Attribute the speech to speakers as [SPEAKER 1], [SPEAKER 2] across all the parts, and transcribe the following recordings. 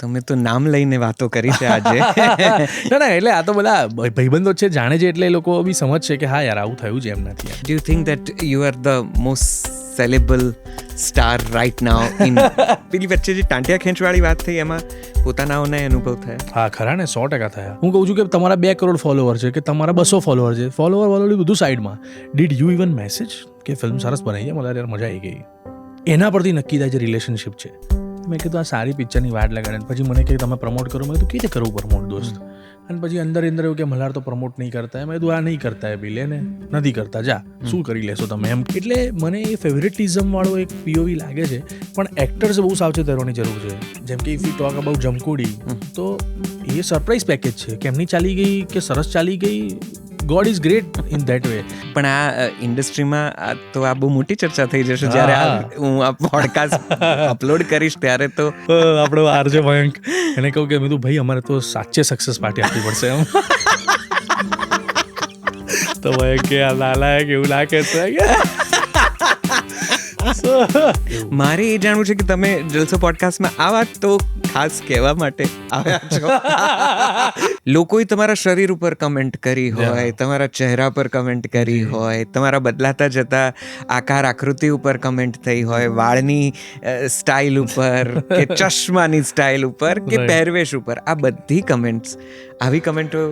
[SPEAKER 1] તમે તો નામ લઈને વાતો કરી છે આજે.
[SPEAKER 2] ના એટલે આ તો બધા ભાઈબંધો છે, જાણે છે, એટલે એ લોકો બી સમજશે કે હા યાર આવું થયું છે એમનાથી.
[SPEAKER 1] Do you think that you are the most sellable star right now in પેલી વચ્ચે જે ટાંટિયા ખેંચવાળી વાત થઈ એમાં પોતાનાઓને અનુભવ થયા?
[SPEAKER 2] હા ખરા ને, 100% થયા. હું કહું છું કે તમારા 2 કરોડ ફોલોવર છે કે તમારા 200 ફોલોવર છે, ફોલોવર બધું સાઈડમાં. ડીડ યુ ઇવન મેસેજ કે ફિલ્મ સરસ બનાવી છે, મને યાર મજા આવી ગઈ? એના પરથી નક્કી થાય છે રિલેશનશિપ છે. મેં કીધું આ સારી પિક્ચરની વાટ લગાડે, પછી મને કહે તમે પ્રમોટ કરો. મેં કીધું કેવી રીતે કરવું પ્રમોટ દોસ્ત? અને પછી અંદર એવું કે મલ્હાર તો પ્રમોટ નહીં કરતા. મેં કીધું આ નહીં કરતા બી લે ને, નથી કરતા, જા શું કરી લેશો તમે એમ. એટલે મને એ ફેવરેટિઝમ વાળો એક પીઓવી લાગે છે. પણ એક્ટર્સ બહુ સાવચેત રહેવાની જરૂર છે. જેમ કે if you talk about Jamkudi, તો એ સરપ્રાઇઝ પેકેજ છે. કેમની ચાલી ગઈ કે સરસ ચાલી ગઈ, God is great in that way.
[SPEAKER 1] પણ આ ઇન્ડસ્ટ્રીમાં તો આ બહુ મોટી ચર્ચા થઈ જશે જ્યારે હું આ પોડકાસ્ટ અપલોડ કરીશ ત્યારે. તો
[SPEAKER 2] આપણો આરજે મયંક એને કહું કે મેં કીધું ભાઈ અમારે તો સાચે સક્સેસ પાર્ટી આપવી પડશે એમ. તો મયંક કે આ લાલાયક એવું ના કહેતો.
[SPEAKER 1] મારે એ જાણવું છે કે તમે જલસો પોડકાસ્ટમાં આ વાત તો ખાસ કહેવા માટે આવ્યા છો. લોકોએ તમારા શરીર ઉપર કમેન્ટ કરી હોય, તમારા ચહેરા પર કમેન્ટ કરી હોય, તમારા બદલાતા જતા આકાર આકૃતિ ઉપર કમેન્ટ થઈ હોય, વાળની સ્ટાઇલ ઉપર કે ચશ્માની સ્ટાઇલ ઉપર કે પહેરવેશ ઉપર, આ બધી કમેન્ટ્સ, આવી કમેન્ટો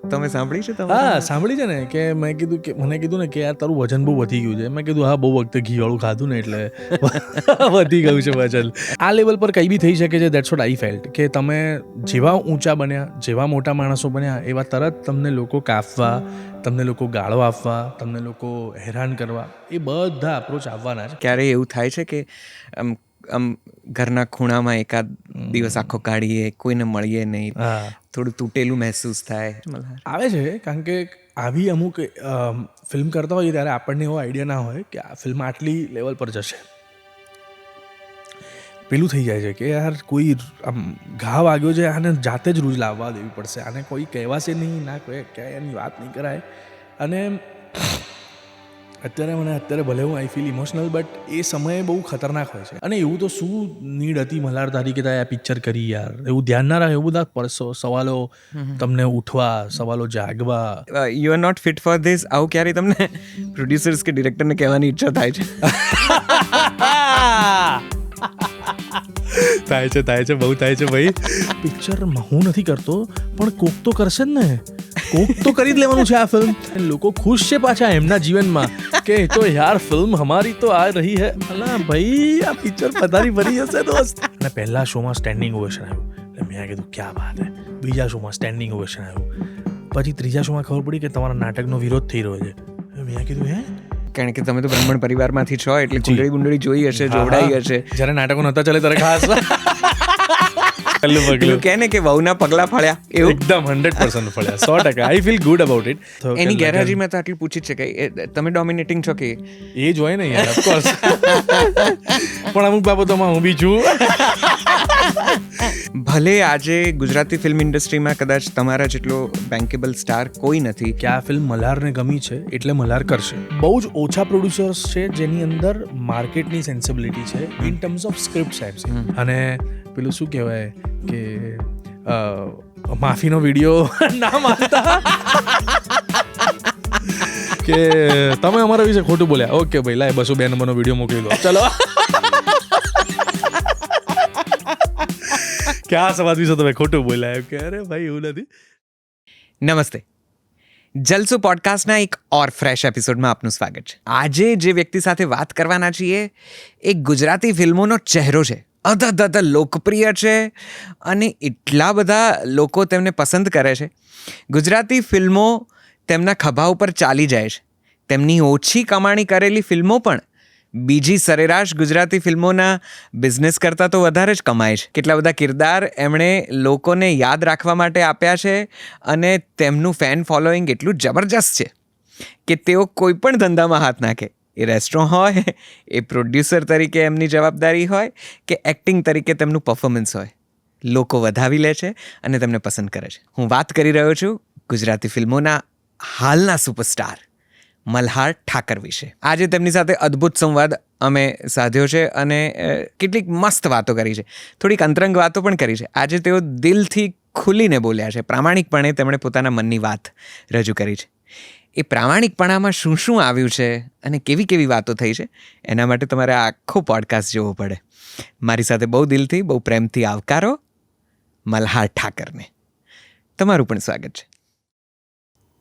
[SPEAKER 1] તમે સાંભળી છે?
[SPEAKER 2] હા સાંભળી છે ને. કે મેં કીધું કે મને કીધું ને કે યાર તારું વજન બહુ વધી ગયું છે. મેં કીધું હા બહુ વખતે ઘી વાળું ખાધું ને એટલે વધી ગયું છે વજન. આ લેવલ પર કંઈ બી થઈ શકે છે. That's what I felt. કે તમે જેવા ઊંચા બન્યા, જેવા મોટા માણસો બન્યા, એવા તરત તમને લોકો કાપવા, તમને લોકો ગાળો આપવા, તમને લોકો હેરાન કરવા, એ બધા અપ્રોચ આવવાના છે.
[SPEAKER 1] ક્યારેય એવું થાય છે કે આમ ઘરના ખૂણામાં એકાદ દિવસ આખો કાઢીએ, કોઈને મળીએ નહીં, થોડું તૂટેલું મહેસૂસ થાય?
[SPEAKER 2] આવે છે, કારણ કે આવી અમુક ફિલ્મ કરતા હોઈએ ત્યારે આપણને એવો આઈડિયા ના હોય કે આ ફિલ્મ આટલી લેવલ પર જશે. પેલું થઈ જાય છે કે યાર કોઈ આમ ઘા વાગ્યો છે, આને જાતે જ રૂજ લાવવા દેવી પડશે, આને કોઈ કહેવાશે નહીં, ના કોઈ ક્યાંય એની વાત નહીં કરાય. અને અત્યારે ભલે હું આઈ ફીલ ઇમોશનલ, બટ એ સમયે બહુ ખતરનાક હોય છે. અને એવું તો શું નીડ હતી મલ્હાર તારી કે તારે આ પિક્ચર કરી યાર? એવું ધ્યાન ના રાખે, એવું બધા પડશો સવાલો તમને ઉઠવા, સવાલો જાગવા.
[SPEAKER 1] You are not fit for this, આવું ક્યારેય તમને પ્રોડ્યુસર્સ કે ડિરેક્ટરને કહેવાની ઈચ્છા થાય છે?
[SPEAKER 2] થાય છે બહુ થાય છે ભાઈ. પિક્ચર હું નથી કરતો, પણ કોક તો કરશે જ ને, કોક તો કરી જ લેવાનું છે આ ફિલ્મ. લોકો ખુશ છે પાછા એમના જીવનમાં કે તો યાર ફિલ્મ હમારી તો આ રહી હે. અલા ભાઈ આ પિક્ચર પધારી ભરી હશે દોસ્ત. અને પહેલા શોમાં સ્ટેન્ડિંગ ઓવેશન આવ્યું એટલે મેં કીધું ક્યાં વાત હે. બીજા શોમાં સ્ટેન્ડિંગ ઓવેશન આવ્યું. પછી ત્રીજા શોમાં ખબર પડી કે તમારા નાટકનો વિરોધ થઈ રહ્યો છે. મેં કીધું હે, કારણ
[SPEAKER 1] કે તમે તો બ્રાહ્મણ પરિવારમાંથી છો એટલે કુંડળી જોઈ હશે, જોવડાઈ હશે.
[SPEAKER 2] જ્યારે નાટકો નહોતા ચાલે ત્યારે ખાસ
[SPEAKER 1] પેલું કહે ને કે વહુના પગલા ફળ્યા, એવું
[SPEAKER 2] એકદમ 100% ફળ્યા, 100%. I feel good about it.
[SPEAKER 1] એની ગેરહાજરીમાં તો આટલું પૂછી જ શકાય, તમે ડોમિનેટિંગ છો કે?
[SPEAKER 2] એ જ હોય ને યાર, ઓફકોર્સ. પણ અમુક બાબતોમાં હું બી છું.
[SPEAKER 1] ભલે આજે ગુજરાતી ફિલ્મ ઇન્ડસ્ટ્રીમાં કદાચ તમારા જેટલો બેન્કેબલ સ્ટાર કોઈ નથી.
[SPEAKER 2] કે આ ફિલ્મ મલ્હારને ગમી છે એટલે મલ્હાર કરશે. બહુ જ ઓછા પ્રોડ્યુસર્સ છે જેની અંદર માર્કેટની સેન્સિબિલિટી છે ઇન ટર્મ્સ ઓફ સ્ક્રિપ્ટ સાહેબ છે. અને પેલું શું કહેવાય કે માફીનો વિડીયો ના માનતા કે તમે અમારા વિશે ખોટું બોલ્યા, ઓકે ભાઈ લાય 202 નંબરનો વિડીયો મોકલી દો, ચલો. ક્યાં સમાજ વિશે તમે ખોટું બોલ્યા એમ કે અરે ભાઈ એવું નથી.
[SPEAKER 1] નમસ્તે, જલસો પોડકાસ્ટના એક ઓર ફ્રેશ એપિસોડમાં આપનું સ્વાગત છે. આજે જે વ્યક્તિ સાથે વાત કરવાના છીએ એ ગુજરાતી ફિલ્મોનો ચહેરો છે, અધધ લોકપ્રિય છે અને એટલા બધા લોકો તેમને પસંદ કરે છે. ગુજરાતી ફિલ્મો તેમના ખભા ઉપર ચાલી જાય છે. તેમની ઓછી કમાણી કરેલી ફિલ્મો પણ બીજી સરેરાશ ગુજરાતી ફિલ્મોના બિઝનેસ કરતાં તો વધારે જ કમાય છે. કેટલા બધા કિરદાર એમણે લોકોને યાદ રાખવા માટે આપ્યા છે અને તેમનું ફેન ફોલોઈંગ એટલું જબરજસ્ત છે કે તેઓ કોઈ પણ ધંધામાં હાથ નાખે. એ રેસ્ટોરન્ટ હોય, એ પ્રોડ્યુસર તરીકે એમની જવાબદારી હોય કે એક્ટિંગ તરીકે તેમનું પરફોર્મન્સ હોય, લોકો વધાવી લે છે અને તેમને પસંદ કરે છે. હું વાત કરી રહ્યો છું ગુજરાતી ફિલ્મોના હાલના સુપરસ્ટાર મલ્હાર ઠાકર વિશે. આજે તેમની સાથે અદ્ભુત સંવાદ અમે સાધ્યો છે અને કેટલીક મસ્ત વાતો કરી છે, થોડીક અંતરંગ વાતો પણ કરી છે. આજે તેઓ દિલથી ખુલીને બોલ્યા છે, પ્રામાણિકપણે તેમણે પોતાના મનની વાત રજૂ કરી છે. એ પ્રામાણિકપણામાં શું શું આવ્યું છે અને કેવી કેવી વાતો થઈ છે, એના માટે તમારે આખો પોડકાસ્ટ જોવો પડે. મારી સાથે બહુ દિલથી, બહુ પ્રેમથી આવકારો મલ્હાર ઠાકરને. તમારું પણ સ્વાગત છે.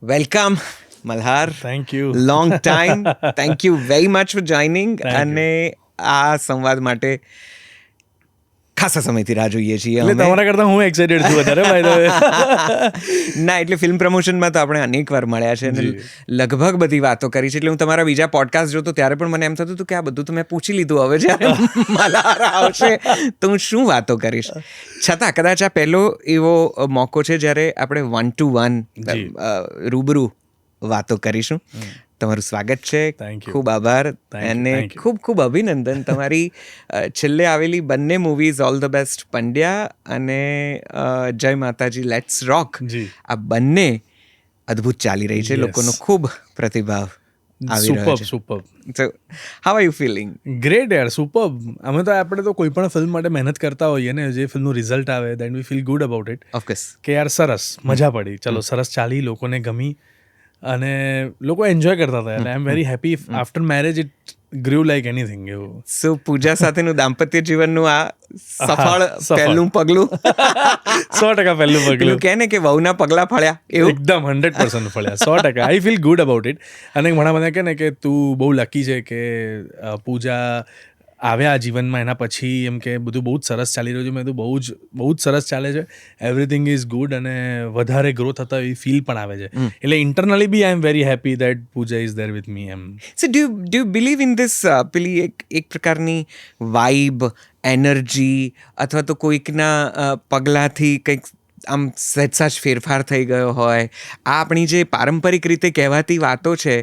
[SPEAKER 1] Welcome Malhar.
[SPEAKER 2] Thank you.
[SPEAKER 1] Long time. Thank you very much for joining.
[SPEAKER 2] Thank you.
[SPEAKER 1] અને આ સંવાદ માટે ખાસા સમયથી રાહ જોઈએ છીએ
[SPEAKER 2] એટલે
[SPEAKER 1] અમે.
[SPEAKER 2] તમારા કરતા હું એક્સાઇટેડ છું વધારે ભાઈ
[SPEAKER 1] ના, એટલે ફિલ્મ પ્રમોશનમાં તો આપણે અનેક વાર મળ્યા છે અને
[SPEAKER 2] જી.
[SPEAKER 1] લગભગ બધી વાતો કરી છે. એટલે હું તમારા બીજા પોડકાસ્ટ જોતો ત્યારે પણ મને એમ થતું હતું કે આ બધું તો મેં પૂછી લીધું, હવે જ્યારે મલ્હાર આવશે તો હું શું વાતો કરીશ. છતાં કદાચ આ પહેલો એવો મોકો છે જ્યારે આપણે 1 to 1
[SPEAKER 2] જી.
[SPEAKER 1] રૂબરૂ વાતો કરીશું. તમારું સ્વાગત છે.
[SPEAKER 2] Thank you.
[SPEAKER 1] ખૂબ આભાર
[SPEAKER 2] Thank you,
[SPEAKER 1] અને
[SPEAKER 2] thank you.
[SPEAKER 1] ખૂબ ખૂબ અભિનંદન. તમારી છેલ્લે આવેલી બંને movies all the best Pandya અને જય માતાજી લેટ્સ રોક,
[SPEAKER 2] જી.
[SPEAKER 1] આ બંને અદ્ભુત ચાલી રહી છે.
[SPEAKER 2] Yes.
[SPEAKER 1] લોકોનો ખૂબ પ્રતિભાવ આવી રહ્યો છે.
[SPEAKER 2] Super
[SPEAKER 1] So, how are you feeling?
[SPEAKER 2] Great યાર, સુપર. આપણે તો કોઈ પણ ફિલ્મ માટે મહેનત કરતા હોઈએ ને, જે ફિલ્મનું રિઝલ્ટ આવે then we feel good about it,
[SPEAKER 1] Of course.
[SPEAKER 2] કે યાર સરસ, મજા પડી, ચલો સરસ ચાલી, લોકોને ગમી અને લોકો એન્જોય કરતા હતા. એટલે I am very happy. After marriage it grieve like anything એવું.
[SPEAKER 1] So, પૂજા સાથેનું દાંપત્ય જીવનનું આ સફળ
[SPEAKER 2] સફળ.
[SPEAKER 1] પહેલું પગલું.
[SPEAKER 2] 100% પહેલું
[SPEAKER 1] પેલું
[SPEAKER 2] પગલું.
[SPEAKER 1] કહે ને કે વહુના પગલા ફળ્યા એવું.
[SPEAKER 2] એકદમ 100% ફળ્યા. 100%. I feel good about it. અને ઘણા બધા કહે ને કે તું બહુ લકી છે કે પૂજા આવ્યા જીવનમાં, એના પછી એમ કે બધું બહુ જ સરસ ચાલી રહ્યું છે. મેં તો બહુ જ સરસ ચાલે છે, એવરીથિંગ ઇઝ ગુડ અને વધારે ગ્રો થતા એવી ફીલ પણ આવે છે. એટલે internally be I am very happy that Pooja is there with me એમ.
[SPEAKER 1] So do you believe in this પેલી એક પ્રકારની વાઇબ, એનર્જી, અથવા તો કોઈકના પગલાથી કંઈક આમ સહેજ ફેરફાર થઈ ગયો હોય? આ આપણી જે પારંપરિક રીતે કહેવાતી વાતો છે,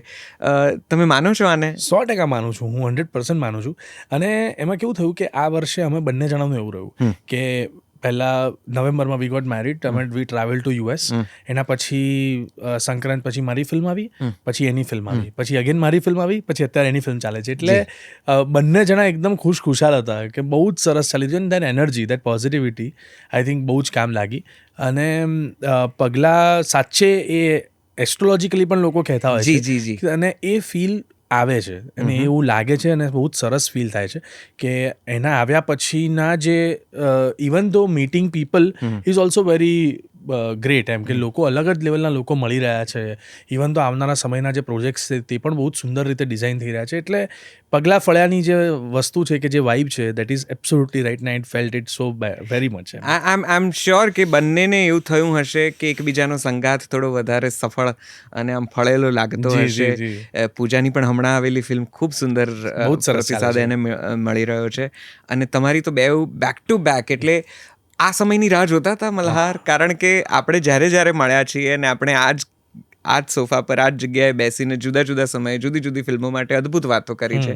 [SPEAKER 1] તમે માનો છો આને?
[SPEAKER 2] 100% માનું છું હું, 100% માનું છું. અને એમાં કેવું થયું કે આ વર્ષે અમે બંને જણાનું એવું રહ્યું કે પહેલાં નવેમ્બરમાં we got married, we travel to US. એના પછી સંક્રાંત પછી મારી ફિલ્મ આવી, પછી એની ફિલ્મ આવી, પછી અગેન મારી ફિલ્મ આવી, પછી અત્યારે એની ફિલ્મ ચાલે છે. એટલે બંને જણા એકદમ ખુશખુશાલ હતા કે બહુ જ સરસ ચાલી રહ્યું. That energy, that positivity I think બહુ જ કામ લાગી. અને પગલાં સાચે એ એસ્ટ્રોલોજીકલી પણ લોકો કહેતા હોય
[SPEAKER 1] જી, જી, જી.
[SPEAKER 2] છે, અને એ ફીલ આવે છે અને એવું લાગે છે અને બહુ જ સરસ ફીલ થાય છે કે એના આવ્યા પછીના જે even though meeting people is also very great. એમ કે લોકો અલગ જ લેવલના લોકો મળી રહ્યા છે. ઇવન તો આવનારા સમયના જે પ્રોજેક્ટ્સ છે તે પણ બહુ જ સુંદર રીતે ડિઝાઇન થઈ રહ્યા છે. એટલે પગલાં ફળ્યાની જે વસ્તુ છે કે જે વાઇબ છે, that is absolutely right. Night felt it so very much.
[SPEAKER 1] I am sure કે બંનેને એવું થયું હશે કે એકબીજાનો સંગાથ થોડો વધારે સફળ અને આમ ફળેલો લાગતો
[SPEAKER 2] જી,
[SPEAKER 1] હશે.
[SPEAKER 2] જી,
[SPEAKER 1] પૂજાની પણ હમણાં આવેલી ફિલ્મ ખૂબ સુંદર
[SPEAKER 2] બહુ જ સરસ
[SPEAKER 1] પ્રતિસાદ
[SPEAKER 2] ચાલે છે.
[SPEAKER 1] એને મળી રહ્યો છે. અને તમારી તો બેઉ બેક ટુ બેક. એટલે આ સમયની રાહ જોતા હતા મલ્હાર? કારણ કે આપણે જ્યારે મળ્યા છીએ અને આપણે આ જ સોફા પર આ જ જગ્યાએ બેસીને જુદા જુદા સમયે જુદી જુદી ફિલ્મો માટે અદ્ભુત વાતો કરી છે.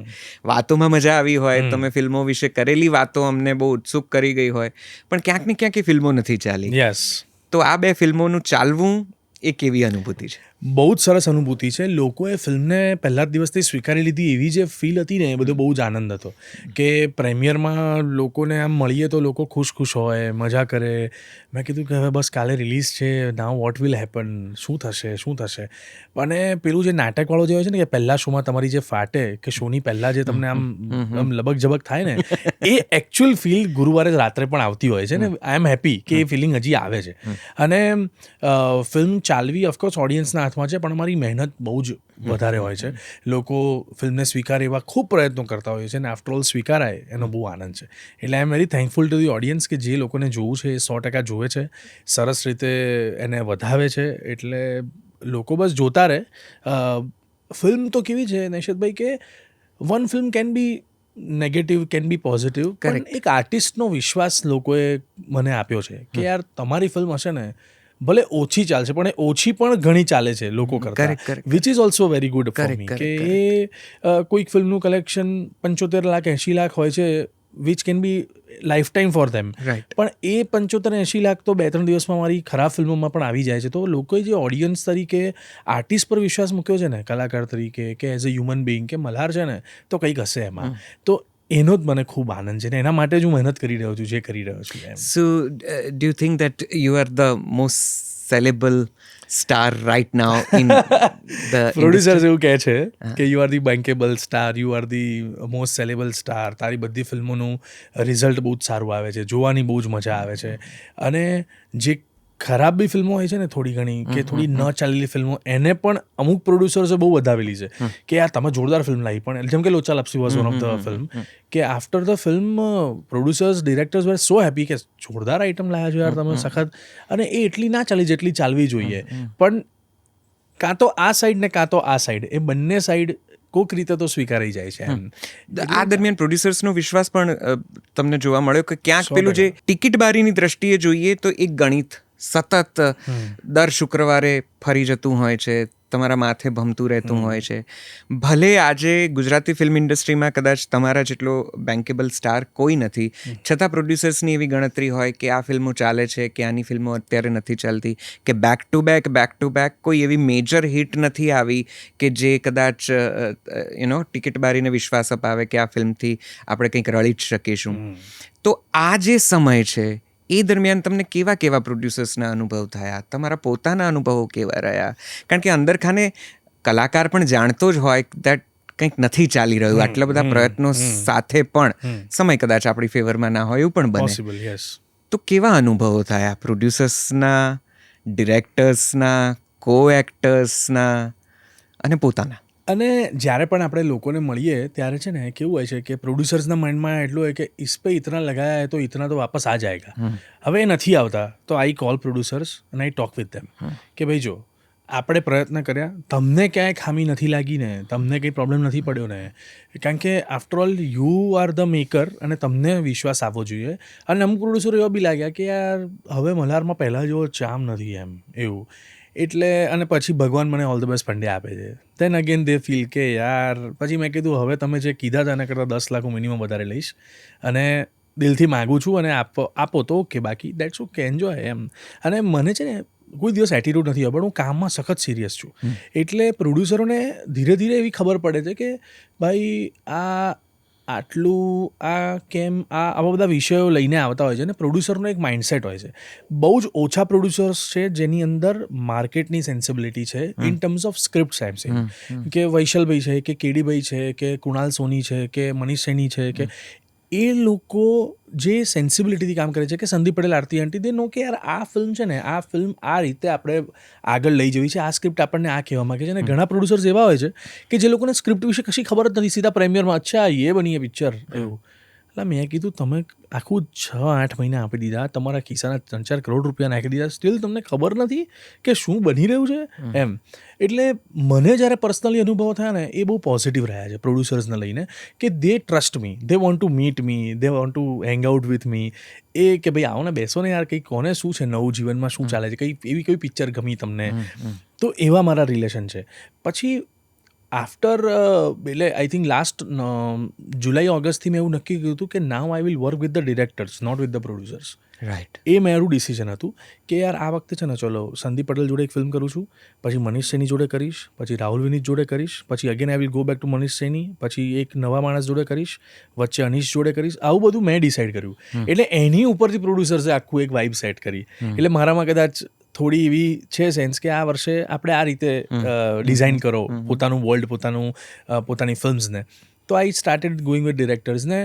[SPEAKER 1] વાતોમાં મજા આવી હોય, તમે ફિલ્મો વિશે કરેલી વાતો અમને બહુ ઉત્સુક કરી ગઈ હોય, પણ ક્યાંક ને ક્યાંક એ ફિલ્મો નથી ચાલી.
[SPEAKER 2] યસ.
[SPEAKER 1] તો આ બે ફિલ્મોનું ચાલવું એ કેવી અનુભૂતિ છે?
[SPEAKER 2] બહુ જ સરસ અનુભૂતિ છે. લોકોએ ફિલ્મને પહેલા જ દિવસથી સ્વીકારી લીધી, એવી જે ફીલ હતી ને, એ બધો બહુ જ આનંદ હતો. કે પ્રેમિયરમાં લોકોને આમ મળીએ તો લોકો ખુશ હોય, મજા કરે. મેં કીધું કે હવે બસ કાલે રિલીઝ છે, નાઉ વોટ વિલ હેપન, શું થશે. અને પેલું જે નાટકવાળો જે હોય છે ને, કે પહેલા શોમાં તમારી જે ફાટે, કે શોની પહેલાં જે તમને આમ લબક ઝબક થાય ને, એ એકચ્યુઅલ ફીલ ગુરુવારે રાત્રે પણ આવતી હોય છે ને. આઈ એમ હેપી કે એ ફિલિંગ હજી આવે છે. અને ફિલ્મ ચાલવી ઓફકોર્સ ઓડિયન્સના હાથમાં છે, પણ અમારી મહેનત બહુ જ વધારે હોય છે. લોકો ફિલ્મને સ્વીકારે એવા ખૂબ પ્રયત્નો કરતા હોય છે, અને આફ્ટર ઓલ સ્વીકારાય એનો બહુ આનંદ છે. એટલે I am very thankful to the audience કે જે લોકોને જોવું છે એ 100% જોવે છે, સરસ રીતે એને વધાવે છે. એટલે લોકો બસ જોતા રહે. ફિલ્મ તો કેવી છે નૈશદભાઈ, કે one film can be negative, can B positive, પણ એક આર્ટિસ્ટનો વિશ્વાસ લોકોએ મને આપ્યો છે કે યાર તમારી ફિલ્મ હશે ને, ભલે ઓછી ચાલશે પણ એ ઓછી પણ ઘણી ચાલે છે લોકો કરતા, which is also very good for me. કે એ કોઈક ફિલ્મનું કલેક્શન 75 લાખ 80 લાખ હોય છે, which can be life time for them.
[SPEAKER 1] Right.
[SPEAKER 2] પણ એ 75-80 લાખ તો 2-3 દિવસમાં મારી ખરાબ ફિલ્મોમાં પણ આવી જાય છે. તો લોકોએ જે ઓડિયન્સ તરીકે આર્ટિસ્ટ પર વિશ્વાસ મૂક્યો છે ને, કલાકાર તરીકે કે એઝ અ હ્યુમન બિંગ કે મલ્હાર છે ને, તો કંઈક હશે એમાં. તો એનો જ મને ખૂબ આનંદ છે ને એના માટે જ હું મહેનત કરી રહ્યો છું જે કરી રહ્યો છું એમ.
[SPEAKER 1] So, do you think that you are the most sellable star right now in the
[SPEAKER 2] producers
[SPEAKER 1] industry?
[SPEAKER 2] એવું કહે છે કે you are the bankable star, you are the most saleable star. તારી બધી ફિલ્મોનું રિઝલ્ટ બહુ જ સારું આવે છે, જોવાની બહુ જ મજા આવે છે. અને જે ખરાબ બી ફિલ્મો હોય છે ને થોડી ઘણી કે થોડી ન ચાલેલી ફિલ્મો, એને પણ અમુક પ્રોડ્યુસર્સે બહુ વધાવેલી છે કે યાર તમે જોરદાર ફિલ્મ લાવી. પણ જેમ કે Locha Lapsi was one of the film, કે after the film producers directors were so happy કે જોરદાર આઇટમ લાવ્યા છો યાર તમે, સખત. અને એ એટલી ના ચાલી જેટલી ચાલવી જોઈએ. પણ કાં તો આ સાઈડ ને કાં તો આ સાઈડ, એ બંને સાઈડ કોઈક રીતે તો સ્વીકારાઈ જાય છે એમ.
[SPEAKER 1] આ દરમિયાન પ્રોડ્યુસર્સનો વિશ્વાસ પણ તમને જોવા મળ્યો કે ક્યાંક
[SPEAKER 2] 100%
[SPEAKER 1] પેલું જે ટિકિટ બારીની દ્રષ્ટિએ જોઈએ તો એક ગણિત સતત દર શુક્રવારે ફરી જતું હોય છે, તમારા માથે ભમતું રહેતું હોય છે. ભલે આજે ગુજરાતી ફિલ્મ ઇન્ડસ્ટ્રીમાં કદાચ તમારા જેટલો બેન્કેબલ સ્ટાર કોઈ નથી, છતાં પ્રોડ્યુસર્સની એવી ગણતરી હોય કે આ ફિલ્મો ચાલે છે કે આની ફિલ્મો અત્યારે નથી ચાલતી, કે બેક ટુ બેક કોઈ એવી મેજર હિટ નથી આવી કે જે કદાચ ટિકિટ બારીને વિશ્વાસ અપાવે કે આ ફિલ્મથી આપણે કંઈક રળી જ શકીશું. તો આ જે સમય છે એ દરમિયાન તમને કેવા કેવા પ્રોડ્યુસર્સના અનુભવ થયા, તમારા પોતાના અનુભવો કેવા રહ્યા? કારણ કે અંદર ખાને કલાકાર પણ જાણતો જ હોય દેટ કંઈક નથી ચાલી રહ્યું, આટલા બધા પ્રયત્નો સાથે પણ સમય કદાચ આપણી ફેવરમાં ના હોય એવું પણ બને.
[SPEAKER 2] Possible, yes.
[SPEAKER 1] તો કેવા અનુભવો થયા પ્રોડ્યુસર્સના, ડિરેક્ટર્સના, કો એક્ટર્સના અને પોતાના?
[SPEAKER 2] અને જ્યારે પણ આપણે લોકોને મળીએ ત્યારે છે ને કેવું હોય છે કે પ્રોડ્યુસર્સના માઇન્ડમાં એટલું હોય કે ઇસ પે ઇતના લગાયા હે તો ઇતના તો વાપસ આ જાયગા. હવે એ નથી આવતા, તો આઈ કોલ પ્રોડ્યુસર્સ અને આઈ ટોક વિથ ધેમ કે ભાઈ જો આપણે પ્રયત્ન કર્યા, તમને ક્યાંય ખામી નથી લાગી ને, તમને કંઈ પ્રોબ્લેમ નથી પડ્યો ને, કારણ કે after all you are the maker અને તમને વિશ્વાસ આપવો જોઈએ. અને અમુક પ્રોડ્યુસરો એવા બી લાગ્યા કે યાર હવે મલ્હારમાં પહેલાં જેવો ચામ નથી એમ એવું. એટલે અને પછી ભગવાન મને ઓલ ધ બેસ્ટ પંડ્યા આપે છે. દેન અગેન દે ફીલ કે યાર, પછી મેં કીધું હવે તમે જે કીધા હતા એના કરતાં 10 લાખ હું મિનિમમ વધારે લઈશ અને દિલથી માગું છું અને આપો તો ઓકે, બાકી દેટ્સ ઓકે, એન્જોય એમ. અને મને છે ને કોઈ દિવસ એટીટ્યૂડ નથી હોય, પણ હું કામમાં સખત સિરિયસ છું. એટલે પ્રોડ્યુસરોને ધીરે ધીરે એવી ખબર પડે છે કે ભાઈ આટલું કેમ આવા બધા વિષયો લઈને આવતા હોય છે. ને પ્રોડ્યુસરનો એક માઇન્ડસેટ હોય છે. બહુ જ ઓછા પ્રોડ્યુસર્સ છે જેની અંદર માર્કેટની સેન્સિબિલિટી છે ઇન ટર્મ્સ ઓફ સ્ક્રિપ્ટ એમ છે. કે વૈશલભાઈ છે કે કેડીભાઈ છે કે કુણાલ સોની છે કે મનીષ સૈની છે કે એ લોકો જે સેન્સિબિલિટીથી કામ કરે છે, કે સંદીપ પટેલ, આરતી આંટી, દે નો કે યાર આ ફિલ્મ છે ને, આ ફિલ્મ આ રીતે આપણે આગળ લઈ જવી છે, આ સ્ક્રિપ્ટ આપણને આ કહેવા માંગે છે. અને ઘણા પ્રોડ્યુસર્સ એવા હોય છે કે જે લોકોને સ્ક્રિપ્ટ વિશે કશી ખબર જ નથી, સીધા પ્રેમિયરમાં અચ્છા એ બની પિક્ચર એવું. એટલે મેં કીધું તમે આખું 6-8 મહિના આપી દીધા, તમારા ખિસ્સાના 3-4 કરોડ રૂપિયા નાખી દીધા, સ્ટીલ તમને ખબર નથી કે શું બની રહ્યું છે એમ. એટલે મને જ્યારે પર્સનલી અનુભવો થયા ને એ બહુ પોઝિટિવ રહ્યા છે પ્રોડ્યુસર્સને લઈને, કે they trust me, they want to meet me, they want to hang out with me. એ કે ભાઈ આવો ને, બેસો ને યાર, કંઈ કોને શું છે નવું જીવનમાં, શું ચાલે છે, કંઈ એવી કોઈ પિક્ચર ગમી તમને. તો એવા મારા રિલેશન છે. પછી આફ્ટર એટલે આઈ થિંક લાસ્ટ જુલાઈ ઓગસ્ટથી મેં એવું નક્કી કર્યું હતું કે now I will work with the directors, not with the producers.
[SPEAKER 1] Right.
[SPEAKER 2] એ મારું ડિસિઝન હતું કે યાર આ વખતે છે ને ચલો સંદીપ પટેલ જોડે એક ફિલ્મ કરું છું, પછી મનીષ સૈની જોડે કરીશ, પછી રાહુલ વિનીત જોડે કરીશ, પછી again I will go back two Manish Saini, પછી એક નવા માણસ જોડે કરીશ, વચ્ચે અનીશ જોડે કરીશ. આવું બધું મેં ડિસાઇડ કર્યું. એટલે એની ઉપરથી પ્રોડ્યુસર્સે આખું એક વાઇબ સેટ કરી. એટલે મારામાં કદાચ થોડી એવી છે સેન્સ કે આ વર્ષે આપણે આ રીતે ડિઝાઇન કરો પોતાનું વર્લ્ડ, પોતાની ફિલ્મ્સને. તો આઈ સ્ટાર્ટેડ ગોઈંગ વિથ ડિરેક્ટર્સને.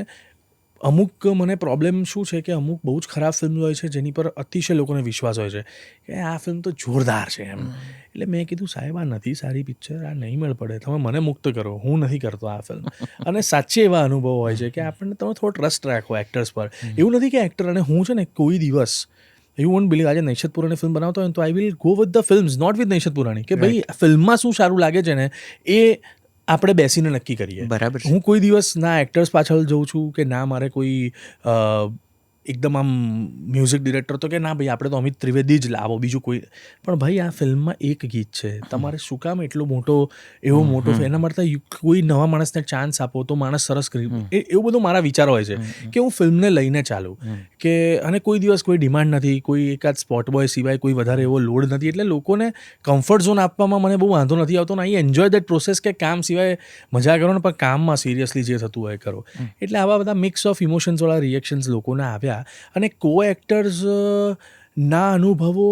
[SPEAKER 2] અમુક મને પ્રોબ્લેમ શું છે કે અમુક બહુ જ ખરાબ ફિલ્મ હોય છે જેની પર અતિશય લોકોને વિશ્વાસ હોય છે કે આ ફિલ્મ તો જોરદાર છે એમ. એટલે મેં કીધું સાહેબ આ નથી સારી પિક્ચર, આ નહીં મેળ પડે, તમે મને મુક્ત કરો, હું નથી કરતો આ ફિલ્મ. અને સાચે એવા અનુભવો હોય છે કે આપણને તમે થોડો ટ્રસ્ટ રાખો એક્ટર્સ પર. એવું નથી કે એક્ટર, અને હું છે ને કોઈ દિવસ યુ વોન્ટ બિલીવ, આજે નૈશત પુરાણી ફિલ્મ બનાવતો હોય તો I will go with the films, not with Naishat Purani, કે ભાઈ ફિલ્મમાં શું સારું લાગે છે ને એ આપણે બેસીને નક્કી કરીએ.
[SPEAKER 1] બરાબર.
[SPEAKER 2] હું કોઈ દિવસ ના એક્ટર્સ પાછળ જઉં છું કે ના મારે કોઈ એકદમ આમ મ્યુઝિક ડિરેક્ટર તો કે ના ભાઈ આપણે તો અમિત ત્રિવેદી જ લાવો, બીજું કોઈ. પણ ભાઈ આ ફિલ્મમાં એક ગીત છે, તમારે શું કામ એટલો મોટો એના માટે કોઈ નવા માણસને ચાન્સ આપો તો માણસ સરસ કરી. એવું બધું મારા વિચારો હોય છે કે હું ફિલ્મને લઈને ચાલું કે, અને કોઈ દિવસ કોઈ ડિમાન્ડ નથી, કોઈ એકાદ સ્પોટ બોય સિવાય કોઈ વધારે એવો લોડ નથી, એટલે લોકોને કમ્ફર્ટ ઝોન આપવામાં મને બહુ વાંધો નથી આવતો. ને આઈ એન્જોય દેટ પ્રોસેસ કે કામ સિવાય મજા કરો ને, પણ કામમાં સિરિયસલી જે થતું હોય કરો. એટલે આવા બધા મિક્સ ઓફ ઇમોશન્સવાળા રિએક્શન્સ લોકોને આવ્યા, અને કો એક્ટર્સ ના અનુભવો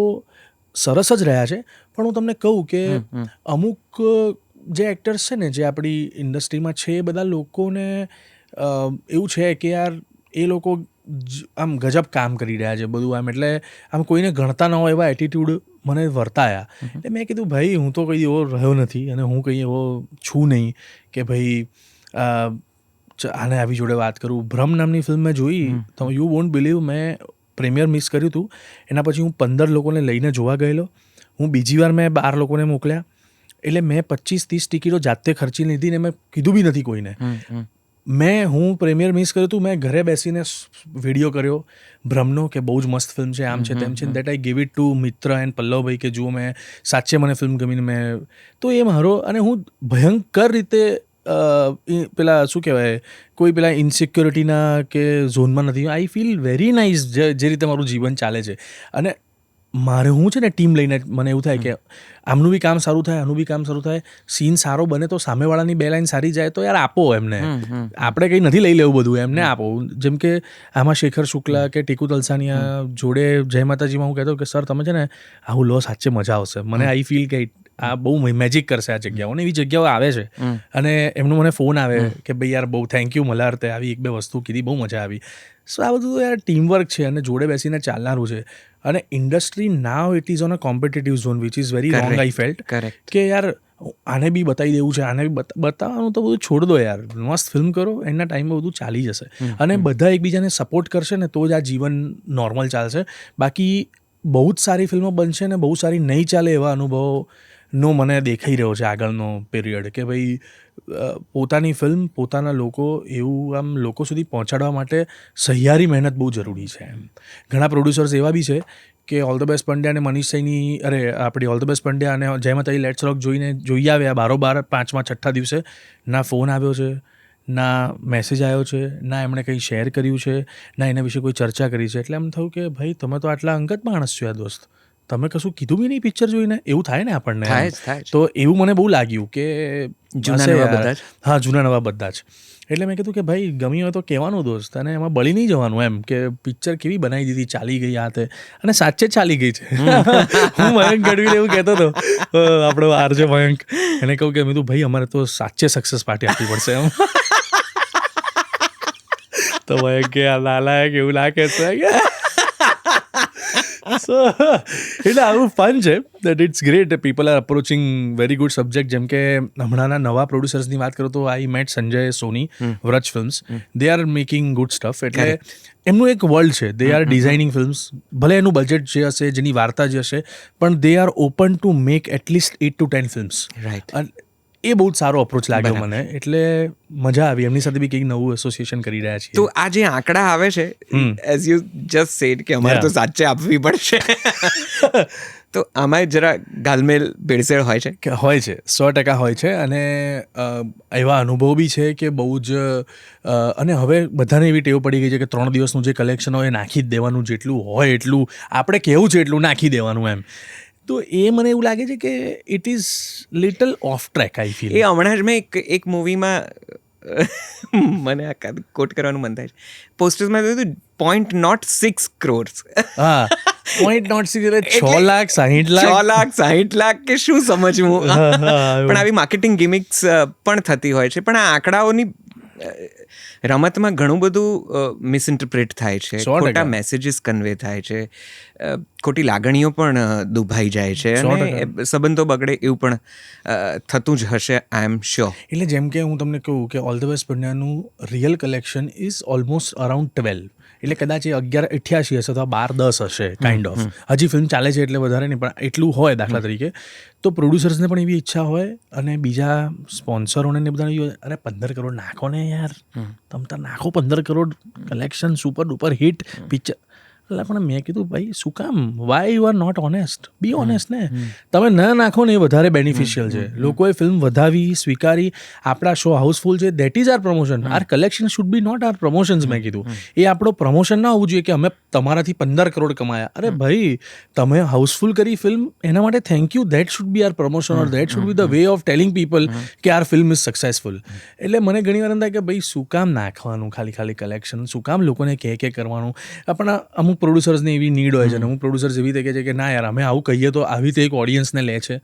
[SPEAKER 2] સરસ જ રહ્યા છે. પણ હું તમને કહું કે અમુક જે એક્ટર્સ છે ને જે આપણી ઇન્ડસ્ટ્રીમાં છે, એ બધા લોકોને એવું છે કે યાર એ લોકો આમ ગજબ કામ કરી રહ્યા છે બધું આમ, એટલે આમ કોઈને ગણતા ન હોય એવા એટીટ્યૂડ મને વર્તાયા. એટલે મેં કીધું ભાઈ હું તો કંઈ એવો રહ્યો નથી, અને હું કંઈ એવો છું નહીં કે ભાઈ આને આવી જોડે વાત કરું. ભ્રમ નામની ફિલ્મ મેં જોઈ તો યુ વોન્ટ બિલીવ, મેં પ્રીમિયર મિસ કર્યું હતું. એના પછી હું 15 લોકોને લઈને જોવા ગયેલો. હું બીજી વાર મેં 12 લોકોને મોકલ્યા. એટલે મેં 25-30 ટિકિટો જાતે ખર્ચી લીધી ને મેં કીધું બી નથી કોઈને. હું પ્રીમિયર મિસ કર્યું હતું, મેં ઘરે બેસીને વિડીયો કર્યો ભ્રમનો કે બહુ જ મસ્ત ફિલ્મ છે, આમ છે તેમ છે. That I give it to મિત્ર એન્ડ પલ્લવભાઈ કે જુઓ મેં સાચે મને ફિલ્મ ગમીને મેં તો એ મારો, અને હું ભયંકર રીતે પેલા શું કહેવાય કોઈ પેલા ઇન્સિક્યોરિટીના કે ઝોનમાં નથી. આઈ ફીલ વેરી નાઇસ જે રીતે મારું જીવન ચાલે છે. અને મારે હું છે ને ટીમ લઈને, મને એવું થાય કે આમનું બી કામ સારું થાય, આનું બી કામ સારું થાય, સીન સારો બને તો સામેવાળાની 2 લાઈન સારી જાય તો યાર આપો એમને. આપણે કંઈ નથી લઈ લેવું બધું, એમને આપો. જેમ કે આમાં શેખર શુક્લા કે ટીકુ તલસાનિયા જોડે જય માતાજીમાં હું કહેતો કે સર તમે છે ને આવું લો, સાચે મજા આવશે. મને આઈ ફીલ કે આ બહુ મેજિક કરશે આ જગ્યાઓને, એવી જગ્યાઓ આવે છે. અને એમનો મને ફોન આવે કે ભાઈ યાર બહુ થેન્ક યુ મલ્હાર, તે આવી 1-2 વસ્તુ કીધી, બહુ મજા આવી. સો આ બધું યાર ટીમવર્ક છે અને જોડે બેસીને ચાલનારું છે. અને industry now it is on a competitive zone which is very wrong. I felt કે યાર આને બી બતાવી દેવું છે, આને બી બતાવવાનું તો બધું છોડ દો યાર, મસ્ત ફિલ્મ કરો, એના ટાઈમમાં બધું ચાલી જશે. અને બધા એકબીજાને સપોર્ટ કરશે ને તો જ આ જીવન નોર્મલ ચાલશે. બાકી બહુ જ સારી ફિલ્મો બનશે ને બહુ સારી નહીં ચાલે એવા અનુભવનો મને દેખાઈ રહ્યો છે આગળનો પીરિયડ. કે ભાઈ પોતાની ફિલ્મ, પોતાના લોકો, એવું આમ લોકો સુધી પહોંચાડવા માટે સહિયારી મહેનત બહુ જરૂરી છે. ઘણા પ્રોડ્યુસર્સ એવા બી છે કે ઓલ ધ બેસ્ટ પંડ્યા અને મનીષ સૈની, આપણી ઓલ ધ બેસ્ટ પંડ્યા અને જય માતાજી લેટ્સ રોક જોઈ આવ્યા, બારોબાર 5મા-6ઠ્ઠા દિવસે ના ફોન આવ્યો છે, ના મેસેજ આવ્યો છે, ના એમણે કંઈ શેર કર્યું છે, ના એના વિશે કોઈ ચર્ચા કરી છે. એટલે એમ થયું કે ભાઈ તમે તો આટલા અંગત માણસ છો યાર દોસ્ત, તમે કશું કીધું બી નહીં પિક્ચર જોઈને. એવું થાય ને આપણને, તો એવું મને બહુ લાગ્યું કે જૂના નવા બધા જ. એટલે મેં કીધું કે ભાઈ ગમી હોય તો કહેવાનું દોસ્ત, અને એમાં બળી નહીં જવાનું એમ કે પિક્ચર કેવી બનાવી દીધી, ચાલી ગઈ આ તે, અને સાચે જ ચાલી ગઈ છે. હું મયંક ગઢવીને એવું કહેતો હતો, આપણો આરજે મયંક, એને કહું કે મેં તું ભાઈ અમારે તો સાચે સક્સેસ પાર્ટી આપવી પડશે એમ. તો મયંક કે આ લાલાયક એવું ના કહેતો. એટલે આવું ફન છે that it's great. People are approaching very good subject. જેમ કે હમણાંના નવા પ્રોડ્યુસર્સની વાત કરું તો I met Sanjay Soni, Vraj films. They are making good stuff. એટલે એમનું એક વર્લ્ડ છે. They are designing films. ભલે એનું બજેટ જે હશે, જેની વાર્તા જે હશે, પણ they are open to make at least 8 to 10 films. Right. એ બહુ જ સારો અપ્રોચ લાગ્યો મને. એટલે મજા આવી. એમની સાથે બી કંઈક નવું એસોસિએશન કરી રહ્યા છીએ.
[SPEAKER 1] તો આ જે આંકડા આવે છે, એઝ યુ જસ્ટ સેડ કે અમારે તો સાચે આપવી પડશે, તો આમાં જરા ગાલમેલ ભેળસેળ હોય છે?
[SPEAKER 2] હોય છે, 100% હોય છે. અને એવા અનુભવ બી છે કે બહુ જ, અને હવે બધાને એવી ટેવ પડી ગઈ છે કે 3 દિવસનું જે કલેક્શન હોય એ નાખી જ દેવાનું, જેટલું હોય એટલું આપણે કેવું છે એટલું નાખી દેવાનું એમ. તો એ મને એવું લાગે છે કે it is little off track I feel.
[SPEAKER 1] એ હમણાં જ મેં એક મૂવીમાં મને આ કોટ કરવાનું મન થાય છે, પોસ્ટર્સમાં જોયું 0.06 crores.
[SPEAKER 2] હા, 0.06 એટલે 6,60,000
[SPEAKER 1] કે શું સમજવું. પણ આવી માર્કેટિંગ ગિમિક્સ પણ થતી હોય છે. પણ આ આંકડાઓની રમતમાં ઘણું બધું મિસઇન્ટરપ્રેટ થાય છે, ખોટા મેસેજીસ કન્વે થાય છે, ખોટી લાગણીઓ પણ દુભાઈ જાય છે, અને સંબંધો બગડે એવું પણ થતું જ હશે, આઈ એમ શ્યોર.
[SPEAKER 2] એટલે જેમ કે હું તમને કહું કે ઓલ ધ બેસ્ટ પંડ્યાનું real collection is almost around 12. એટલે કદાચ એ 1188 હશે અથવા 1210 હશે કાઇન્ડ ઓફ. હજી ફિલ્મ ચાલે છે એટલે વધારે નહીં, પણ એટલું હોય દાખલા તરીકે. તો પ્રોડ્યુસર્સને પણ એવી ઈચ્છા હોય અને બીજા સ્પોન્સરોને ને બધા અરે 15 કરોડ નાખો ને યાર, તમે તાર નાખો 15 crore collection, super duper hit picture. એટલે પણ મેં કીધું ભાઈ શું કામ, why you are not honest, be honest ને. તમે ન નાખો ને એ વધારે બેનિફિશિયલ છે. લોકોએ ફિલ્મ વધાવી, સ્વીકારી, આપણા શો હાઉસફુલ છે, that is our promotion. Our collection should be not our promotions. મેં કીધું એ આપણો પ્રમોશન ના હોવું જોઈએ કે અમે તમારાથી 15 કરોડ કમાયા. અરે ભાઈ તમે હાઉસફુલ કરી ફિલ્મ, એના માટે thank you, that should be our promotion or that should be the way of telling people કે આર ફિલ્મ ઇઝ સક્સેસફુલ. એટલે મને ઘણી વાર એમ થાય કે ભાઈ શું કામ નાખવાનું ખાલી કલેક્શન, શું કામ લોકોને કે કરવાનું. પણ અમુક પ્રોડ્યુસર્સને એવી નીડ હોય છે અને અમુક પ્રોડ્યુસર્સ એવી રીતે કહે છે કે ના યાર અમે આવું કહીએ તો આવી રીતે એક ઓડિયન્સને લે છે.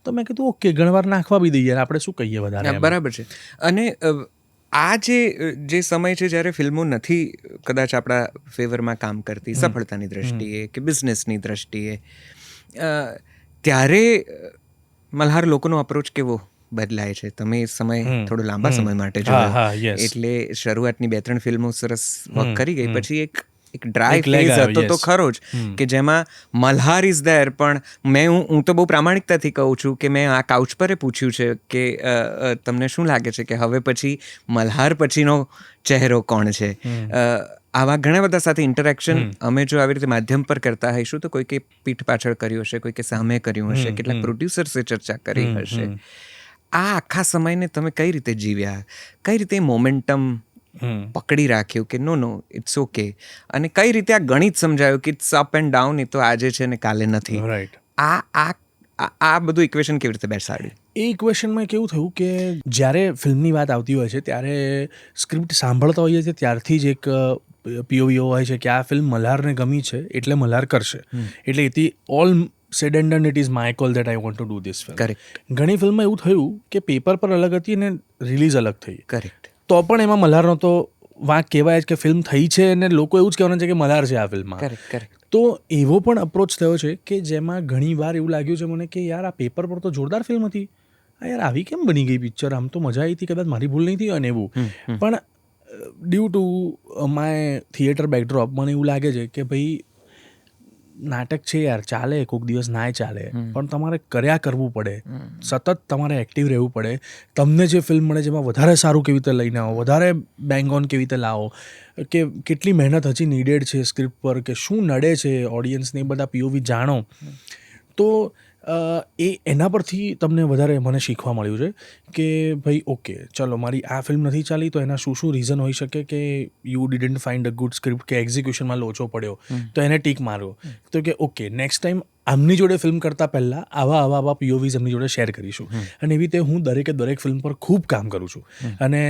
[SPEAKER 2] તો મેં કીધું ઓકે, ઘણીવાર નાખવા બી દઈએ, આપણે શું કહીએ વધારે.
[SPEAKER 1] બરાબર છે. અને આ જે સમય છે જ્યારે ફિલ્મો નથી કદાચ આપણા ફેવરમાં કામ કરતી, સફળતાની દ્રષ્ટિએ કે બિઝનેસની દ્રષ્ટિએ, ત્યારે મલ્હાર લોકોનો અપ્રોચ કેવો બદલાય છે? તમે એ સમય થોડો લાંબા સમય માટે જોયો, એટલે શરૂઆતની 2-3 ફિલ્મો સરસ વર્ક કરી ગઈ, પછી એક ડ્રાય ફેઝ હતો તો ખરો જ કે જેમાં મલ્હાર ઇઝ ધેર. પણ હું તો બહુ પ્રામાણિકતાથી કહું છું કે મેં આ કાઉચ પર પૂછ્યું છે કે તમને શું લાગે છે કે હવે પછી મલ્હાર પછીનો ચહેરો કોણ છે? આવા ઘણા બધા સાથે ઇન્ટરેક્શન અમે જો આવી રીતે માધ્યમ પર કરતા હોઈશું તો કોઈકે પીઠ પાછળ કર્યું હશે, કોઈકે સામે કર્યું હશે, કેટલાક પ્રોડ્યુસર્સે ચર્ચા કરી હશે. આ આખા સમયને તમે કઈ રીતે જીવ્યા? કઈ રીતે મોમેન્ટમ પકડી રાખ્યું કે નો ઇટ્સ ઓકે? અને કઈ રીતે આ ગણિત સમજાયું કે ઇટ્સ અપ એન્ડ ડાઉન, એ તો આજે છે ને કાલે નથી?
[SPEAKER 2] રાઈટ.
[SPEAKER 1] આ બધું ઇક્વેશન કેવી રીતે બેસાડ્યું?
[SPEAKER 2] એ ઇક્વેશનમાં કેવું થયું કે જ્યારે ફિલ્મની વાત આવતી હોય છે ત્યારે સ્ક્રિપ્ટ સાંભળતા હોઈએ છીએ ત્યારથી જ એક પીઓવીઓ હોય છે કે આ ફિલ્મ મલ્હારને ગમી છે એટલે મલ્હાર કરશે. એટલે એથી all said and done, it is my call that I want to do this film.
[SPEAKER 1] Correct.
[SPEAKER 2] ઘણી ફિલ્મમાં એવું થયું કે પેપર પર અલગ હતી અને રિલીઝ અલગ થઈ.
[SPEAKER 1] કરેક્ટ.
[SPEAKER 2] તો પણ એમાં મલ્હારનો તો વાંક કહેવાય જ કે ફિલ્મ થઈ છે અને લોકો એવું જ કહેવાનું છે કે મલ્હાર છે આ ફિલ્મમાં.
[SPEAKER 1] કરેક્ટ.
[SPEAKER 2] તો એવો પણ અપ્રોચ થયો છે કે જેમાં ઘણી વાર એવું લાગ્યું છે મને કે યાર આ પેપર પર તો જોરદાર ફિલ્મ હતી, આ યાર આવી કેમ બની ગઈ પિક્ચર, આમ તો મજા આવી હતી, કદાચ મારી ભૂલ નહીં થઈ અને એવું. પણ due to my theatre backdrop મને એવું લાગે છે કે ભાઈ નાટક છે યાર, ચાલે, કોઈક દિવસ ના ચાલે, પણ તમારે કર્યા કરવું પડે, સતત તમારે એક્ટિવ રહેવું પડે. તમને જે ફિલ્મ મળે જેમાં વધારે સારું કેવી રીતે લઈને આવો, વધારે બેંગ ઓન કેવી રીતે લાવો, કે કેટલી મહેનત હજી નીડેડ છે સ્ક્રિપ્ટ પર, કે શું નડે છે ઓડિયન્સને, એ બધા પીઓવી જાણો. તો એના પરથી તમને વધારે મને શીખવા મળ્યું છે કે ભાઈ ઓકે ચલો મારી આ ફિલ્મ નથી ચાલી તો એના શું રીઝન હોઈ શકે કે you didn't find a good script, કે એક્ઝિક્યુશનમાં લોચો પડ્યો, તો એને ટીક મારો. તો કે ઓકે નેક્સ્ટ ટાઈમ આમની જોડે ફિલ્મ કરતાં પહેલાં આવા પીઓવીઝ એમની જોડે શેર કરીશું. અને એવી રીતે હું દરેક ફિલ્મ પર ખૂબ કામ કરું છું. અને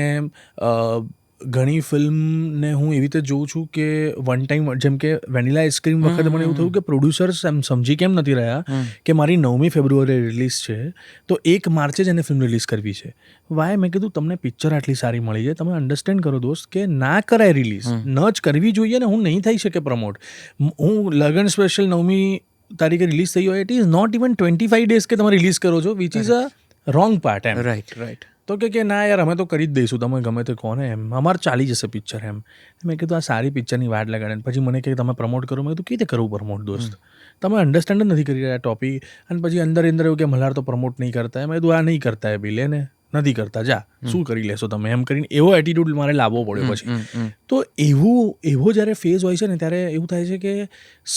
[SPEAKER 2] ઘણી ફિલ્મને હું એવી રીતે જોઉં છું કે વન ટાઈમ, જેમ કે વેનિલા આઈસ્ક્રીમ વખતે મને એવું થયું કે પ્રોડ્યુસર્સ એમ સમજી કેમ નથી રહ્યા કે મારી 9મી ફેબ્રુઆરી રિલીઝ છે તો 1 માર્ચે જ એને ફિલ્મ રિલીઝ કરવી છે. વાય? મેં કીધું તમને પિક્ચર આટલી સારી મળી છે, તમે અન્ડરસ્ટેન્ડ કરો દોસ્ત કે ના કરાય રિલીઝ, ન જ કરવી જોઈએ ને. હું નહીં થઈ શકે પ્રમોટ. હું લગન સ્પેશિયલ 9મી તારીખે રિલીઝ થઈ હોય, it is not even 25 days કે તમે રિલીઝ કરો છો, which is a wrong part. Am
[SPEAKER 1] right.
[SPEAKER 2] તો કે ના યાર અમે તો કરી જ દઈશું, તમે ગમે તે કોને, એમ અમારે ચાલી જશે પિક્ચર. એમ મેં કીધું આ સારી પિક્ચરની વાટ લગાડે. પછી મને કહે તમે પ્રમોટ કરો. મેં કીધું કેવી રીતે કરવું પ્રમોટ દોસ્ત, તમે અન્ડરસ્ટેન્ડ જ નથી કરી રહ્યા ટોપિક. અને પછી અંદર એવું કે મલ્હાર તો પ્રમોટ નહીં કરતા. મેં કીધું આ નહીં કરતા એ બી લે ને, નથી કરતા, જા શું કરી લેશો તમે, એમ કરીને એવો એટીટ્યૂડ મારે લાવવો પડ્યો પછી. તો એવો જ્યારે ફેઝ હોય છે ને ત્યારે એવું થાય છે કે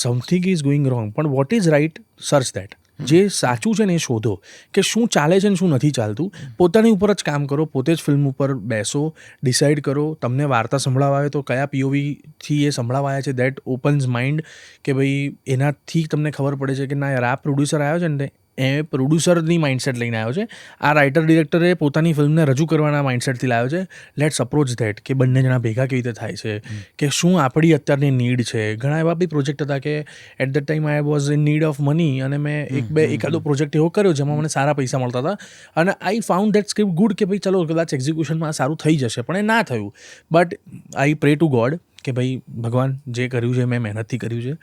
[SPEAKER 2] સમથિંગ ઇઝ ગોઈંગ રોંગ. પણ what is right, search that. જે સાચું છે ને એ શોધો કે શું ચાલે છે ને શું નથી ચાલતું. પોતાની ઉપર જ કામ કરો, પોતે જ ફિલ્મ ઉપર બેસો, ડિસાઇડ કરો. તમને વાર્તા સંભળાવા આવે તો કયા પીઓવીથી એ સંભળાવાયા છે, દેટ ઓપન્સ માઇન્ડ. કે ભાઈ એનાથી તમને ખબર પડે છે કે ના યાર આ પ્રોડ્યુસર આવ્યો છે ને એ પ્રોડ્યુસરની માઇન્ડસેટ લઈને આવ્યો છે, આ રાઇટર ડિરેક્ટરે પોતાની ફિલ્મને રજૂ કરવાના માઇન્ડસેટથી લાવ્યો છે. લેટ્સ અપ્રોચ ધેટ કે બંને જણા ભેગા કેવી રીતે થાય છે, કે શું આપણી અત્યારની નીડ છે. ઘણા એવા બી પ્રોજેક્ટ હતા કે at the time I was in need of money અને મેં એકાદો પ્રોજેક્ટ એવો કર્યો જેમાં મને સારા પૈસા મળતા હતા અને I found that script good કે ભાઈ ચલો કદાચ એક્ઝિક્યુશનમાં સારું થઈ જશે, પણ એ ના થયું. But I pre two God કે ભાઈ ભગવાન જે કર્યું છે મેં મહેનતથી કર્યું છે,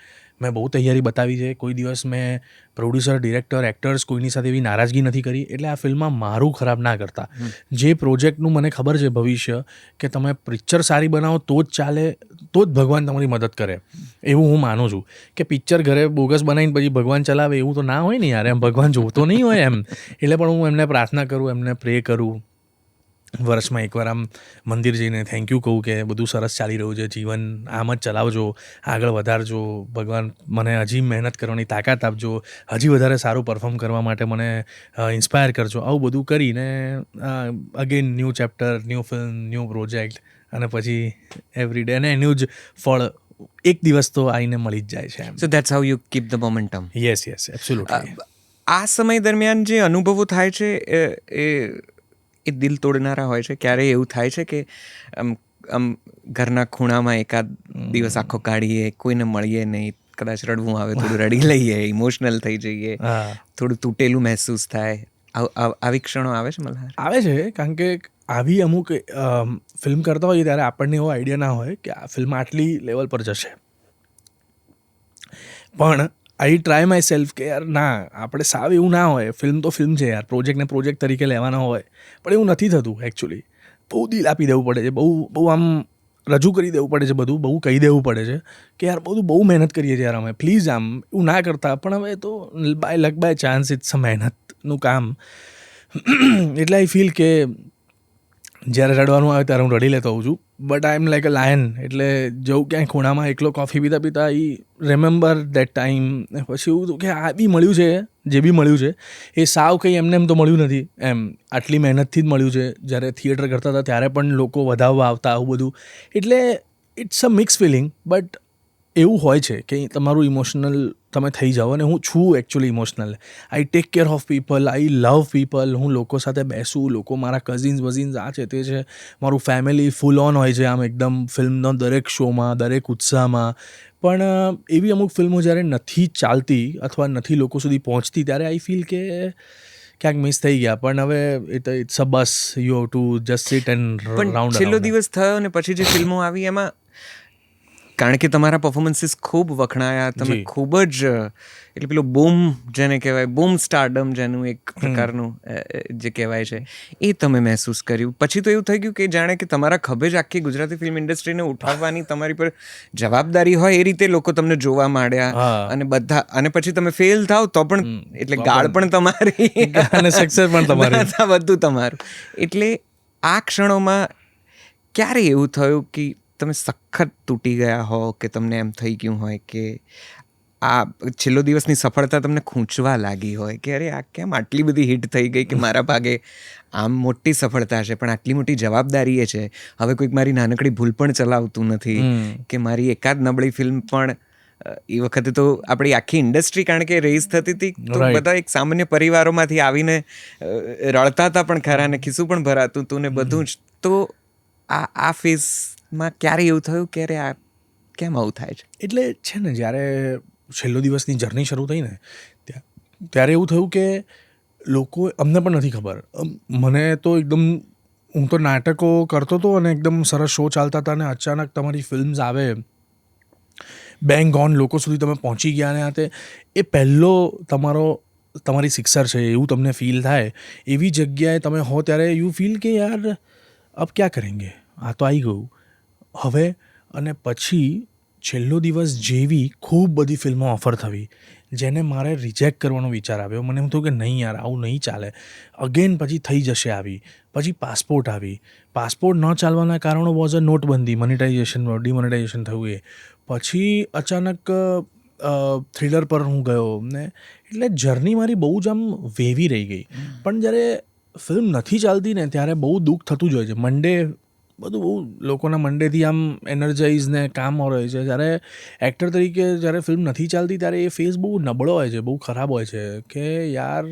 [SPEAKER 2] મેં બહુ તૈયારી બતાવી છે. કોઈ દિવસ મેં પ્રોડ્યુસર, ડિરેક્ટર, એક્ટર્સ કોઈની સાથે એવી નારાજગી નથી કરી. એટલે આ ફિલ્મમાં મારું ખરાબ ના કરતા. જે પ્રોજેક્ટનું મને ખબર છે ભવિષ્ય કે તમે પિક્ચર સારી બનાવો તો જ ચાલે, તો જ ભગવાન તમારી મદદ કરે એવું હું માનું છું. કે પિક્ચર ઘરે બોગસ બનાવીને પછી ભગવાન ચલાવે એવું તો ના હોય ને યાર, એમ ભગવાન જોતો નહીં હોય એમ. એટલે પણ હું એમને પ્રાર્થના કરું, એમને પ્રે કરું, વર્ષમાં એકવાર આમ મંદિર જઈને થેન્ક યુ કહું કે બધું સરસ ચાલી રહ્યું છે, જીવન આમ જ ચલાવજો, આગળ વધારજો, ભગવાન મને હજી મહેનત કરવાની તાકાત આપજો, હજી વધારે સારું પરફોર્મ કરવા માટે મને ઇન્સ્પાયર કરજો. આવું બધું કરીને again new chapter, new film, new project, અને પછી એવરી ડે અને એનું જ ફળ એક દિવસ તો આવીને મળી જ જાય છે એમ.
[SPEAKER 1] So that's how you keep the momentum.
[SPEAKER 2] Yes absolutely.
[SPEAKER 1] આ સમય દરમિયાન જે અનુભવો થાય છે એ દિલ તોડનારા હોય છે. ક્યારેય એવું થાય છે કે આમ ઘરના ખૂણામાં એકાદ દિવસ આખો કાઢીએ, કોઈને મળીએ નહીં, કદાચ રડવું આવે, થોડું રડી લઈએ, ઇમોશનલ થઈ જઈએ, થોડું તૂટેલું મહેસૂસ થાય, આવી ક્ષણો આવે છે મલ્હાર? આવે છે,
[SPEAKER 2] કારણ કે આવી અમુક ફિલ્મ કરતા હોઈએ ત્યારે આપણને એવો આઈડિયા ના હોય કે આ ફિલ્મ આટલી લેવલ પર જશે, પણ આઈ ટ્રાય માય સેલ્ફ કે યાર ના, આપણે સાવ એવું ના હોય. ફિલ્મ તો ફિલ્મ છે યાર, પ્રોજેક્ટને પ્રોજેક્ટ તરીકે લેવાના હોય, પણ એવું નથી થતું એકચ્યુઅલી. બહુ દિલ આપી દેવું પડે છે, બહુ આમ રજૂ કરી દેવું પડે છે, બધું બહુ કહી દેવું પડે છે કે યાર બધું બહુ મહેનત કરીએ છીએ યાર અમે, પ્લીઝ આમ એવું ના કરતા. પણ હવે તો by luck by chance it's a મહેનતનું કામ. એટલે આઈ ફીલ કે જ્યારે રડવાનું આવે ત્યારે હું રડી લેતો હોઉં છું, but I am like a lion. એટલે જવું ક્યાંય ખૂણામાં એકલો કોફી પીતા પીતા ઈ રિમેમ્બર દેટ ટાઈમ. પછી એવું હતું કે આ બી મળ્યું છે, જે બી મળ્યું છે એ સાવ કંઈ એમને એમ તો મળ્યું નથી એમ, આટલી મહેનતથી જ મળ્યું છે. જ્યારે થિયેટર કરતા હતા ત્યારે પણ લોકો વધાવવા આવતા, આવું બધું. એટલે it's a mix feeling, but એવું હોય છે કે તમારું ઇમોશનલ તમે થઈ જાઓ, અને હું છું actually emotional. I take care of people, I love people. હું લોકો સાથે બેસું, લોકો મારા કઝિન્સ આ છે તે છે, મારું ફેમિલી ફૂલ ઓન હોય છે આમ એકદમ ફિલ્મનો દરેક શોમાં, દરેક ઉત્સાહમાં. પણ એવી અમુક ફિલ્મો જ્યારે નથી ચાલતી અથવા નથી લોકો સુધી પહોંચતી ત્યારે આઈ ફીલ કે ક્યાંક મિસ થઈ ગયા. પણ હવે ઇટ્સ અ બસ, you have to just sit and round.
[SPEAKER 1] છેલ્લો દિવસ થયો અને પછી જે ફિલ્મો આવી એમાં, કારણ કે તમારા પરફોર્મન્સીસ ખૂબ વખણાયા, તમે ખૂબ જ, એટલે પેલું બૂમ જેને કહેવાય, બૂમ સ્ટારડમ જેનું એક પ્રકારનું જે કહેવાય છે, એ તમે મહેસૂસ કર્યું. પછી તો એવું થઈ ગયું કે જાણે કે તમારા ખભે જ આખી ગુજરાતી ફિલ્મ ઇન્ડસ્ટ્રીને ઉઠાવવાની તમારી પર જવાબદારી હોય, એ રીતે લોકો તમને જોવા માંડ્યા. અને બધા, અને પછી તમે ફેલ થાવ તો પણ, એટલે ગાળ પણ તમારી
[SPEAKER 2] અને સક્સેસ પણ તમારી,
[SPEAKER 1] બધું તમારું. એટલે આ ક્ષણોમાં ક્યારે એવું થયું કે તમે સખત તૂટી ગયા હો, કે તમને એમ થઈ ગયું હોય કે આ છેલ્લો દિવસની સફળતા તમને ખૂંચવા લાગી હોય કે અરે આ કેમ આટલી બધી હિટ થઈ ગઈ, કે મારા ભાગે આમ મોટી સફળતા છે પણ આટલી મોટી જવાબદારી એ છે, હવે કોઈક મારી નાનકડી ભૂલ પણ ચલાવતું નથી, કે મારી એકાદ નબળી ફિલ્મ પણ, એ વખતે તો આપણી આખી ઇન્ડસ્ટ્રી, કારણ કે રેસ થતી હતી તો બધા એક સામાન્ય પરિવારોમાંથી આવીને રળતા હતા પણ ખરા, ને ખિસ્સું પણ ભરાતું હતું ને બધું જ. તો આ ફેઝમાં ક્યારે એવું થયું કે અરે આ કેમ આવું થાય છે?
[SPEAKER 2] એટલે છે ને, જ્યારે છેલ્લો દિવસની જર્ની શરૂ થઈ ને ત્યારે એવું થયું કે લોકો, અમને પણ નથી ખબર, મને તો એકદમ, હું તો નાટકો કરતો હતો અને એકદમ સરસ શો ચાલતા હતા, અને અચાનક તમારી ફિલ્મ્સ આવે, બેંગ ઓન, લોકો સુધી તમે પહોંચી ગયા, અને આ તે એ પહેલો તમારી સિક્સર છે એવું તમને ફીલ થાય. એવી જગ્યાએ તમે હો ત્યારે યુ ફીલ કે યાર અબ ક્યાં કરેંગે, આ તો આવી ગયું હવે. અને પછી છેલ્લો દિવસ જેવી ખૂબ બધી ફિલ્મો ઓફર થવી, જેને મારે રિજેક્ટ કરવાનો વિચાર આવ્યો. મને એમ થયું કે નહીં યાર, આવું નહીં ચાલે. અગેન પછી થઈ જશે આવી. પછી પાસપોર્ટ આવી. પાસપોર્ટ ન ચાલવાના કારણો વોઝ અ નોટબંધી, મોનેટાઇઝેશન, ડિમોનેટાઇઝેશન થયું એ. પછી અચાનક થ્રિલર પર હું ગયો ને, એટલે જર્ની મારી બહુ જ આમ વેવી રહી ગઈ. પણ જ્યારે ફિલ્મ નથી ચાલતી ને ત્યારે બહુ દુઃખ થતું જ હોય છે. મંડે બધું બહુ લોકોના મંડેથી આમ એનર્જાઇઝ ને કામ રહે છે. જ્યારે એક્ટર તરીકે જ્યારે ફિલ્મ નથી ચાલતી ત્યારે એ ફેઝ બહુ નબળો હોય છે, બહુ ખરાબ હોય છે કે યાર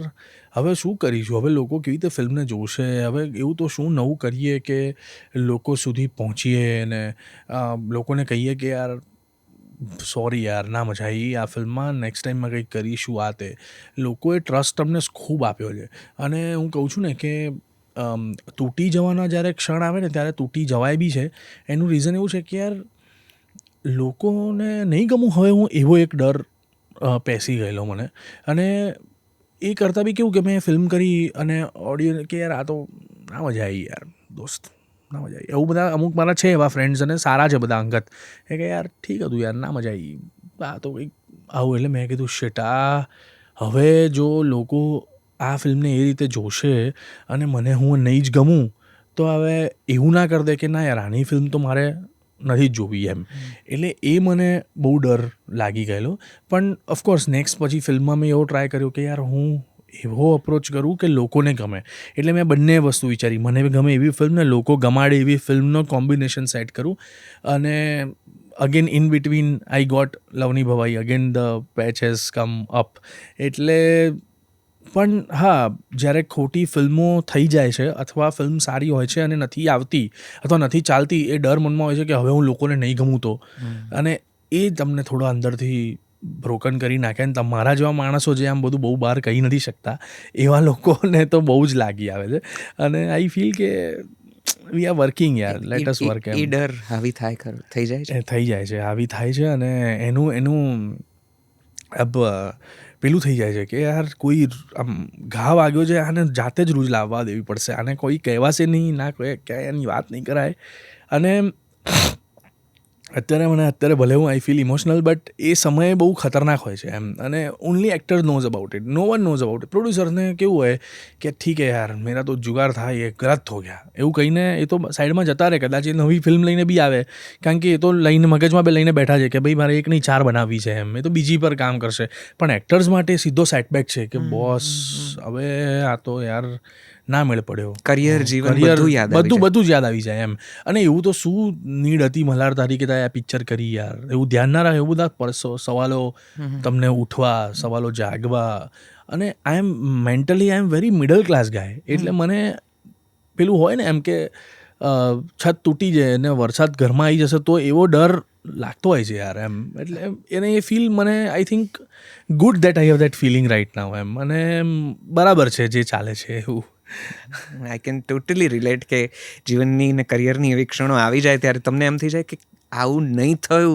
[SPEAKER 2] હવે શું કરીશું, હવે લોકો કેવી રીતે ફિલ્મને જોશે, હવે એવું તો શું નવું કરીએ કે લોકો સુધી પહોંચીએ ને લોકોને કહીએ કે યાર સોરી યાર, ના મજા આવી આ ફિલ્મમાં, નેક્સ્ટ ટાઈમમાં કંઈક કરીશું. આ તે લોકોએ ટ્રસ્ટ અમને ખૂબ આપ્યો છે. અને હું કહું છું ને કે તૂટી જવાના જ્યારે ક્ષણ આવે ને ત્યારે તૂટી જવાય બી છે. એનું રીઝન એવું છે કે યાર લોકોને નહીં ગમું, હવે હું એવો એક ડર પેસી ગયેલો મને. અને એ કરતાં બી કેવું કે મેં ફિલ્મ કરી અને ઓડિયન્સ કે યાર આ તો ના મજા આવી યાર દોસ્ત, ના મજા આવી. એવું બધા અમુક મારા છે એવા ફ્રેન્ડ્સ અને સારા છે બધા અંગત એ કે યાર ઠીક હતું યાર, ના મજા આવી, આ તો કંઈક આવું. એટલે મેં કીધું શિટ, હવે જો લોકો આ ફિલ્મને એ રીતે જોશે અને હું નહીં જ ગમું તો હવે એવું ના કરી દે કે ના યાર આની ફિલ્મ તો મારે નથી જ જોવી એમ. એટલે એ મને બહુ ડર લાગી ગયેલો. પણ ઓફકોર્સ નેક્સ્ટ પછી ફિલ્મમાં મેં એવો ટ્રાય કર્યો કે યાર હું એવો અપ્રોચ કરું કે લોકોને ગમે. એટલે મેં બંને વસ્તુ વિચારી, મને ગમે એવી ફિલ્મ ને લોકો ગમાડે એવી ફિલ્મનો કોમ્બિનેશન સેટ કરું. અને again in between I got લવની ભવાઈ, again the patch has come up. એટલે પણ હા, જ્યારે ખોટી ફિલ્મો થઈ જાય છે અથવા ફિલ્મ સારી હોય છે અને નથી આવતી અથવા નથી ચાલતી, એ ડર મનમાં હોય છે કે હવે હું લોકોને નહીં ગમું તો, અને એ તમને થોડો અંદરથી બ્રોકન કરી નાખે. અને તમારા જેવા માણસો જે આમ બધું બહુ બહાર કહી નથી શકતા એવા લોકોને તો બહુ જ લાગી આવે છે. અને આઈ ફીલ કે વી આર વર્કિંગ યાર, લેટ અસ વર્ક.
[SPEAKER 1] એ ડર હાવી થઈ જાય છે,
[SPEAKER 2] હાવી થાય છે. અને એનું અબ પેલું થઈ જાય છે કે યાર કોઈ આમ ઘા વાગ્યો છે, આને જાતે જ રૂજ લાવવા દેવી પડશે, આને કોઈ કહેવાશે નહીં, ના કોઈ ક્યાંય એની વાત નહીં કરાય. અને અત્યારે ભલે હું આઈ ફીલ ઇમોશનલ, બટ એ સમયે બહુ ખતરનાક હોય છે એમ. અને only actor knows about it, no one knows about it. પ્રોડ્યુસરને કેવું હોય કે ઠીક હે યાર મેરા તો જુગાર થાય, એ ગલત હો ગયા એવું કહીને એ તો સાઈડમાં જતા રહે. કદાચ એ નવી ફિલ્મ લઈને બી આવે, કારણ કે એ તો મગજમાં લઈને બેઠા છે કે ભાઈ મારે એક નહીં 4 બનાવવી છે એમ. એ તો બીજી પર કામ કરશે. પણ એક્ટર્સ માટે સીધો સેટબેક છે કે બોસ હવે આ તો યાર ના મેળ પડ્યો,
[SPEAKER 1] કરિયર જીવન બધું જ યાદ આવી જાય એમ. અને એવું તો શું નીડ હતી મલ્હાર તારી કે આ પિક્ચર કરી યાર, એવું ધ્યાન ના રહે. એવું બધા સવાલો તમને ઉઠવા, સવાલો જાગવા. અને આઈ એમ મેન્ટલી વેરી મિડલ ક્લાસ ગાય. એટલે મને પેલું હોય ને એમ કે છત તૂટી જાય અને વરસાદ ઘરમાં આવી જશે તો એવો ડર લાગતો હોય છે યાર એમ. એટલે એને એ ફીલ મને I think good that I have that feeling right now એમ. અને બરાબર છે જે ચાલે છે એવું. આઈ કેન ટોટલી રિલેટ કે જીવનની ને કરિયરની એવી ક્ષણો આવી જાય ત્યારે તમને એમ થઈ જાય કે આવું નહીં થયું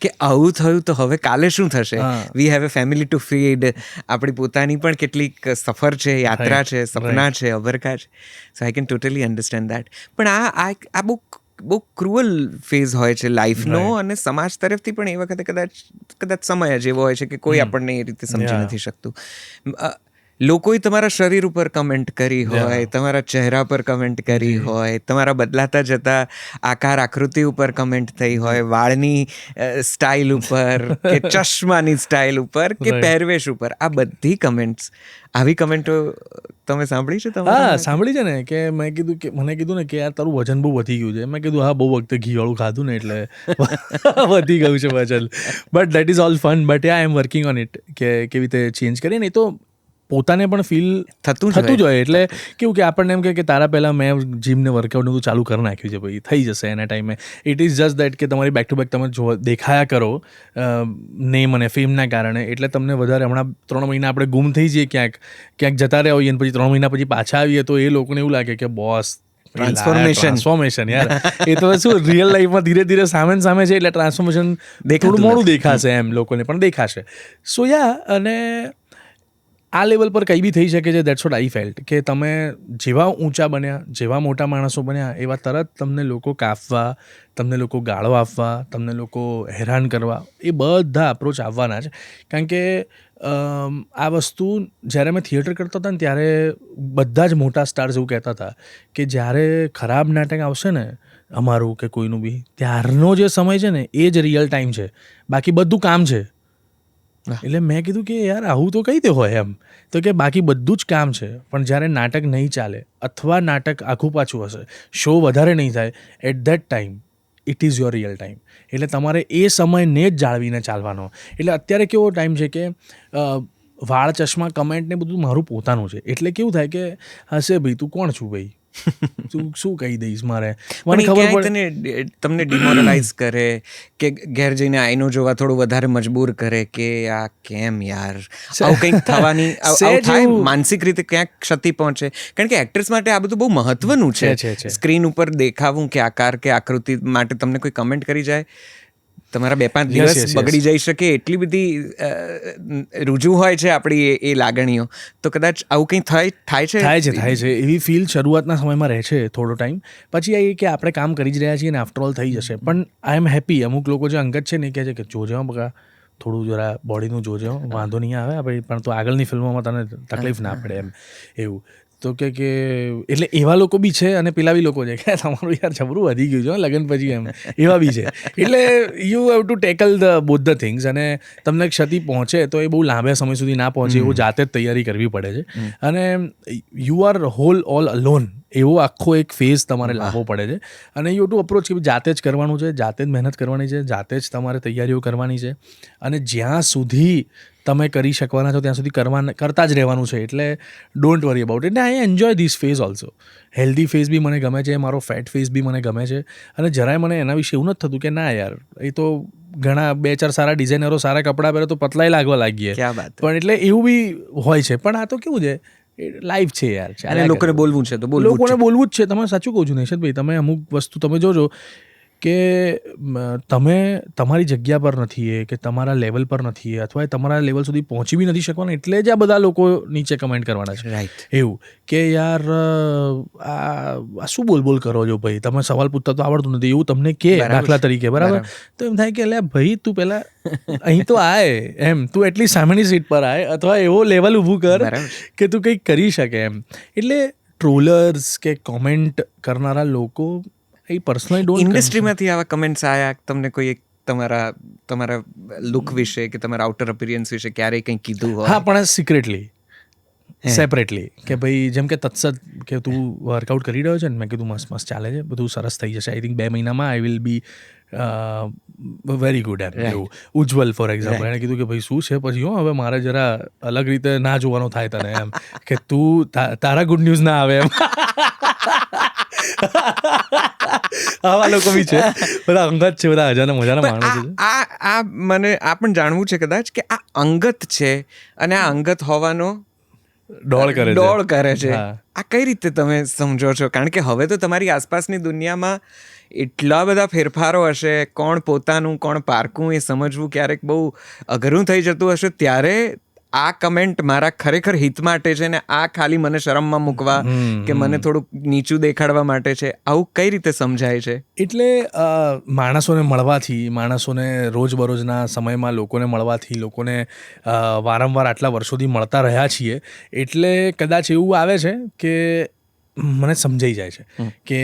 [SPEAKER 1] કે આવું થયું તો હવે કાલે શું થશે. We have a family two feed. આપણી પોતાની પણ કેટલીક સફર છે, યાત્રા છે, સપના છે, અબરકા છે. So I can totally understand that. પણ આ બહુ ક્રુઅલ ફેઝ હોય છે લાઈફનો. અને સમાજ તરફથી પણ એ વખતે કદાચ સમય જ એવો હોય છે કે કોઈ આપણને એ રીતે સમજી નથી શકતું. લોકોએ તમારા શરીર ઉપર કમેન્ટ કરી હોય, તમારા ચહેરા પર કમેન્ટ કરી હોય, તમારા બદલાતા જતા આકાર આકૃતિ ઉપર કમેન્ટ થઈ હોય, વાળની સ્ટાઇલ ઉપર કે ચશ્માની સ્ટાઇલ ઉપર કે પહેરવેશ ઉપર. આ બધી કમેન્ટ્સ, આવી કમેન્ટો તમે સાંભળી છે?
[SPEAKER 2] હા સાંભળી છે ને. કે મને કીધું ને કે યાર તારું વજન બહુ વધી ગયું છે. મેં કીધું હા, બહુ વખતે ઘીવાળું ખાધું ને એટલે વધી ગયું છે વજન. But that is all fun. But I M working on it કે કેવી રીતે ચેન્જ કરીએ. નહીં તો પોતાને પણ ફીલ થતું જ હોય. એટલે કેવું કે આપણને એમ કે તારા પહેલાં મેં જીમને વર્કઆઉટનું ચાલુ કરી નાખ્યું છે, ભાઈ થઈ જશે એના ટાઈમે. ઇટ ઇઝ જસ્ટ દેટ કે તમારી બેક ટુ બેક તમે દેખાયા કરો નેમ અને ફેમના કારણે. એટલે તમને વધારે હમણાં 3 મહિના આપણે ગુમ થઈ જઈએ, ક્યાંક જતા રહ્યા હોઈએ, અને પછી 3 મહિના પછી પાછા આવીએ તો એ લોકોને એવું લાગે કે બોસ ટ્રાન્સફોર્મેશન યાર. એ તો શું રિયલ લાઈફમાં ધીરે ધીરે સામે છે, એટલે ટ્રાન્સફોર્મેશન થોડું મોડું દેખાશે એમ, લોકોને પણ દેખાશે. સો અને આ લેવલ પર કંઈ બી થઈ શકે છે. દેટ્સ વોટ આઈ ફેલ્ટ કે તમે જેવા ઊંચા બન્યા, જેવા મોટા માણસો બન્યા, એવા તરત તમને લોકો કાપવા, તમને લોકો ગાળો આપવા, તમને લોકો હેરાન કરવા, એ બધા અપ્રોચ આવવાના જ. કારણ કે આ વસ્તુ જ્યારે મેં થિયેટર કરતો હતો ને ત્યારે બધા જ મોટા સ્ટાર્સ એવું કહેતા હતા કે જ્યારે ખરાબ નાટક આવશે ને અમારું કે કોઈનું બી, ત્યારનો જે સમય છે ને એ જ રિયલ ટાઈમ છે, બાકી બધું કામ છે. એટલે મેં કીધું કે યાર આવું તો કઈ રીતે હોય એમ. તો કે બાકી બધું જ કામ છે, પણ જ્યારે નાટક નહીં ચાલે અથવા નાટક આખું પાછું હશે, શો વધારે નહીં થાય, at that time it is your real time. એટલે તમારે એ સમયને જ જાળવીને ચાલવાનો. એટલે અત્યારે કેવો ટાઈમ છે કે વાળ, ચશ્મા, કમેન્ટ ને બધું મારું પોતાનું છે. એટલે કેવું થાય કે હશે ભાઈ તું કોણ છું ભાઈ, તું શું કહી દઈશ મારે.
[SPEAKER 1] મને ખબર પડે તમને ડિમોરલાઇઝ કરે કે ઘેર જઈને આઈનો જોવા થોડું વધારે મજબૂર કરે કે આ કેમ યાર આવું કંઈક થવાની થાય, માનસિક રીતે ક્યાંક ક્ષતિ પહોંચે. કારણ કે એક્ટર્સ માટે આ બધું બહુ મહત્વનું છે. સ્ક્રીન ઉપર દેખાવું કે આકાર કે આકૃતિ માટે તમને કોઈ કમેન્ટ કરી જાય, તમારા 2-5
[SPEAKER 2] Yes,
[SPEAKER 1] દિવસ
[SPEAKER 2] yes, yes.
[SPEAKER 1] બગડી જઈ શકે એટલી બધી રૂજુ હોય છે આપણી એ લાગણીઓ. તો કદાચ આવું કંઈ થાય છે.
[SPEAKER 2] એવી ફીલ શરૂઆતના સમયમાં રહે છે થોડો ટાઈમ, પછી એ કે આપણે કામ કરી જ રહ્યા છીએ ને આફ્ટર ઓલ થઈ જશે. પણ આઈ એમ હેપી. અમુક લોકો જે અંગત છે ને કહે છે કે જોજે બકા થોડું જરા બોડીનું જોજે, વાંધો નહીં આવે ભાઈ, પણ તો આગળની ફિલ્મોમાં તને તકલીફ ના પડે એમ એવું. તો કે એટલે એવા લોકો બી છે અને પેલા બી લોકો છે કે તમારું યાર જબરું વધી ગયું છે લગ્ન પછી એમ, એવા બી છે. એટલે you have two tackle both the things. અને તમને ક્ષતિ પહોંચે તો એ બહુ લાંબા સમય સુધી ના પહોંચે એવું જાતે જ તૈયારી કરવી પડે છે. અને યુ આર ઓલ અલોન એવો આખો એક ફેઝ તમારે લાવવો પડે છે. અને યુ ટુ અપ્રોચ કે જાતે જ કરવાનું છે, જાતે જ મહેનત કરવાની છે, જાતે જ તમારે તૈયારીઓ કરવાની છે. અને જ્યાં સુધી તમે કરી શકવાના છો ત્યાં સુધી કરતા જ રહેવાનું છે. એટલે don't worry about it. I enjoy this phase also. Healthy phase be મને ગમે છે, મારો ફેટ ફેઝ બી મને ગમે છે. અને જરાય મને એના વિશે એવું નથી થતું કે ના યાર એ તો ઘણા 2-4 સારા ડિઝાઇનરો સારા કપડાં પહેરે તો પતલાય લાગવા લાગીએ.
[SPEAKER 1] ક્યાં વાત.
[SPEAKER 2] પણ એટલે એવું બી હોય છે. પણ આ તો કેવું છે, લાઈફ છે યાર.
[SPEAKER 1] અને લોકોને બોલવું છે તો
[SPEAKER 2] લોકોને બોલવું જ છે. તમે સાચું કહું છું નિશતભાઈ. તમે અમુક વસ્તુ તમે જોજો કે તમે તમારી જગ્યા પર નથી એ, કે તમારા લેવલ પર નથી એ, અથવા તમારા લેવલ સુધી પહોંચી બી નથી શકવાના, એટલે જ આ બધા લોકો નીચે કમેન્ટ કરવાના છે.
[SPEAKER 1] રાઈટ.
[SPEAKER 2] એવું કે યાર આ શું બોલ કરો છો ભાઈ, તમે સવાલ પૂછતા તો આવડતું નથી એવું તમને કે દાખલા તરીકે, બરાબર. તો એમ થાય કે લે ભાઈ તું પહેલા અહીં તો આય એમ, તું એટલી સામેની સીટ પર આય, અથવા એવો લેવલ ઊભું કર કે તું કંઈક કરી શકે એમ. એટલે ટ્રોલર્સ કે કોમેન્ટ કરનારા લોકો એ પર્સનલી ડોન્ટ.
[SPEAKER 1] ઇન્ડસ્ટ્રીમાંથી આવા કમેન્ટ્સ આયા તમને કોઈ એક તમારા લુક વિશે કે તમારા આઉટર અપિયરન્સ વિશે ક્યારેય કંઈ કીધું હોય?
[SPEAKER 2] હા, પણ સિક્રેટલી સેપરેટલી કે ભાઈ જેમ કે તત્સદ કે તું વર્કઆઉટ કરી રહ્યો છે ને, મેં કીધું મસ્ત ચાલે છે, બધું સરસ થઈ જશે, આઈ થિંક 2 મહિનામાં I will be very good એમ. એવું ઉજ્જવલ ફોર એક્ઝામ્પલ એણે કીધું કે ભાઈ શું છે પછી હવે મારે જરા અલગ રીતે ના જોવાનું થાય તને એમ, કે તું તારા ગુડ ન્યૂઝ ના આવે એમ. આવા લોકો બી છે, બધા અંગત છે, બધા હજારના મજાના માણસો છે.
[SPEAKER 1] મને આ પણ જાણવું છે કદાચ કે આ અંગત છે અને આ અંગત હોવાનો
[SPEAKER 2] ડોળ કરે છે.
[SPEAKER 1] આ કઈ રીતે તમે સમજો છો? કારણ કે હવે તો તમારી આસપાસની દુનિયામાં એટલા બધા ફેરફારો હશે, કોણ પોતાનું કોણ પારકું એ સમજવું ક્યારેક બહુ અઘરું થઈ જતું હશે. ત્યારે આ કમેન્ટ મારા ખરેખર હિત માટે છે ને આ ખાલી મને શરમમાં મૂકવા કે મને થોડુંક નીચું દેખાડવા માટે છે, આવું કઈ રીતે સમજાય છે?
[SPEAKER 2] એટલે માણસોને મળવાથી, માણસોને રોજબરોજના સમયમાં લોકોને મળવાથી, લોકોને વારંવાર આટલા વર્ષોથી મળતા રહ્યા છીએ, એટલે કદાચ એવું આવે છે કે મને સમજાઈ જાય છે કે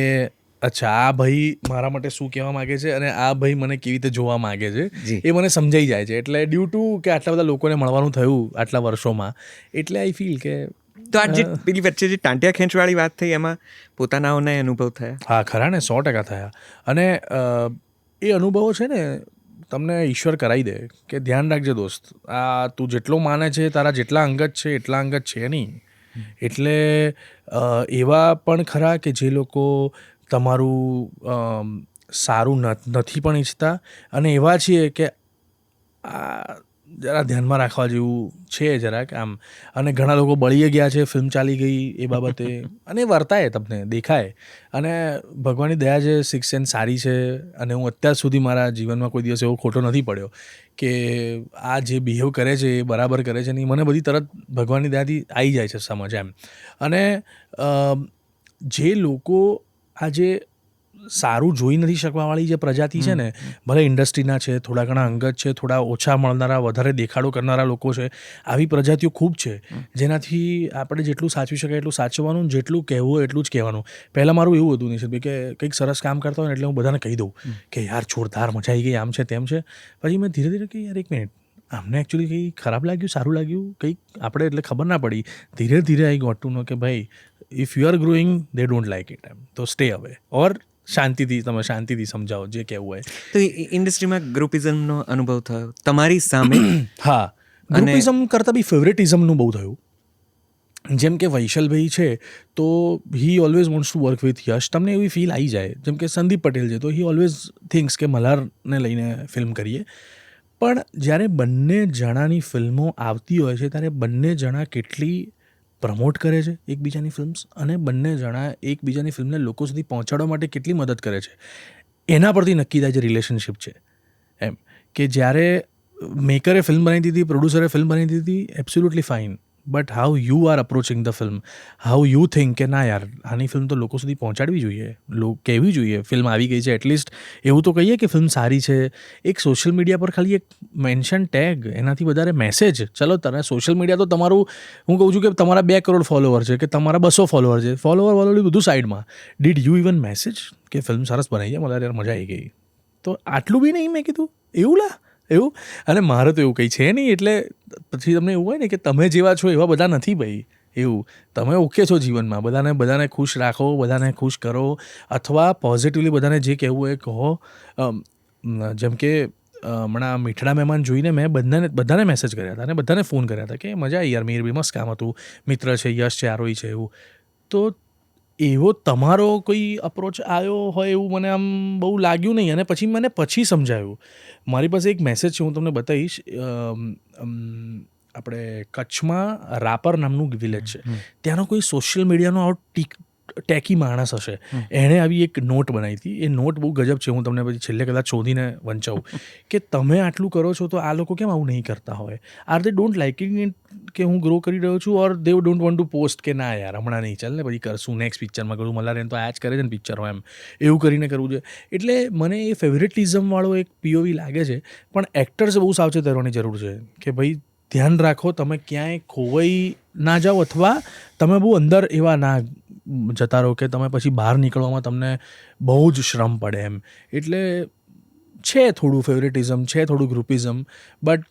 [SPEAKER 2] અચ્છા આ ભાઈ મારા માટે શું કહેવા માગે છે અને આ ભાઈ મને કેવી રીતે જોવા માગે છે, એ મને સમજાઈ જાય છે. એટલે ડ્યુ ટુ કે આટલા બધા લોકોને મળવાનું થયું આટલા વર્ષોમાં, એટલે આઈ ફીલ કે.
[SPEAKER 1] તો આ જે પેલી વચ્ચે જે ટાંટિયા ખેંચવાળી વાત થઈ એમાં પોતાનાઓના અનુભવ થયા?
[SPEAKER 2] હા, ખરા ને, 100% થયા. અને એ અનુભવો છે ને તમને ઈશ્વર કરાવી દે કે ધ્યાન રાખજે દોસ્ત, આ તું જેટલો માને છે તારા જેટલા અંગત છે એટલા અંગત છે નહીં. એટલે એવા પણ ખરા કે જે લોકો તમારું સારું નથી પણ ઈચ્છતા, અને એવા છીએ કે આ જરા ધ્યાનમાં રાખવા જેવું છે જરાક આમ. અને ઘણા લોકો બળીએ ગયા છે, ફિલ્મ ચાલી ગઈ એ બાબતે, અને વર્તાય તમને દેખાય. અને ભગવાનની દયા છે, સિક્સ સેન્સ સારી છે, અને હું અત્યાર સુધી મારા જીવનમાં કોઈ દિવસ એવો ખોટો નથી પડ્યો કે આ જે બિહેવ કરે છે એ બરાબર કરે છે નહીં. મને બધી તરત ભગવાનની દયાથી આવી જાય છે સમજ એમ. અને જે લોકો આ જે સારું જોઈ નથી શકવાવાળી જે પ્રજાતિ છે ને, ભલે ઇન્ડસ્ટ્રીના છે, થોડા ઘણા અંગત છે, થોડા ઓછા મળનારા, વધારે દેખાડો કરનારા લોકો છે, આવી પ્રજાતિઓ ખૂબ છે, જેનાથી આપણે જેટલું સાચવી શકાય એટલું સાચવવાનું, જેટલું કહેવું હોય એટલું જ કહેવાનું. પહેલાં મારું એવું હતું નિશિતભાઈ કે કંઈક સરસ કામ કરતા હોય ને એટલે હું બધાને કહી દઉં કે યાર જોરદાર, મજા આવી ગઈ, આમ છે તેમ છે. પછી મેં ધીરે ધીરે કે યાર એક મિનિટ, આમને એકચ્યુઅલી કંઈ ખરાબ લાગ્યું, સારું લાગ્યું, કંઈક આપણે એટલે ખબર ના પડી. ધીરે ધીરે આઈ ગોટ ટુ નો કે ભાઈ if you are growing they don't like it એમ, તો સ્ટે અવે, ઓર શાંતિથી સમજાવો જે કહેવું હોય.
[SPEAKER 1] તો ઇન્ડસ્ટ્રીમાં ગ્રુપિઝમનો અનુભવ થયો તમારી સામે?
[SPEAKER 2] હા, ગ્રુપિઝમ કરતાં બી ફેવરેટિઝમનું બહુ થયું. જેમ કે વૈશલભાઈ છે તો he always wants to work with Yash, તમને એવી ફીલ આવી જાય. જેમ કે સંદીપ પટેલ છે તો હી ઓલવેઝ થિંક્સ કે મલ્હારને લઈને ફિલ્મ કરીએ. પણ જ્યારે બંને જણાની ફિલ્મો આવતી હોય છે ત્યારે બંને જણા કેટલી પ્રમોટ કરે છે એકબીજાની ફિલ્મ્સ, અને બંને જણા એકબીજાની ફિલ્મને લોકો સુધી પહોંચાડવા માટે કેટલી મદદ કરે છે, એના પરથી નક્કી થાય છે રિલેશનશિપ છે. એમ કે જ્યારે મેકરે ફિલ્મ બનાવી દીધી, પ્રોડ્યુસરે ફિલ્મ બનાવી દીધી, absolutely fine, but how you are approaching the film, how you think કે ના યાર આની ફિલ્મ તો લોકો સુધી પહોંચાડવી જોઈએ, કહેવી જોઈએ ફિલ્મ આવી ગઈ છે, એટલીસ્ટ એવું તો કહીએ કે ફિલ્મ સારી છે. એક સોશિયલ મીડિયા પર ખાલી એક મેન્શન ટેગ, એનાથી વધારે મેસેજ. ચલો તને સોશિયલ મીડિયા તો તમારું, હું કહું છું કે તમારા 2 કરોડ ફોલોવર છે કે તમારા 200 ફોલોવર છે, ફોલોવર બધું સાઈડમાં, ડીડ યુ ઇવન મેસેજ કે ફિલ્મ સરસ બનાવી છે, મને યાર મજા આવી ગઈ, તો આટલું બી નહીં. મેં કીધું એવું, અને મારે તો એવું કંઈ છે નહીં. એટલે પછી તમને એવું હોય ને કે તમે જેવા છો એવા બધા નથી ભાઈ, એવું તમે ઓકે છો જીવનમાં, બધાને ખુશ રાખો, બધાને ખુશ કરો, અથવા પોઝિટિવલી બધાને જે કહેવું હોય કહો. જેમ કે હમણાં મીઠડા મહેમાન જોઈને મેં બધાને મેસેજ કર્યા હતા અને બધાને ફોન કર્યા હતા કે મજા આવી યાર, મીર બી મસ્ત કામ હતું, મિત્ર છે, યશ છે, આરોહી છે, એવું. તો એવો તમારો કોઈ અપ્રોચ આવ્યો હોય એવું મને આમ બહુ લાગ્યું નહીં. અને પછી મને સમજાયું. મારી પાસે એક મેસેજ છે, હું તમને બતાવીશ. આપણે કચ્છમાં રાપર નામનું વિલેજ છે, ત્યાંનો કોઈ સોશિયલ મીડિયાનો આવો ટેકી માણસ હશે, એણે આવી એક નોટ બનાવી હતી. એ નોટ બહુ ગજબ છે, હું તમને પછી છેલ્લે કદાચ શોધીને વંચાવું કે તમે આટલું કરો છો તો આ લોકો કેમ આવું નહીં કરતા હોય. Are they don't liking it કે હું ગ્રો કરી રહ્યો છું, or they don't want to post કે ના યાર હમણાં નહીં, ચાલ ને પછી કરશું, નેક્સ્ટ પિક્ચરમાં કરું, મલારેન તો આ જ કરે છે ને પિક્ચરો, એમ એવું કરીને કરવું જોઈએ. એટલે મને એ ફેવરેટિઝમવાળો એક પીઓવી લાગે છે. પણ એક્ટર્સે બહુ સાવચેત રહેવાની જરૂર છે કે ભાઈ ધ્યાન રાખો, તમે ક્યાંય ખોવાઈ ના જાઓ, અથવા તમે બહુ અંદર એવા ના જતા રહો કે તમે પછી બહાર નીકળવામાં તમને બહુ જ શ્રમ પડે એમ. એટલે છે થોડું ફેવરેટિઝમ, છે થોડું groupism, but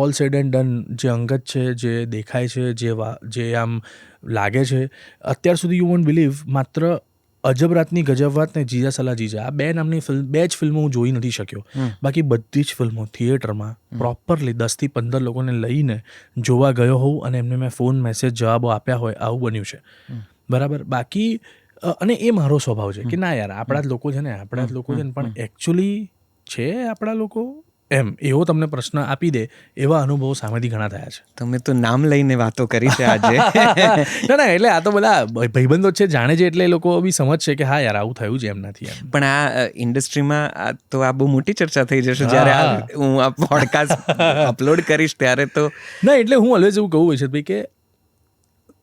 [SPEAKER 2] all said and done જે અંગત છે, જે દેખાય છે, જે આમ લાગે છે, અત્યાર સુધી યુ વોન્ટ બિલીવ, માત્ર અજબ રાતની ગજબ વાત ને જીજા સલા જીજા, આ 2 નામની ફિલ્મ, 2 જ ફિલ્મો હું જોઈ નથી શક્યો. બાકી બધી જ ફિલ્મો થિયેટરમાં પ્રોપરલી 10 થી 15 લોકોને લઈને જોવા ગયો હોઉં, અને એમને મેં ફોન, મેસેજ, જવાબો આપ્યા હોય, આવું બન્યું છે. બરાબર. બાકી અને એ મારો સ્વભાવ છે કે ના યાર આપણા જ લોકો છે ને, પણ એકચ્યુઅલી છે આપણા લોકો એમ, એવો તમને પ્રશ્ન આપી દે એવા અનુભવો સામેથી ઘણા થયા છે.
[SPEAKER 1] તમે તો નામ લઈને વાતો કરી છે આજે.
[SPEAKER 2] ના, એટલે આ તો બધા ભાઈબંધો છે, જાણે છે, એટલે એ લોકો બી સમજશે કે હા યાર આવું થયું છે એમ નથી એમ.
[SPEAKER 1] પણ આ ઇન્ડસ્ટ્રીમાં તો આ બહુ મોટી ચર્ચા થઈ જશે જ્યારે હું આ પોડકાસ્ટ અપલોડ કરીશ ત્યારે તો.
[SPEAKER 2] ના, એટલે હું ઓલવેઝ એવું કહું છે ભાઈ કે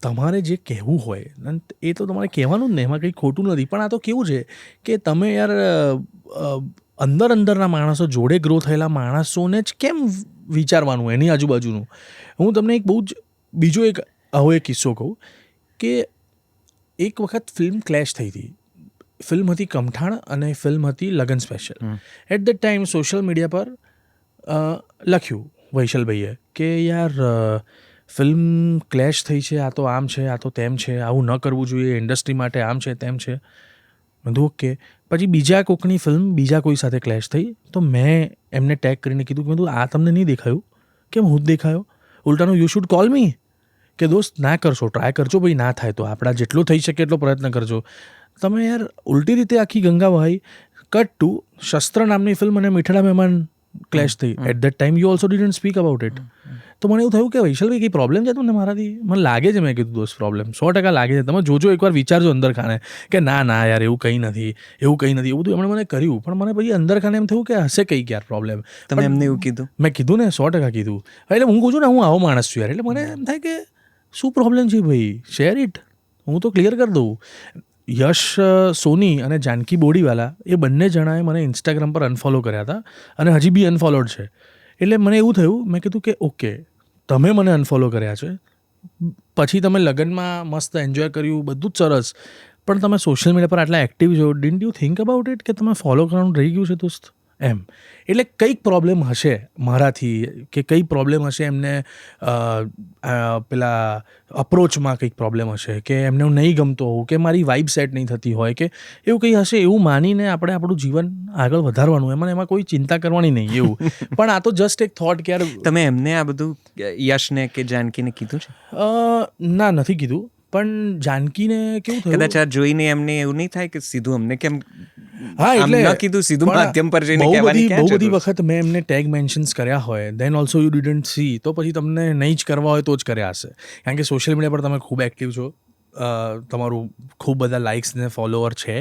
[SPEAKER 2] તમારે જે કહેવું હોય એ તો તમારે કહેવાનું જ ને, એમાં કંઈ ખોટું નથી. પણ આ તો કેવું છે કે તમે યાર અંદરના માણસો જોડે ગ્રો થયેલા માણસોને જ કેમ વિચારવાનું એની આજુબાજુનું. હું તમને એક બહુ જ બીજો આવો એક કિસ્સો કહું કે એક વખત ફિલ્મ ક્લેશ થઈ હતી. ફિલ્મ હતી કમઠાણ અને ફિલ્મ હતી લગન special. At the time social media પર લખ્યું વૈશલભાઈએ કે યાર ફિલ્મ ક્લેશ થઈ છે, આ તો આમ છે, આ તો તેમ છે, આવું ન કરવું જોઈએ, ઇન્ડસ્ટ્રી માટે આમ છે તેમ છે. બધું ઓકે. પછી બીજા કોઈકની ફિલ્મ બીજા કોઈ સાથે ક્લેશ થઈ, તો મેં એમને ટેગ કરીને કીધું કે આ તમને નહીં દેખાયું, કેમ હું જ દેખાયો? ઉલટાનું યુ શુડ કોલ મી કે દોસ્ત ના કરશો, ટ્રાય કરજો ભાઈ, ના થાય તો આપણા જેટલો થઈ શકે એટલો પ્રયત્ન કરજો. તમે યાર ઉલટી રીતે આખી ગંગા વહાઈ. કટ ટુ શસ્ત્ર નામની ફિલ્મ અને મીઠડા મહેમાન ક્લેશ થઈ. At that time you also didn't speak about it. તો મને એવું થયું કે વૈશલભાઈ કંઈ પ્રોબ્લેમ છે તમને મારાથી? મને લાગે છે, મેં કીધું દોસ્ત પ્રોબ્લેમ 100% લાગે છે. તમે જોજો, એકવાર વિચારજો અંદર ખાને કે ના યાર એવું કંઈ નથી, એવું બધું એમણે મને કર્યું. પણ મને પછી અંદર ખાને એમ થયું કે હશે કંઈક યાર પ્રોબ્લેમ.
[SPEAKER 1] તમે એમને એવું કીધું?
[SPEAKER 2] મેં કીધું ને, 100% કીધું. એટલે હું કહું છું ને, હું આવો માણસ છું યાર. એટલે મને એમ થાય કે શું પ્રોબ્લેમ છે ભાઈ, શેર ઇટ, હું તો ક્લિયર કરી દઉં. યશ સોની અને જાનકી બોડીવાલા એ બંને જણાએ મને ઇન્સ્ટાગ્રામ પર અનફોલો કર્યા હતા અને હજી બી અનફોલોડ છે. એટલે મને એવું થયું, મેં કીધું કે ઓકે, તમે મને અનફોલો કર્યા છે, પછી તમે લગ્નમાં મસ્ત એન્જોય કર્યું, બધું જ સરસ, પણ તમે સોશિયલ મીડિયા પર આટલા એક્ટિવ છો, didn't you think about it કે તમે ફોલો કરવાનું રહી ગયું છે દોસ્ત એમ. એટલે કંઈક પ્રોબ્લેમ હશે મારાથી, કે કંઈ પ્રોબ્લેમ હશે એમને પેલા અપ્રોચમાં, કંઈક પ્રોબ્લેમ હશે કે એમને હું નહીં ગમતો હોઉં, કે મારી વાઇબ સેટ નહીં થતી હોય, કે એવું કંઈ હશે. એવું માનીને આપણે આપણું જીવન આગળ વધારવાનું, એમાં કોઈ ચિંતા કરવાની નહીં એવું. પણ આ તો જસ્ટ એક થોટ કે યાર.
[SPEAKER 1] તમે એમને આ બધું યશને કે જાનકીને કીધું છે?
[SPEAKER 2] ના, નથી કીધું. પણ જાનકીને કેવું થયું,
[SPEAKER 1] કદાચ આ જોઈને એમને એવું નહીં થાય કે સીધું અમને કેમ
[SPEAKER 2] એટલે
[SPEAKER 1] ન કીધું, સીધું માધ્યમ પર જઈને કહેવાની ક્યાં
[SPEAKER 2] બહુ
[SPEAKER 1] જરૂર?
[SPEAKER 2] બધી વખત મેં એમને ટેગ મેન્શન્સ કર્યા હોય, દેન ઓલ્સો યુ ડિડન્ટ સી, તો પછી તમને નહીં જ કરવા હોય તો જ કર્યા હશે. કારણ કે સોશિયલ મીડિયા પર તમે ખૂબ એક્ટિવ છો, તમારું ખૂબ બધા લાઇક્સ ને ફોલોવર છે,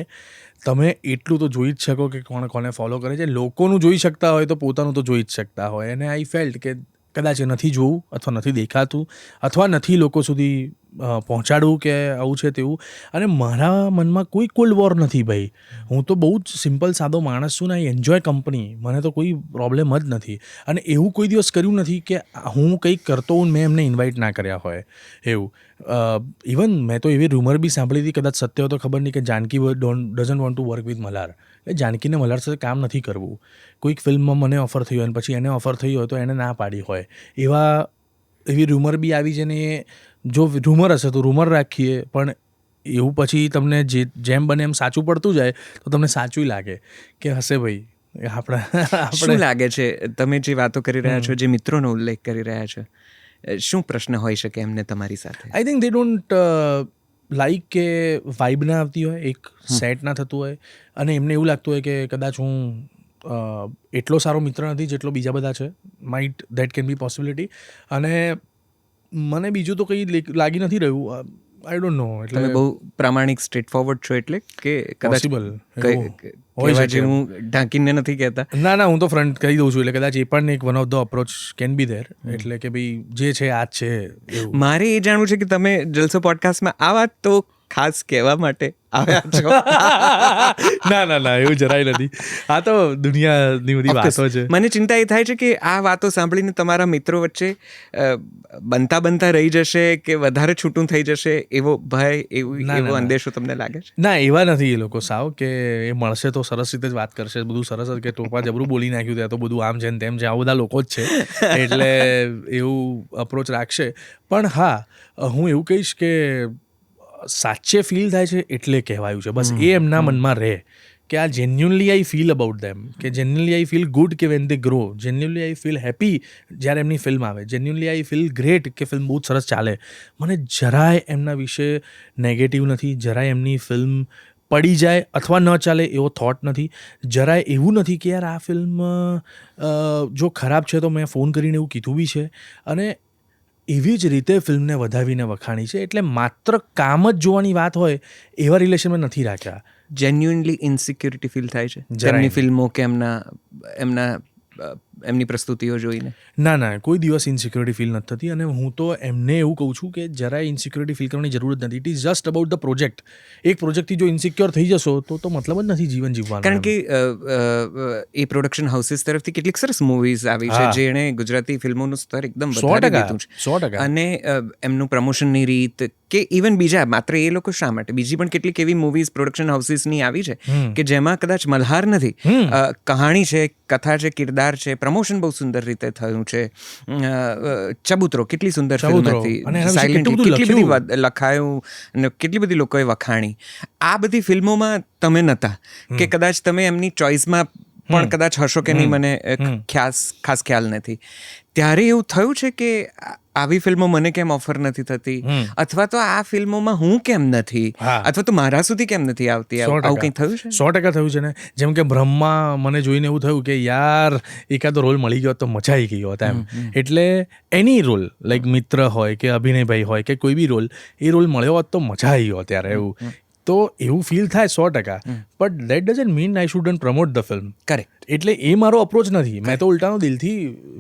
[SPEAKER 2] તમે એટલું તો જોઈ જ શકો કે કોને ફોલો કરે છે. લોકોનું જોઈ શકતા હોય તો પોતાનું તો જોઈ જ શકતા હોય. અને આઈ ફેલ્ટ કે કદાચ એ નથી જોવું અથવા નથી દેખાતું અથવા નથી લોકો સુધી પહોંચાડવું કે આવું છે તેવું. અને મારા મનમાં કોઈ કોલ્ડ વોર નથી ભાઈ. હું તો બહુ જ સિમ્પલ સાદો માણસ છું ને આઈ એન્જોય કંપની. મને તો કોઈ પ્રોબ્લેમ જ નથી. અને એવું કોઈ દિવસ કર્યું નથી કે હું કંઈક કરતો હોઉં મેં એમને ઇન્વાઇટ ના કર્યા હોય એવું. ઇવન મેં તો એવી રૂમર બી સાંભળી હતી, કદાચ સત્ય હોય તો ખબર નહીં, કે Janki doesn't want to work with Malhar. એટલે જાનકીને મલ્હાર સાથે કામ નથી કરવું. કોઈક ફિલ્મમાં મને ઓફર થઈ હોય અને પછી એને ઓફર થઈ હોય તો એને ના પાડી હોય, એવી રૂમર બી આવી છે. ને જો રૂમર હશે તો રૂમર રાખીએ, પણ એવું પછી તમને જેમ બને એમ સાચું પડતું જાય તો તમને સાચું લાગે કે હશે ભાઈ.
[SPEAKER 1] શું લાગે છે તમે જે વાતો કરી રહ્યા છો, જે મિત્રોનો ઉલ્લેખ કરી રહ્યા છો, શું પ્રશ્ન હોઈ શકે એમને તમારી સાથે?
[SPEAKER 2] I think they don't like કે વાઇબ ના આવતી હોય, એક સેટ ના થતું હોય, અને એમને એવું લાગતું હોય કે કદાચ હું એટલો સારો મિત્ર નથી જેટલો બીજા બધા છે. Might that can be possibility. અને મને બીજું તો કંઈ લાગી નથી રહ્યું. I don't know. એટલે
[SPEAKER 1] તમે બહુ પ્રામાણિક સ્ટ્રેટ ફોરવર્ડ છો, એટલે કે કદાચ
[SPEAKER 2] પોસિબલ
[SPEAKER 1] કહેવા જે હું ઢાંકીને નથી કહેતા.
[SPEAKER 2] ના, હું તો ફ્રન્ટ કહી દઉં છું. એટલે કદાચ એ પણ એક one of the approach can be there. એટલે કે ભાઈ જે છે આ જ છે એવું.
[SPEAKER 1] મારે એ જાણવું છે કે તમે જલસો પોડકાસ્ટમાં આ વાત તો ખાસ કહેવા માટે આવ્યા છો?
[SPEAKER 2] ના, એવું જરાય નથી. આ તો દુનિયાની બધી વાતો છે.
[SPEAKER 1] મને ચિંતા એ થાય છે કે આ વાતો સાંભળીને તમારા મિત્રો વચ્ચે બનતા રહી જશે કે વધારે છૂટું થઈ જશે એવો ભય, એવો અંદેશો તમને લાગે છે?
[SPEAKER 2] ના, એવા નથી એ લોકો સાવ, કે એ મળશે તો સરસ રીતે જ વાત કરશે, બધું સરસ જ, કે ટોપા જબરું બોલી નાખ્યું ત્યાં તો બધું આમ છે ને તેમ છે, આવા બધા લોકો જ છે. એટલે એવું અપ્રોચ રાખશે. પણ હા, હું એવું કહીશ કે સાચે ફીલ થાય છે એટલે કહેવાયું છે, બસ એ એમના મનમાં રહે કે આ જેન્યુઅનલી આઈ ફીલ અબાઉટ ધેમ, કે જેન્યુઅનલી આઈ ફીલ ગુડ કે when they grow, genuinely I feel happy જ્યારે એમની ફિલ્મ આવે, જેન્યુઅનલી આઈ ફીલ ગ્રેટ કે ફિલ્મ બહુ સરસ ચાલે. મને જરાય એમના વિશે નેગેટિવ નથી, જરાય એમની ફિલ્મ પડી જાય અથવા ન ચાલે એવો થોટ નથી, જરાય એવું નથી કે યાર આ ફિલ્મ જો ખરાબ છે તો મેં ફોન કરીને એવું કીધું બી છે. અને એવી જ રીતે ફિલ્મને વધાવીને વખાણી છે. એટલે માત્ર કામ જ જોવાની વાત હોય એવા રિલેશનમાં નથી રાખ્યા.
[SPEAKER 1] જેન્યુઅનલી ઇનસિક્યોરિટી ફીલ થાય છે એમની ફિલ્મો કે એમની પ્રસ્તુતિઓ જોઈને?
[SPEAKER 2] ના, કોઈ દિવસ ઇન્સિક્યોરિટી ફીલ નથી થતી. અને હું તો એમને એવું કહું છું કે જરાય ઇન્સિક્યોરિટી ફીલ કરવાની જરૂર જ નથી. It is just about the project. એક પ્રોજેક્ટથી જો ઇન્સિક્યોર થઈ જશો તો મતલબ જ નથી જીવન જીવવાનો.
[SPEAKER 1] કારણ કે એ પ્રોડક્શન હાઉસીસ તરફથી કેટલીક સરસ મૂવીઝ આવી છે જેણે ગુજરાતી ફિલ્મોનું સ્તર એકદમ વધારી દીધું છે.
[SPEAKER 2] 100%.
[SPEAKER 1] અને એમનું પ્રમોશનની રીત કે ઇવન બીજા માત્ર એ લોકો શા માટે, બીજી પણ કેટલીક એવી મૂવીઝ પ્રોડક્શન હાઉસીસની આવી છે કે જેમાં કદાચ મલ્હાર નથી, કહાણી છે, કથા છે, કિરદાર છે, પ્રમોશન બહુ સુંદર રીતે થયું છે. ચબૂતરો કેટલી સુંદર ફિલ્મ હતી, સાયલેન્ટ કેટલી બધી લખાયું અને કેટલી બધી લોકોએ વખાણી. આ બધી ફિલ્મોમાં તમે નહોતા, કે કદાચ તમે એમની ચોઇસમાં પણ કદાચ હશો કે નહીં, મને ખાસ ખ્યાલ નથી. ત્યારે એવું થયું છે કે આવી ફિલ્મો મને કેમ ઓફર નથી થતી, અથવા તો આ ફિલ્મોમાં હું કેમ નથી, અથવા તો મારા સુધી કેમ નથી આવતી, આવું કંઈ થયું છે?
[SPEAKER 2] 100% થયું છે ને. જેમ કે બ્રહ્મા મને જોઈને એવું થયું કે યાર એકાદો રોલ મળી ગયો તો મજા આવી ગઈ હોત એમ. એટલે એની રોલ લાઈક મિત્ર હોય કે અભિનયભાઈ હોય કે કોઈ બી રોલ, એ રોલ મળ્યો હોત તો મજા આવી હોત ત્યારે એવું. તો એવું ફીલ થાય 100%. But that doesn't mean I shouldn't promote the film.
[SPEAKER 1] Correct.
[SPEAKER 2] એટલે એ મારો અપ્રોચ નથી. મેં તો ઉલટાનો દિલથી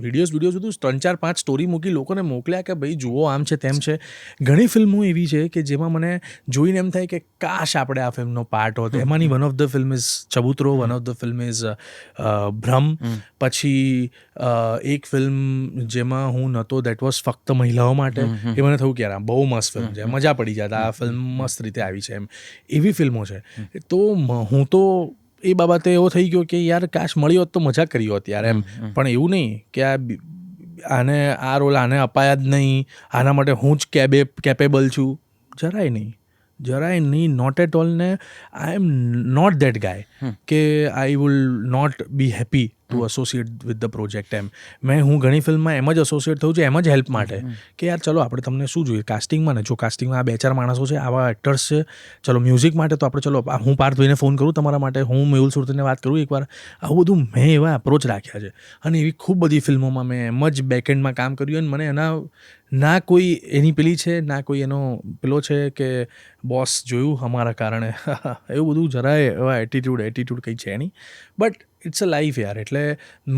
[SPEAKER 2] વિડીયોઝ બધું 3-4-5 સ્ટોરી મૂકી લોકોને મોકલ્યા કે ભાઈ જુઓ આમ છે તેમ છે. ઘણી ફિલ્મો એવી છે કે જેમાં મને જોઈને એમ થાય કે કાશ આપણે આ ફિલ્મનો પાર્ટ હોત. એમાંની one of the film is Chabutro, one of the film is Bhram. પછી એક ફિલ્મ જેમાં હું નહોતો, દેટ વોઝ ફક્ત મહિલાઓ માટે. એ મને થયું કે યાર આ બહુ મસ્ત ફિલ્મ છે, મજા પડી જાય, આ ફિલ્મ મસ્ત રીતે આવી છે એમ. એવી ફિલ્મો છે. તો હું તો એ બાબતે એવો થઈ ગયો કે યાર કાશ મળી હોત તો મજા કરી હોત યાર એમ. પણ એવું નહીં કે આને આ રોલ આને અપાયા જ નહીં, આના માટે હું જ કેપેબલ છું. જરાય નહીં, નોટ એટ ઓલ. ને આઈ એમ નોટ દેટ ગાય કે I will not be happy to associate with the project એમ. હું ઘણી ફિલ્મમાં એમ જ એસોસિએટ થયું છું, એમ જ હેલ્પ માટે કે યાર ચલો આપણે તમને શું જોઈએ કાસ્ટિંગમાં ને, જો કાસ્ટિંગમાં આ 2-4 માણસો છે, આવા એક્ટર્સ છે, ચલો મ્યુઝિક માટે તો આપણે ચલો હું પાર્થભાઈને ફોન કરું તમારા માટે, હું મેહુલ સુરતીને વાત કરું એકવાર. આવું બધું મેં એવા અપ્રોચ રાખ્યા છે. અને એવી ખૂબ બધી ફિલ્મોમાં મેં એમ જ બેકએન્ડમાં કામ કર્યું અને મને એના ના કોઈ એની પેલી છે, ના કોઈ એનો પેલો છે કે બોસ જોયું અમારા કારણે એવું બધું જરાય એવા એટીટ્યૂડ કંઈ છે નહીં. બટ ઇટ્સ અ લાઈફ યાર. એટલે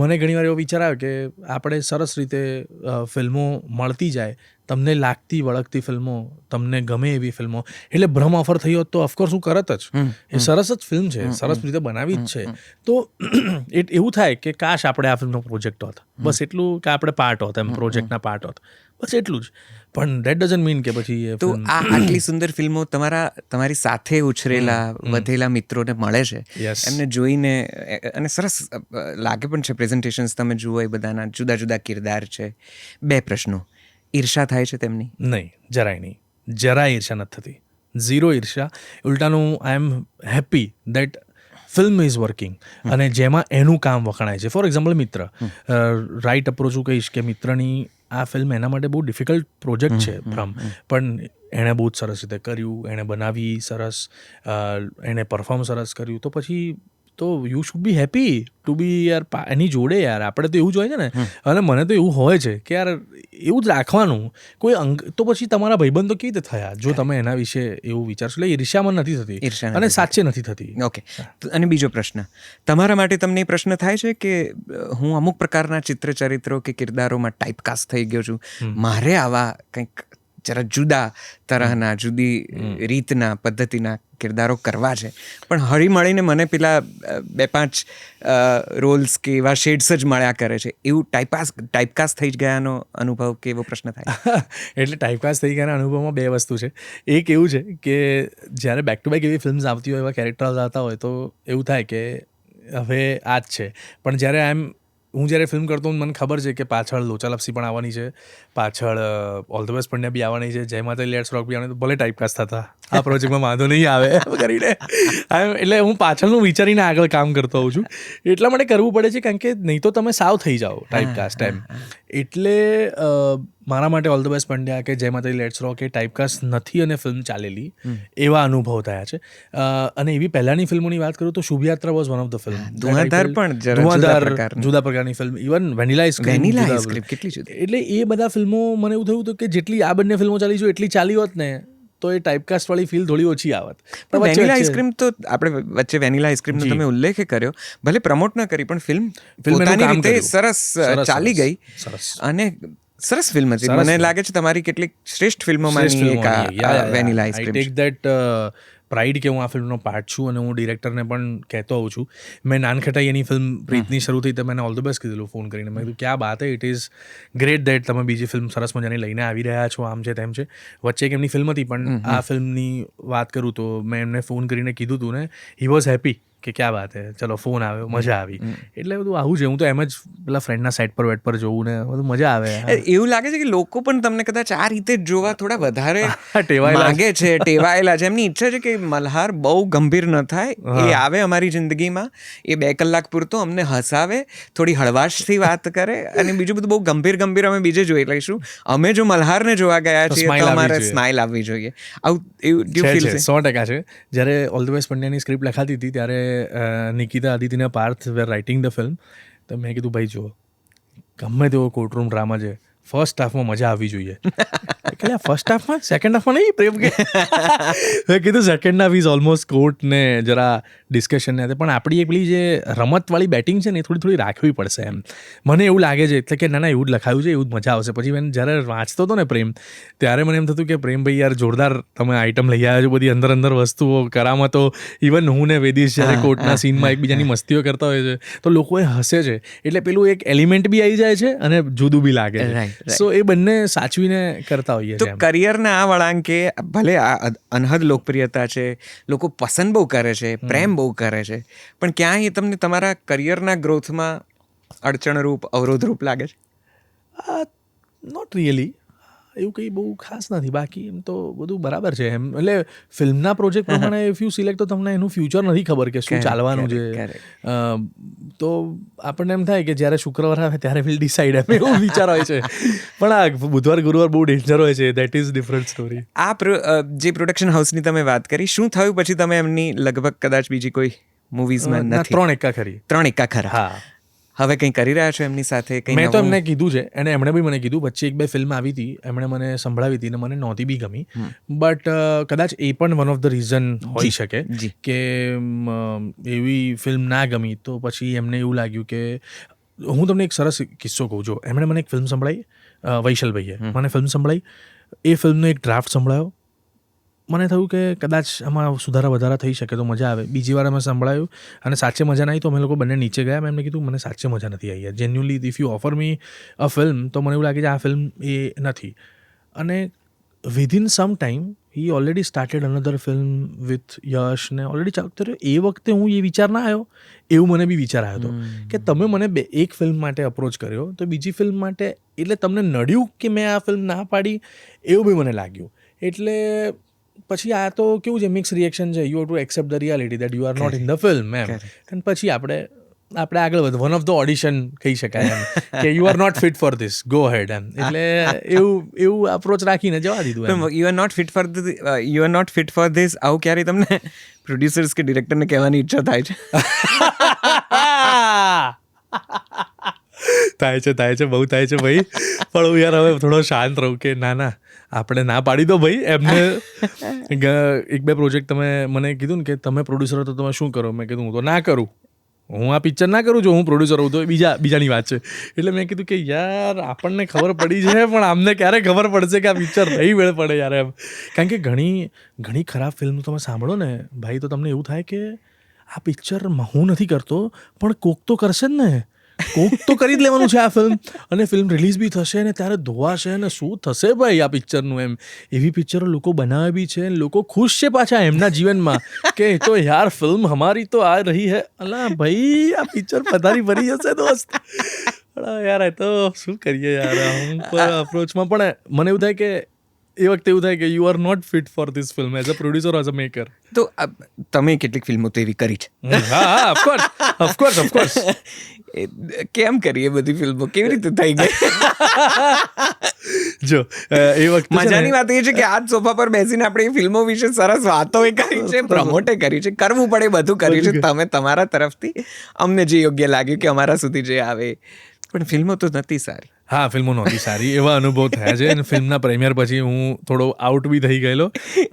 [SPEAKER 2] મને ઘણીવાર એવો વિચાર આવે કે આપણે સરસ રીતે ફિલ્મો મળતી જાય, તમને લાગતી વળગતી ફિલ્મો, તમને ગમે એવી ફિલ્મો. એટલે બ્રહ્મ ઓફર થઈ હોત તો ઓફકોર્સ હું કરત જ. એ સરસ જ ફિલ્મ છે, સરસ રીતે બનાવી જ છે. તો એવું થાય કે કાશ આપણે આ ફિલ્મનો પ્રોજેક્ટ હોત, બસ એટલું, કે આપણે પાર્ટ હોત એમ, પ્રોજેક્ટના પાર્ટ હોત, બસ એટલું જ. પણ દેટ ડઝન્ટ મીન કે પછી
[SPEAKER 1] તો આટલી સુંદર ફિલ્મો તમારી સાથે ઉછરેલા વધેલા મિત્રોને મળે છે, એમને જોઈને અને સરસ લાગે પણ છે. પ્રેઝન્ટેશન્સ તમે જુઓ એ બધાના જુદા જુદા કિરદાર છે. 2 પ્રશ્નો, ઈર્ષા થાય છે તેમની?
[SPEAKER 2] નહીં, જરાય નહીં, જરાય ઈર્ષા નથી થતી, 0 ઈર્ષા. ઉલટાનું I am happy that film is working અને જેમાં એનું કામ વખણાય છે. For example Mitra, right approach હું કહીશ કે મિત્રની આ ફિલ્મ એના માટે બહુ ડિફિકલ્ટ પ્રોજેક્ટ છે બ્રહ્મ, પણ એણે બહુ જ સરસ રીતે કર્યું, એણે બનાવી સરસ, એણે પરફોર્મ સરસ કર્યું. તો પછી તો you should be happy to be યાર એની જોડે યાર. આપણે તો એવું જ હોય છે ને, અને મને તો એવું હોય છે કે યાર એવું જ રાખવાનું. કોઈ તો પછી તમારા ભાઈબંધ તો કેવી રીતે થયા જો તમે એના વિશે એવું વિચારશો? એટલે ઈર્ષ્યામાં નથી થતી અને સાચે નથી થતી.
[SPEAKER 1] ઓકે. અને બીજો પ્રશ્ન, તમારા માટે તમને એ પ્રશ્ન થાય છે કે હું અમુક પ્રકારના ચરિત્રો કે કિરદારોમાં ટાઈપકાસ્ટ થઈ ગયો છું, મારે આવા કંઈક જરા જુદા તરહના, જુદી રીતના, પદ્ધતિના કિરદારો કરવા છે, પણ હળી મળીને મને પેલા 2-5 રોલ્સ કે એવા શેડ્સ જ મળ્યા કરે છે, એવું ટાઈપકાસ્ટ થઈ ગયાનો અનુભવ કે એવો પ્રશ્ન થાય?
[SPEAKER 2] એટલે ટાઈપકાસ્ટ થઈ ગયાના અનુભવમાં 2 વસ્તુ છે. એક એવું છે કે જ્યારે બેક ટુ બેક એવી ફિલ્મ્સ આવતી હોય, એવા કેરેક્ટર્સ આવતા હોય, તો એવું થાય કે હવે આ જ છે. પણ જ્યારે હું જ્યારે ફિલ્મ કરતો હું, મને ખબર છે કે પાછળ લોચા લપસી પણ આવવાની છે, પાછળ ઓલ ધ બેસ્ટ પંડ્યા બી આવવાની છે, જય માતા લેટ્સ રોક બી આવવાની, તો ભલે ટાઈપકાસ્ટ થતા આ પ્રોજેક્ટમાં વાંધો નહીં આવે કરીને. એટલે હું પાછળનું વિચારીને આગળ કામ કરતો હોઉં છું. એટલા માટે કરવું પડે છે, કારણ કે નહીં તો તમે સાવ થઈ જાઓ ટાઈપકાસ્ટ એમ. એટલે મારા માટે ઓલ ધ બેસ્ટ પંડ્યા કે જય માતા લેટ્સ રોક એ ટાઈપકાસ્ટ નથી અને ફિલ્મ ચાલેલી એવા અનુભવ થયા છે. અને એવી પહેલાંની ફિલ્મોની વાત કરું તો Shubhyatra was one of the film.
[SPEAKER 1] Dhuandhar પણ
[SPEAKER 2] જુદા પ્રકારની ફિલ્મ, ઇવન વેનીલા આઈસ્ક્રીમ
[SPEAKER 1] કેટલી જુદી.
[SPEAKER 2] એટલે એ બધા ફિલ્મો મને એવું થયું હતું કે જેટલી આ બંને ફિલ્મો ચાલી છે એટલી ચાલી હોત ને તો એ ટાઈપકાસ્ટ વાળી ફીલ થોડી ઓછી આવત.
[SPEAKER 1] પણ વેનીલા આઈસ્ક્રીમ તો આપણે વચ્ચે વેનીલા આઈસ્ક્રીમનો તમે ઉલ્લેખ કર્યો, ભલે પ્રમોટ ન કરી, પણ ફિલ્મ પોતાની રીતે સરસ ચાલી ગઈ અને સરસ ફિલ્મ હતી. મને લાગે છે તમારી કેટલીક શ્રેષ્ઠ ફિલ્મોમાંની એક vanilla ice cream.
[SPEAKER 2] I take that pride કે હું આ ફિલ્મનો પાર્ટ છું, અને હું ડિરેક્ટરને પણ કહેતો હોઉં છું. મેં નાનખટાઈ એની ફિલ્મ પ્રીતની શરૂ થઈ તો મેં ઓલ ધ બેસ્ટ કીધેલું ફોન કરીને. મેં કીધું ક્યાં બાત હે, ઇટ ઇઝ ગ્રેટ દેટ તમે બીજી ફિલ્મ સરસ મજાની લઈને આવી રહ્યા છો, આમ છે તેમ છે. વચ્ચે એક એમની ફિલ્મ હતી, પણ આ ફિલ્મની વાત કરું તો મેં એમને ફોન કરીને કીધું હતું ને, હી વોઝ હેપી કે ક્યાં વાત હે, ચલો ફોન આવ્યો, મજા આવી. એટલે બધું આવું છે. હું તો એમ જ પેલા ફ્રેન્ડના સેટ પર વેટ પર જોઉં ને બધું મજા આવે.
[SPEAKER 1] એવું લાગે છે કે લોકો પણ તમને કદાચ આ રીતે જોવા થોડા વધારે માંગે છે, ટેવાયેલા છે. એમની ઈચ્છા છે કે મલ્હાર બહુ ગંભીર ન થાય, એ આવે અમારી જિંદગીમાં, એ 2 કલાક પૂરતો અમને હસાવે, થોડી હળવાશથી વાત કરે, અને બીજું બધું બહુ ગંભીર અમે બીજે જોઈ લઈશું. અમે જો મલ્હારને જોવા ગયા છીએ તો અમારે સ્માઇલ આવવી જોઈએ. આવું
[SPEAKER 2] 100% છે. જ્યારે ઓલ ધ બેસ્ટ પંડ્યાની સ્ક્રિપ્ટ લખાતી હતી ત્યારે નિકિતા, અદિતિ ને પાર્થ વેર રાઇટિંગ ધ ફિલ્મ. તો મેં કીધું ભાઈ જો, ગમે તેવો કોર્ટરૂમ ડ્રામા છે, ફર્સ્ટ હાફમાં મજા આવવી જોઈએ. એટલે ફર્સ્ટ હાફમાં, સેકન્ડ હાફમાં નહીં પ્રેમ કે. મેં કીધું second half is almost court ને જરા ડિસ્કશન ને, પણ આપણી એ પેલી જે રમતવાળી બેટિંગ છે ને એ થોડી રાખવી પડશે એમ મને એવું લાગે છે. એટલે કે ના એવું જ લખાયું છે, એવું જ મજા આવશે. પછી મેં જ્યારે વાંચતો હતો ને પ્રેમ, ત્યારે મને એમ થતું કે પ્રેમ ભાઈ યાર જોરદાર તમે આઈટમ લઈ આવ્યા છો, બધી અંદર વસ્તુઓ, કરામતો. ઇવન હું ને વેદીશ જ્યારે કોર્ટના સીનમાં એકબીજાની મસ્તીઓ કરતા હોય છે તો લોકો એ હસે છે. એટલે પેલું એક એલિમેન્ટ બી આવી જાય છે અને જુદું બી લાગે છે. સો એ બંને સાચવીને કરતા હોઈએ.
[SPEAKER 1] તો કરિયરના આ વળાંકે ભલે આ અનહદ લોકપ્રિયતા છે, લોકો પસંદ બહુ કરે છે, પ્રેમ બહુ કરે છે, પણ ક્યાંય તમને તમારા કરિયરના ગ્રોથમાં અડચણરૂપ, અવરોધરૂપ લાગે છે?
[SPEAKER 2] Not really. એવું કંઈ બહુ ખાસ નથી. બાકી એમ તો બધું બરાબર છે એમ. એટલે ફિલ્મના પ્રોજેક્ટ પ્રમાણે ઇફ યુ સિલેક્ટ તો તમને એનું ફ્યુચર નથી ખબર કે શું ચાલવાનું છે. તો આપણને એમ થાય કે જ્યારે શુક્રવાર આવે ત્યારે વિલ ડિસાઇડ એમ એવું વિચાર હોય છે. પણ આ બુધવાર ગુરુવાર બહુ ડેન્જર હોય છે. That is different story.
[SPEAKER 1] જે પ્રોડક્શન હાઉસની તમે વાત કરી, શું થયું પછી તમે એમની લગભગ કદાચ બીજી કોઈ મૂવીઝમાં નથી?
[SPEAKER 2] 3 એક્કા ખરી.
[SPEAKER 1] 3 એક્કા ખરા.
[SPEAKER 2] હા.
[SPEAKER 1] હવે કંઈ કરી રહ્યા છો એમની સાથે?
[SPEAKER 2] મેં તો એમને કીધું છે અને એમણે બી મને કીધું. વચ્ચે 1-2 ફિલ્મ આવી હતી, એમણે મને સંભળાવી હતી અને મને નહોતી બી ગમી. બટ કદાચ એ પણ વન ઓફ ધ રીઝન હોઈ શકે કે એવી ફિલ્મ ના ગમી. તો પછી એમને એવું લાગ્યું કે હું તમને એક સરસ કિસ્સો કહું. જો એમણે મને એક ફિલ્મ સંભળાવી, વૈશલભાઈએ મને ફિલ્મ સંભળાવી. એ ફિલ્મનો એક ડ્રાફ્ટ સંભળાયો. મને થયું કે કદાચ આમાં સુધારા વધારા થઈ શકે તો મજા આવે. બીજી વાર અમે સંભળાયું અને સાચે મજા ના આવી તો અમે લોકો બંને નીચે ગયા. મેં એમને કીધું મને સાચે મજા નથી આવી યાર. Genuinely if you offer me a film તો મને એવું લાગે છે આ ફિલ્મ એ નથી. અને within some time he already started another film with Yash ને ઓલરેડી ચાલુ કર્યો. એ વખતે હું એ વિચાર ના આવ્યો એવું મને બી વિચાર આવ્યો હતો કે તમે મને એક ફિલ્મ માટે અપ્રોચ કર્યો તો બીજી ફિલ્મ માટે એટલે તમને નડ્યું કે મેં આ ફિલ્મ ના પાડી એવું બી મને લાગ્યું. એટલે પછી આ તો કેવું છે, મિક્સ રિએક્શન છે. You have to accept the reality that you are not in the film એમ. અને પછી આપણે આગળ વધો. વન ઓફ ધ ઓડિશન કહી શકાય એમ કે you are not fit for this, go head એમ. એટલે એવું અપ્રોચ રાખીને જવા દીધું.
[SPEAKER 1] You are not fit for this આવું ક્યારે તમને પ્રોડ્યુસર્સ કે ડિરેક્ટરને કહેવાની ઈચ્છા થાય છે?
[SPEAKER 2] થાય છે બહુ થાય છે ભાઈ. પણ હું યાર હવે થોડો શાંત રહું કે ના આપણે ના પાડી દો ભાઈ. એમને 1-2 પ્રોજેક્ટ તમે મને કીધું ને કે તમે પ્રોડ્યુસર હો તો તમે શું કરો? મેં કીધું હું તો ના કરું. હું આ પિક્ચર ના કરું. જો હું પ્રોડ્યુસર હોઉં તો બીજાની વાત છે. એટલે મેં કીધું કે યાર આપણને ખબર પડી છે પણ આમને ક્યારે ખબર પડશે કે આ પિક્ચર નહીં વેળ પડે યાર એમ. કારણ કે ઘણી ખરાબ ફિલ્મ તમે સાંભળો ને ભાઈ તો તમને એવું થાય કે આ પિક્ચર હું નથી કરતો પણ કોક તો કરશે જ ને. કોક તો કરી જ લેવાનું છે આ ફિલ્મ. અને ફિલ્મ રિલીઝ બી થશે ને ત્યારે ધોવાશે ને શું થશે ભાઈ આ પિક્ચરનું એમ. એવી પિક્ચરો લોકો બનાવે બી છે. લોકો ખુશ છે પાછા એમના જીવનમાં કે તો યાર ફિલ્મ હમારી તો આ રહી હે. અલા ભાઈ આ પિક્ચર પધારી ભરી જશે દોસ્ત. યાર એ તો શું કરીએ યાર. હું અપ્રોચમાં પણ મને એવું થાય કે એ વખતે એવું થાય કે you are not fit for this film as a producer, as a maker.
[SPEAKER 1] તો તમે કેટલીક ફિલ્મો તો એવી કરી છે.
[SPEAKER 2] હા ઓફકોર્સ.
[SPEAKER 1] કેમ કરી એ બધી ફિલ્મો? કેવી રીતે થઈ ગઈ?
[SPEAKER 2] જો એ વખતે
[SPEAKER 1] મજાની વાત એ છે કે આજ સોફા પર બેસીને આપણે એ ફિલ્મો વિશે સરસ વાતો કરી છે, પ્રમોટે કરી છે, કરવું પડે બધું કર્યું છે. તમે તમારા તરફથી અમને જે યોગ્ય લાગ્યું કે અમારા સુધી જે આવે. પણ ફિલ્મો તો નથી સારી.
[SPEAKER 2] હા ફિલ્મો નહોતી સારી એવા અનુભવ થયા છે. અને ફિલ્મના પ્રીમિયર પછી હું થોડો આઉટ બી થઈ ગયેલો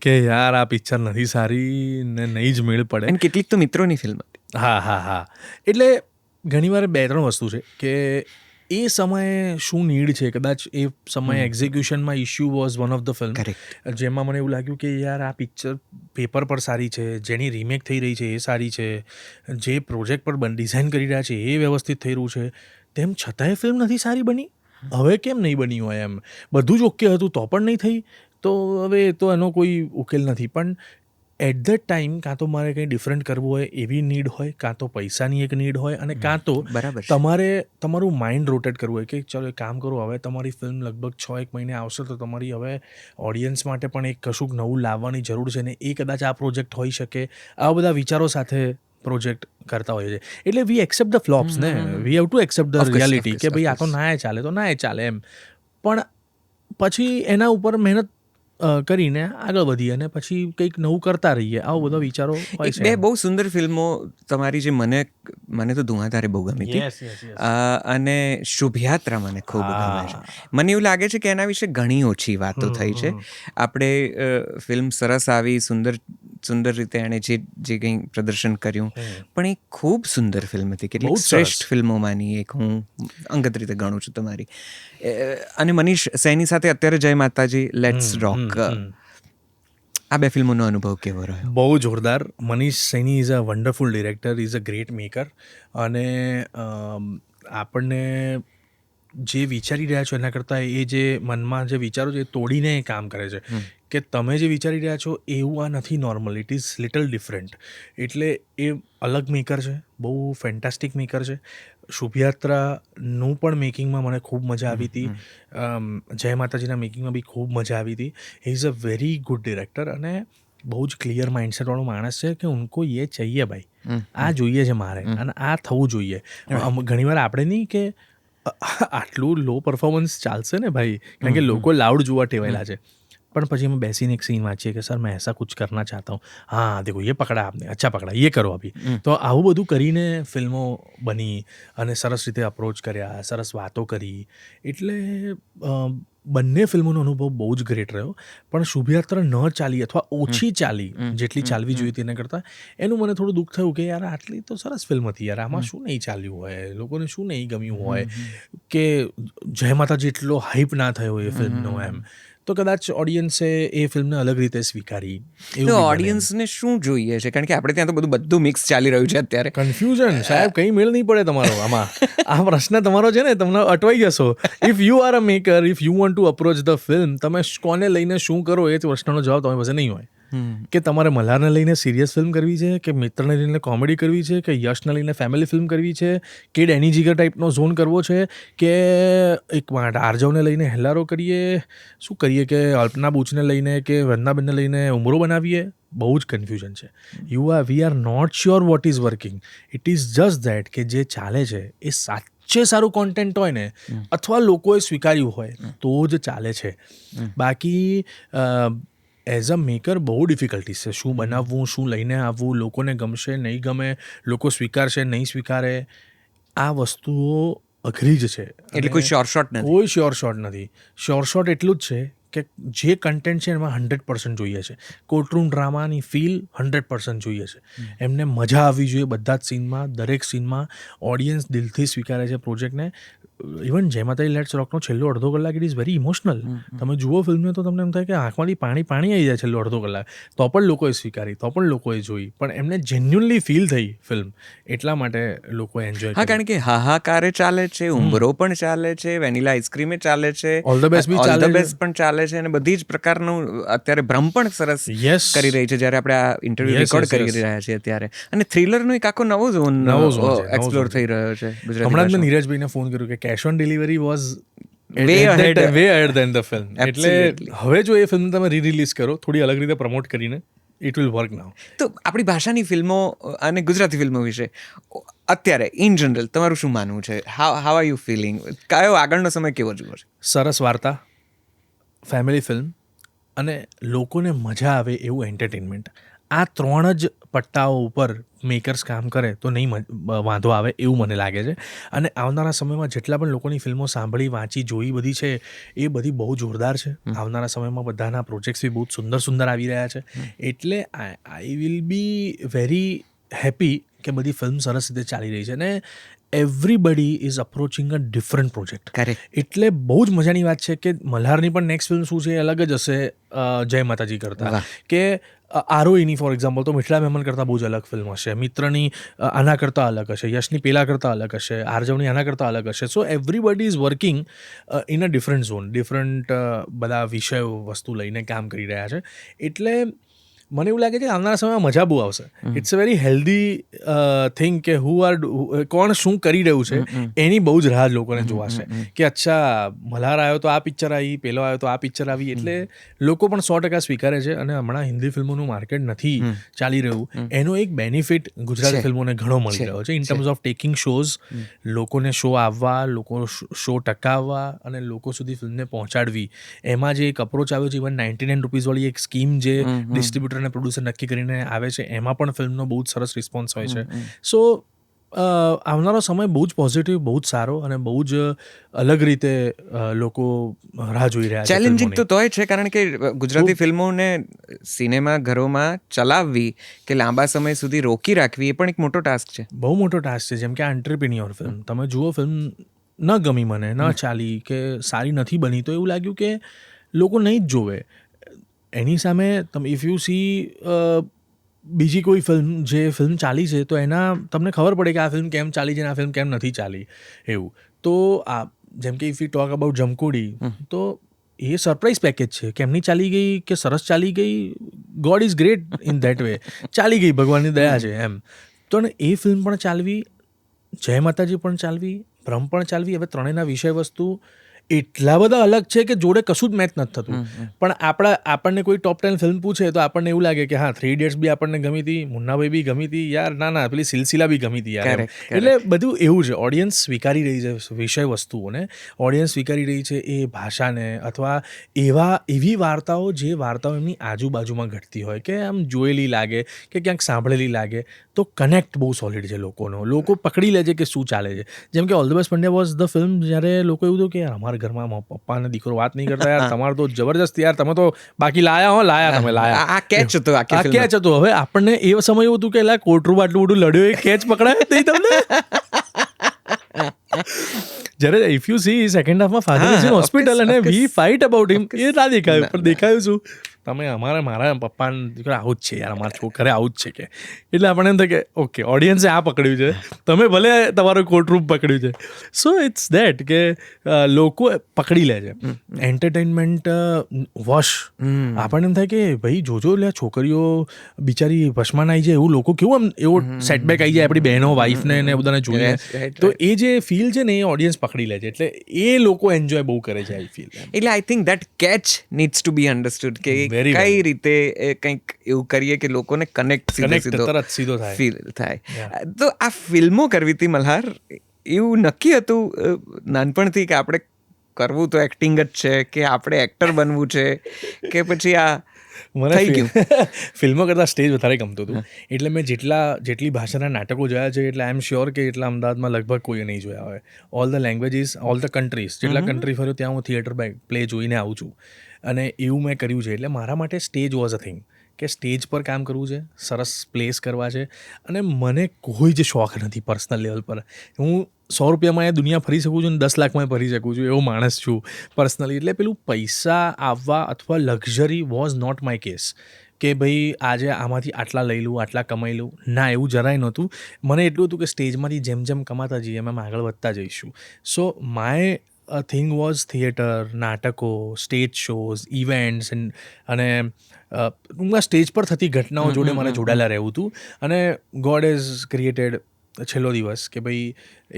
[SPEAKER 2] કે યાર આ પિક્ચર નથી સારી ને નહીં જ મેળ પડે.
[SPEAKER 1] અને કેટલીક તો મિત્રોની ફિલ્મ હતી.
[SPEAKER 2] હા. એટલે ઘણીવાર 2-3 વસ્તુ છે કે એ સમયે શું નીડ છે. કદાચ એ સમયે એક્ઝિક્યુશનમાં issue was one of the film જેમાં મને એવું લાગ્યું કે યાર આ પિક્ચર પેપર પર સારી છે, જેની રીમેક થઈ રહી છે એ સારી છે, જે પ્રોજેક્ટ પર ડિઝાઇન કરી રહ્યા છે એ વ્યવસ્થિત થઈ રહ્યું છે, તેમ છતાંય ફિલ્મ નથી સારી બની. હવે કેમ નહીં બની હોય એમ. બધું જ ઓકે હતું તો પણ નહીં થઈ. તો હવે તો એનો કોઈ ઉકેલ નથી. પણ એટ ધ ટાઈમ કાં તો મારે કંઈ ડિફરન્ટ કરવું હોય એવી નીડ હોય, કાં તો પૈસાની એક નીડ હોય, અને કાં તો તમારે તમારું માઇન્ડ રોટેટ કરવું હોય કે ચાલો એક કામ કરો હવે તમારી ફિલ્મ લગભગ 6-1 મહિને આવશે તો તમારી હવે ઓડિયન્સ માટે પણ એક કશુંક નવું લાવવાની જરૂર છે ને એ કદાચ આ પ્રોજેક્ટ હોઈ શકે. આવા બધા વિચારો સાથે પ્રોજેક્ટ કરતા હોઈએ છીએ. એટલે વી એક્સેપ્ટ ધ ફ્લોપ્સ ને we have to accept the reality કે ભાઈ આ તો ના ચાલે એમ. પણ પછી એના ઉપર મહેનત કરીને આગળ વધીએ અને પછી કંઈક નવું કરતા રહીએ. આવો બધો વિચારો હોય છે.
[SPEAKER 1] 2 બહુ સુંદર ફિલ્મો તમારી જે મને તો ધુઆધારે બહુ ગમી હતી અને શુભયાત્રા મને ખૂબ ગમે છે. મને એવું લાગે છે કે એના વિશે ઘણી ઓછી વાતો થઈ છે. આપણે ફિલ્મ સરસ આવી, સુંદર રીતે એણે જે કંઈ પ્રદર્શન કર્યું, પણ એ ખૂબ સુંદર ફિલ્મ હતી. કેટલીક શ્રેષ્ઠ ફિલ્મોમાંની એક હું અંગત રીતે ગણું છું તમારી. અને મનીષ સૈની સાથે અત્યારે જય માતાજી, લેટ્સ રોક, આ 2 ફિલ્મોનો અનુભવ કેવો રહ્યો?
[SPEAKER 2] બહુ જોરદાર. Manish Saini is a wonderful director, is a great maker. અને આપણને જે વિચારી રહ્યા છો એના કરતાં એ જે મનમાં જે વિચારો છે એ તોડીને એ કામ કરે છે કે તમે જે વિચારી રહ્યા છો એવું આ નથી normal, it is little different. એટલે એ અલગ મેકર છે, બહુ ફેન્ટાસ્ટિક મેકર છે. શુભયાત્રાનું પણ મેકિંગમાં મને ખૂબ મજા આવી હતી. જય માતાજીના મેકિંગમાં બી ખૂબ મજા આવી હતી. He is a very good director અને બહુ જ ક્લિયર માઇન્ડસેટવાળો માણસ છે કે ઉनको ये चाहिए ભાઈ, આ જોઈએ છે મારે અને આ થવું જોઈએ. ઘણીવાર આપણે નહીં કે આટલું લો પરફોર્મન્સ ચાલશે ને ભાઈ, કારણ કે લોકો લાઉડ જોવા ટેવાયેલા છે. પણ પછી અમે બેસીને એક સીન વાંચીએ કે સર મેં ऐसा कुछ करना चाहता हूँ, हाँ देखो ये पकड़ा आपने, अच्छा पकड़ा, ये करो अभी. તો આવું બધું કરીને ફિલ્મો બની અને સરસ રીતે અપ્રોચ કર્યા, સરસ વાતો કરી. એટલે બંને ફિલ્મોનો અનુભવ બહુ જ ગ્રેટ રહ્યો. પણ શુભયાત્રા ન ચાલી અથવા ઓછી ચાલી જેટલી ચાલવી જોઈએ તેના કરતાં, એનું મને થોડું દુઃખ થયું કે યાર આટલી તો સરસ ફિલ્મ હતી યાર, આમાં શું નહીં ચાલ્યું હોય, લોકોને શું નહીં ગમ્યું હોય, કે જય માતાજી એટલો હાઈપ ના થયો એ ફિલ્મનો એમ. તો કદાચ ઓડિયન્સે એ ફિલ્મને અલગ રીતે સ્વીકારી.
[SPEAKER 1] તો ઓડિયન્સને શું જોઈએ છે? કારણ કે આપણે ત્યાં તો બધું મિક્સ ચાલી રહ્યું છે અત્યારે.
[SPEAKER 2] કન્ફ્યુઝન સાહેબ, કંઈ મેળ નહીં પડે તમારો આમાં. આ પ્રશ્ન તમારો છે ને, તમને અટવાઈ જશો. If you are a maker, if you want to approach the film, તમે કોને લઈને શું કરો એ પ્રશ્નનો જવાબ તમારી પાસે નહીં હોય. કે તમારે મલ્હારને લઈને સિરિયસ ફિલ્મ કરવી છે, કે મિત્રને લઈને કોમેડી કરવી છે, કે યશને લઈને ફેમિલી ફિલ્મ કરવી છે, કે ડેની જીગર ટાઈપનો ઝોન કરવો છે, કે એક આર્જવને લઈને હેલ્લારો કરીએ, શું કરીએ, કે અલ્પના બુચને લઈને કે વંદનાબેનને લઈને ઉમરો બનાવીએ. બહુ જ કન્ફ્યુઝન છે. We are not sure what is working. It is just that કે જે ચાલે છે એ સાચે સારું કોન્ટેન્ટ હોય ને, અથવા લોકોએ સ્વીકાર્યું હોય તો જ ચાલે છે. બાકી એઝ અ મેકર બહુ ડિફિકલ્ટીઝ છે. શું બનાવવું, શું લઈને આવવું, લોકોને ગમશે નહીં ગમે, લોકો સ્વીકારશે નહીં સ્વીકારે, આ વસ્તુઓ અઘરી જ છે.
[SPEAKER 1] એટલે કોઈ શ્યોર શોટ નથી.
[SPEAKER 2] કોઈ શ્યોર શોટ નથી. શ્યોર શોટ એટલું જ છે કે જે કન્ટેન્ટ છે એમાં 100% જોઈએ છે. કોર્ટરૂમ ડ્રામાની ફીલ 100% જોઈએ છે. એમને મજા આવવી જોઈએ બધા જ સીનમાં, દરેક સીનમાં. ઓડિયન્સ દિલથી સ્વીકારે છે પ્રોજેક્ટને. ઇવન જય માતાજી લેટ્સ રોકનો છેલ્લો અડધો કલાક ઇટ ઇઝ વેરી ઇમોશનલ. તમે જુઓ ફિલ્મને તો તમને એમ થાય કે આંખમાંથી પાણી આવી જાય છેલ્લો અડધો કલાક. તો પણ લોકોએ સ્વીકારી, તો પણ લોકોએ જોઈ, પણ એમને જેન્યુઅનલી ફીલ થઈ ફિલ્મ, એટલા માટે લોકોએ એન્જોય.
[SPEAKER 1] હા, કારણ કે હાહાકારે ચાલે છે, ઉંબરો પણ ચાલે છે, વેનીલા આઈસ્ક્રીમે ચાલે છે,
[SPEAKER 2] ઓલ ધ બેસ્ટ બી ચાલે છે,
[SPEAKER 1] બેસ્ટ પણ ચાલે છે, અને બધી જ પ્રકારનું અત્યારે ભ્રમ પણ સરસ કરી રહી છે જ્યારે આપણે આ ઇન્ટરવ્યુ રેકોર્ડ કરી રહ્યા છીએ અત્યારે. અને થ્રિલરનો એક આખો નવો ઝોન એક્સપ્લોર થઈ રહ્યો છે.
[SPEAKER 2] હમણાં જ મેં નીરજભાઈને ફોન કર્યો કે cash on delivery was way ahead then the film. એટલે હવે જો એ ફિલ્મ તમે રિલીઝ કરો થોડી અલગ રીતે પ્રમોટ કરીને, ઇટ વિલ વર્ક નાઉ.
[SPEAKER 1] તો આપણી ભાષાની ફિલ્મો અને ગુજરાતી ફિલ્મો વિશે અત્યારે ઇન જનરલ તમારું શું માનવું છે? How are you feeling? કયો આગળનો સમય કેવો જુઓ છે?
[SPEAKER 2] સરસ વાર્તા, ફેમિલી ફિલ્મ અને લોકોને મજા આવે એવું એન્ટરટેનમેન્ટ, આ ત્રણ જ પટ્ટાઓ ઉપર મેકર્સ કામ કરે તો નહીં વાંધો આવે એવું મને લાગે છે. અને આવનારા સમયમાં જેટલા પણ લોકોની ફિલ્મો સાંભળી, વાંચી, જોઈ બધી છે એ બધી બહુ જોરદાર છે. આવનારા સમયમાં બધાના પ્રોજેક્ટ્સ બી બહુ સુંદર આવી રહ્યા છે. એટલે I will be very happy કે બધી ફિલ્મ સરસ રીતે ચાલી રહી છે અને everybody is approaching a different project. એટલે બહુ જ મજાની વાત છે કે મલ્હારની પણ નેક્સ્ટ ફિલ્મ શું છે એ અલગ જ હશે જય માતાજી કરતાં. કે આરોહીની ફોર એક્ઝામ્પલ તો મીઠડા મહેમાન કરતાં બહુ જ અલગ ફિલ્મ હશે, મિત્રની આના કરતાં અલગ હશે, યશની પેલા કરતાં અલગ હશે, આર્જવની આના કરતાં અલગ હશે. So everybody is working in a different zone, different બધા વિષયો વસ્તુ લઈને કામ કરી રહ્યા છે. એટલે મને એવું લાગે છે કે આવનારા સમયમાં મજા બહુ આવશે. It's a very healthy thing કે કોણ શું કરી રહ્યું છે એની બહુ જ રાહ લોકોને જોવાશે. કે અચ્છા મલ્હાર આવ્યો તો આ પિક્ચર આવી, પેલો આવ્યો તો આ પિક્ચર આવી. એટલે લોકો પણ 100% સ્વીકારે છે. અને હમણાં હિન્દી ફિલ્મોનું માર્કેટ નથી ચાલી રહ્યું, એનો એક બેનિફિટ ગુજરાતી ફિલ્મોને ઘણો મળી રહ્યો છે in terms of taking shows. લોકોને શો આવવા, લોકો શો ટકાવવા અને લોકો સુધી ફિલ્મને પહોંચાડવી. એમાં જે એક અપ્રોચ આવ્યો છે, ઇવન 99 રૂપીઝવાળી એક સ્કીમ જે ડિસ્ટ્રીબ્યુટર અને પ્રોડ્યુસર નક્કી કરીને આવે છે, એમાં પણ ફિલ્મનો બહુ જ સરસ રિસ્પોન્સ હોય છે. સો આવનારો સમય બહુ જ પોઝિટિવ, બહુ જ સારો અને બહુ જ અલગ રીતે લોકો રાહ જોઈ રહ્યા છે.
[SPEAKER 1] ચેલેન્જિંગ તો તોય છે, કારણ કે ગુજરાતી ફિલ્મોને સિનેમાઘરોમાં ચલાવવી કે લાંબા સમય સુધી રોકી રાખવી એ પણ એક મોટો ટાસ્ક છે.
[SPEAKER 2] બહુ મોટો ટાસ્ક છે. જેમ કે એન્ટરપ્રિન્યોર ફિલ્મ તમે જુઓ, ફિલ્મ ન ગમી મને, ન ચાલી કે સારી નથી બની, તો એવું લાગ્યું કે લોકો નહીં જ જોવે. એની સામે તમે ઇફ યુ સી બીજી કોઈ ફિલ્મ ચાલી છે તો એના તમને ખબર પડે કે આ ફિલ્મ કેમ ચાલી છે અને આ ફિલ્મ કેમ નથી ચાલી એવું. તો આ જેમ કે if you talk about Jamkudi તો એ સરપ્રાઈઝ પેકેજ છે કે એમની ચાલી ગઈ કે સરસ ચાલી ગઈ, God is great in that way, ચાલી ગઈ, ભગવાનની દયા છે એમ. તો ને એ ફિલ્મ પણ ચાલવી, જય માતાજી પણ ચાલવી, ભ્રમ પણ ચાલવી. હવે ત્રણેયના વિષય વસ્તુ એટલા બધા અલગ છે કે જોડે કશું જ મેચ નથી થતું. પણ આપણને કોઈ ટોપ 10 ફિલ્મ પૂછે તો આપણને એવું લાગે કે હા 3 Idiots બી આપણને ગમી હતી, મુન્નાભાઈ બી ગમી હતી યાર, ના પેલી સિલસિલા બી ગમી હતી યાર. એટલે બધું એવું છે. ઓડિયન્સ સ્વીકારી રહી છે વિષય વસ્તુઓને, ઓડિયન્સ સ્વીકારી રહી છે એ ભાષાને, અથવા એવી વાર્તાઓ જે વાર્તાઓ એમની આજુબાજુમાં ઘટતી હોય કે આમ જોયેલી લાગે કે ક્યાંક સાંભળેલી લાગે તો કનેક્ટ બહુ સોલિડ છે લોકોનો. લોકો પકડી લે છે કે શું ચાલે છે. જેમ કે all the best Pandya was the film, જ્યારે લોકો એવું હતું કે અમારા ઘરમાં પપ્પા અને દીકરો વાત નહીં કરતા યાર, તમારે તો જબરજસ્ત યાર, તમે તો બાકી લાયા તમે લાયા.
[SPEAKER 1] આ કેચ હતો,
[SPEAKER 2] આ કેચ હતો. હવે આપણને એ સમય એવું હતું કે એલા કોર્ટરૂમ આટલું બધું લડ્યો, એ કેચ પકડાય નહીં તમને. જ્યારે ઇફ યુ સી સેકન્ડ હાફમાં ફાધર ઇઝ ઇન હોસ્પિટલ અને વી ફાઇટ અબાઉટ હિમ, એ ના દેખાયું. પણ દેખાયું શું, તમે મારા પપ્પા દીકરા આવું જ છે યાર, અમારા છોકરે આવું જ છે કે. એટલે આપણને એમ થાય કે ઓકે ઓડિયન્સે આ પકડ્યું છે, તમે ભલે તમારું કોર્ટરૂમ પકડ્યું છે. સો ઇટ્સ દેટ કે લોકો પકડી લે છે. એન્ટરટેનમેન્ટ વશ આપણને એમ થાય કે ભાઈ જોજો લે છોકરીઓ બિચારી ભસ્માન આવી જાય, એવું લોકો કેવું આમ એવો સેટબેક આવી જાય આપણી બહેનો વાઈફને ને બધાને જોઈએ. તો એ જે ફીલ છે ને એ ઓડિયન્સ પકડી લે છે. એટલે એ લોકો એન્જોય બહુ કરે છે આ ફીલ.
[SPEAKER 1] એટલે I think that catch needs two B understood કે કઈ રીતે કંઈક એવું કરીએ કે લોકોને કનેક્ટ
[SPEAKER 2] સીધો
[SPEAKER 1] ફીલ થાય. તો આ ફિલ્મો કરવી હતી મલ્હાર, એવું નક્કી હતું નાનપણથી કે આપણે કરવું તો એક્ટિંગ જ છે, કે આપણે એક્ટર બનવું છે, કે પછી આ
[SPEAKER 2] મને ફિલ્મો કરતાં સ્ટેજ વધારે ગમતું હતું. એટલે મેં જેટલી ભાષાના નાટકો જોયા છે એટલે આઈ એમ શ્યોર કે એટલા અમદાવાદમાં લગભગ કોઈએ નહીં જોયા હોય. All the languages, all the countries, જેટલા કન્ટ્રી ફર્યો ત્યાં હું થિયેટર પ્લે જોઈને આવું છું. અને એવું મેં કર્યું છે. એટલે મારા માટે સ્ટેજ વોઝ અ થિંગ, કે સ્ટેજ પર કામ કરવું છે, સરસ પ્લેસ કરવા છે. અને મને કોઈ જ શોખ નથી પર્સનલ લેવલ પર. હું 100 રૂપિયામાં એ દુનિયા ફરી શકું છું અને 10 લાખમાં ફરી શકું છું, એવો માણસ છું પર્સનલી. એટલે પેલું પૈસા આવવા અથવા luxury was not my case, કે ભાઈ આજે આમાંથી આટલા લઈ લઉં, આટલા કમાઈ લઉં. ના, એવું જરાય નહોતું. મને એટલું હતું કે સ્ટેજમાંથી જેમ જેમ કમાતા જઈએ એમ આગળ વધતા જઈશું. સો માય થિંગ વોઝ થિયેટર, નાટકો, સ્ટેજ શોઝ, ઇવેન્ટ્સ અને સ્ટેજ પર થતી ઘટનાઓ જોડે મારે જોડાયેલા રહેવું હતું. અને ગોડ ઇઝ ક્રિએટેડ છેલ્લો દિવસ કે ભાઈ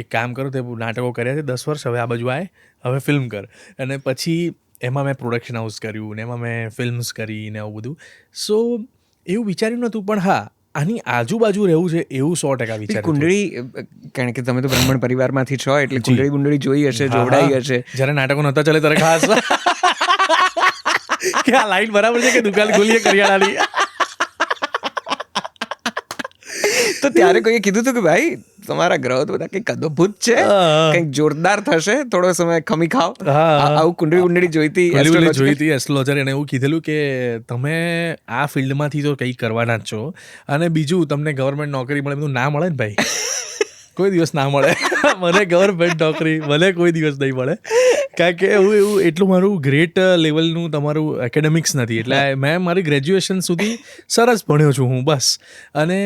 [SPEAKER 2] એક કામ કરો, તે નાટકો કર્યા છે 10 વર્ષ, હવે આ બાજુ આય, હવે ફિલ્મ કર. અને પછી એમાં મેં પ્રોડક્શન હાઉસ કર્યું ને એમાં મેં ફિલ્મ્સ કરી ને આવું બધું. સો એવું વિચાર્યું નહોતું, પણ હા આની આજુબાજુ રહેવું છે એવું 100% વિચાર્યું.
[SPEAKER 1] કુંડળી, કારણ કે તમે તો બ્રાહ્મણ પરિવારમાંથી છો એટલે કુંડળી જોઈ હશે, જોવડાઈ હશે.
[SPEAKER 2] જ્યારે નાટકો નહોતા ચાલે ત્યારે ખાસ કે આ લાઈન બરાબર છે કે દુકાન ખોલીએ કરિયાણાની.
[SPEAKER 1] તો ત્યારે કોઈએ કીધું હતું કે ભાઈ તમારા ગ્રહો તો બધા કંઈક અદ્ભુત છે, કંઈક જોરદાર થશે, થોડો સમય ખમી ખાઓ, આવું કુંડળી જોઈતી
[SPEAKER 2] એસ્ટ્રોલોજર એને એવું કીધેલું કે તમે આ ફિલ્ડમાંથી તો કંઈ કરવાના જ છો, અને બીજું તમને ગવર્મેન્ટ નોકરી મળે, બધું ના મળે ને ભાઈ, કોઈ દિવસ ના મળે. મને ગવર્મેન્ટ નોકરી ભલે કોઈ દિવસ નહીં મળે, કારણ કે એવું એટલું મારું ગ્રેટ લેવલનું તમારું એકેડેમિક્સ નથી. એટલે મેં મારી ગ્રેજ્યુએશન સુધી સરસ ભણ્યો છું હું બસ. અને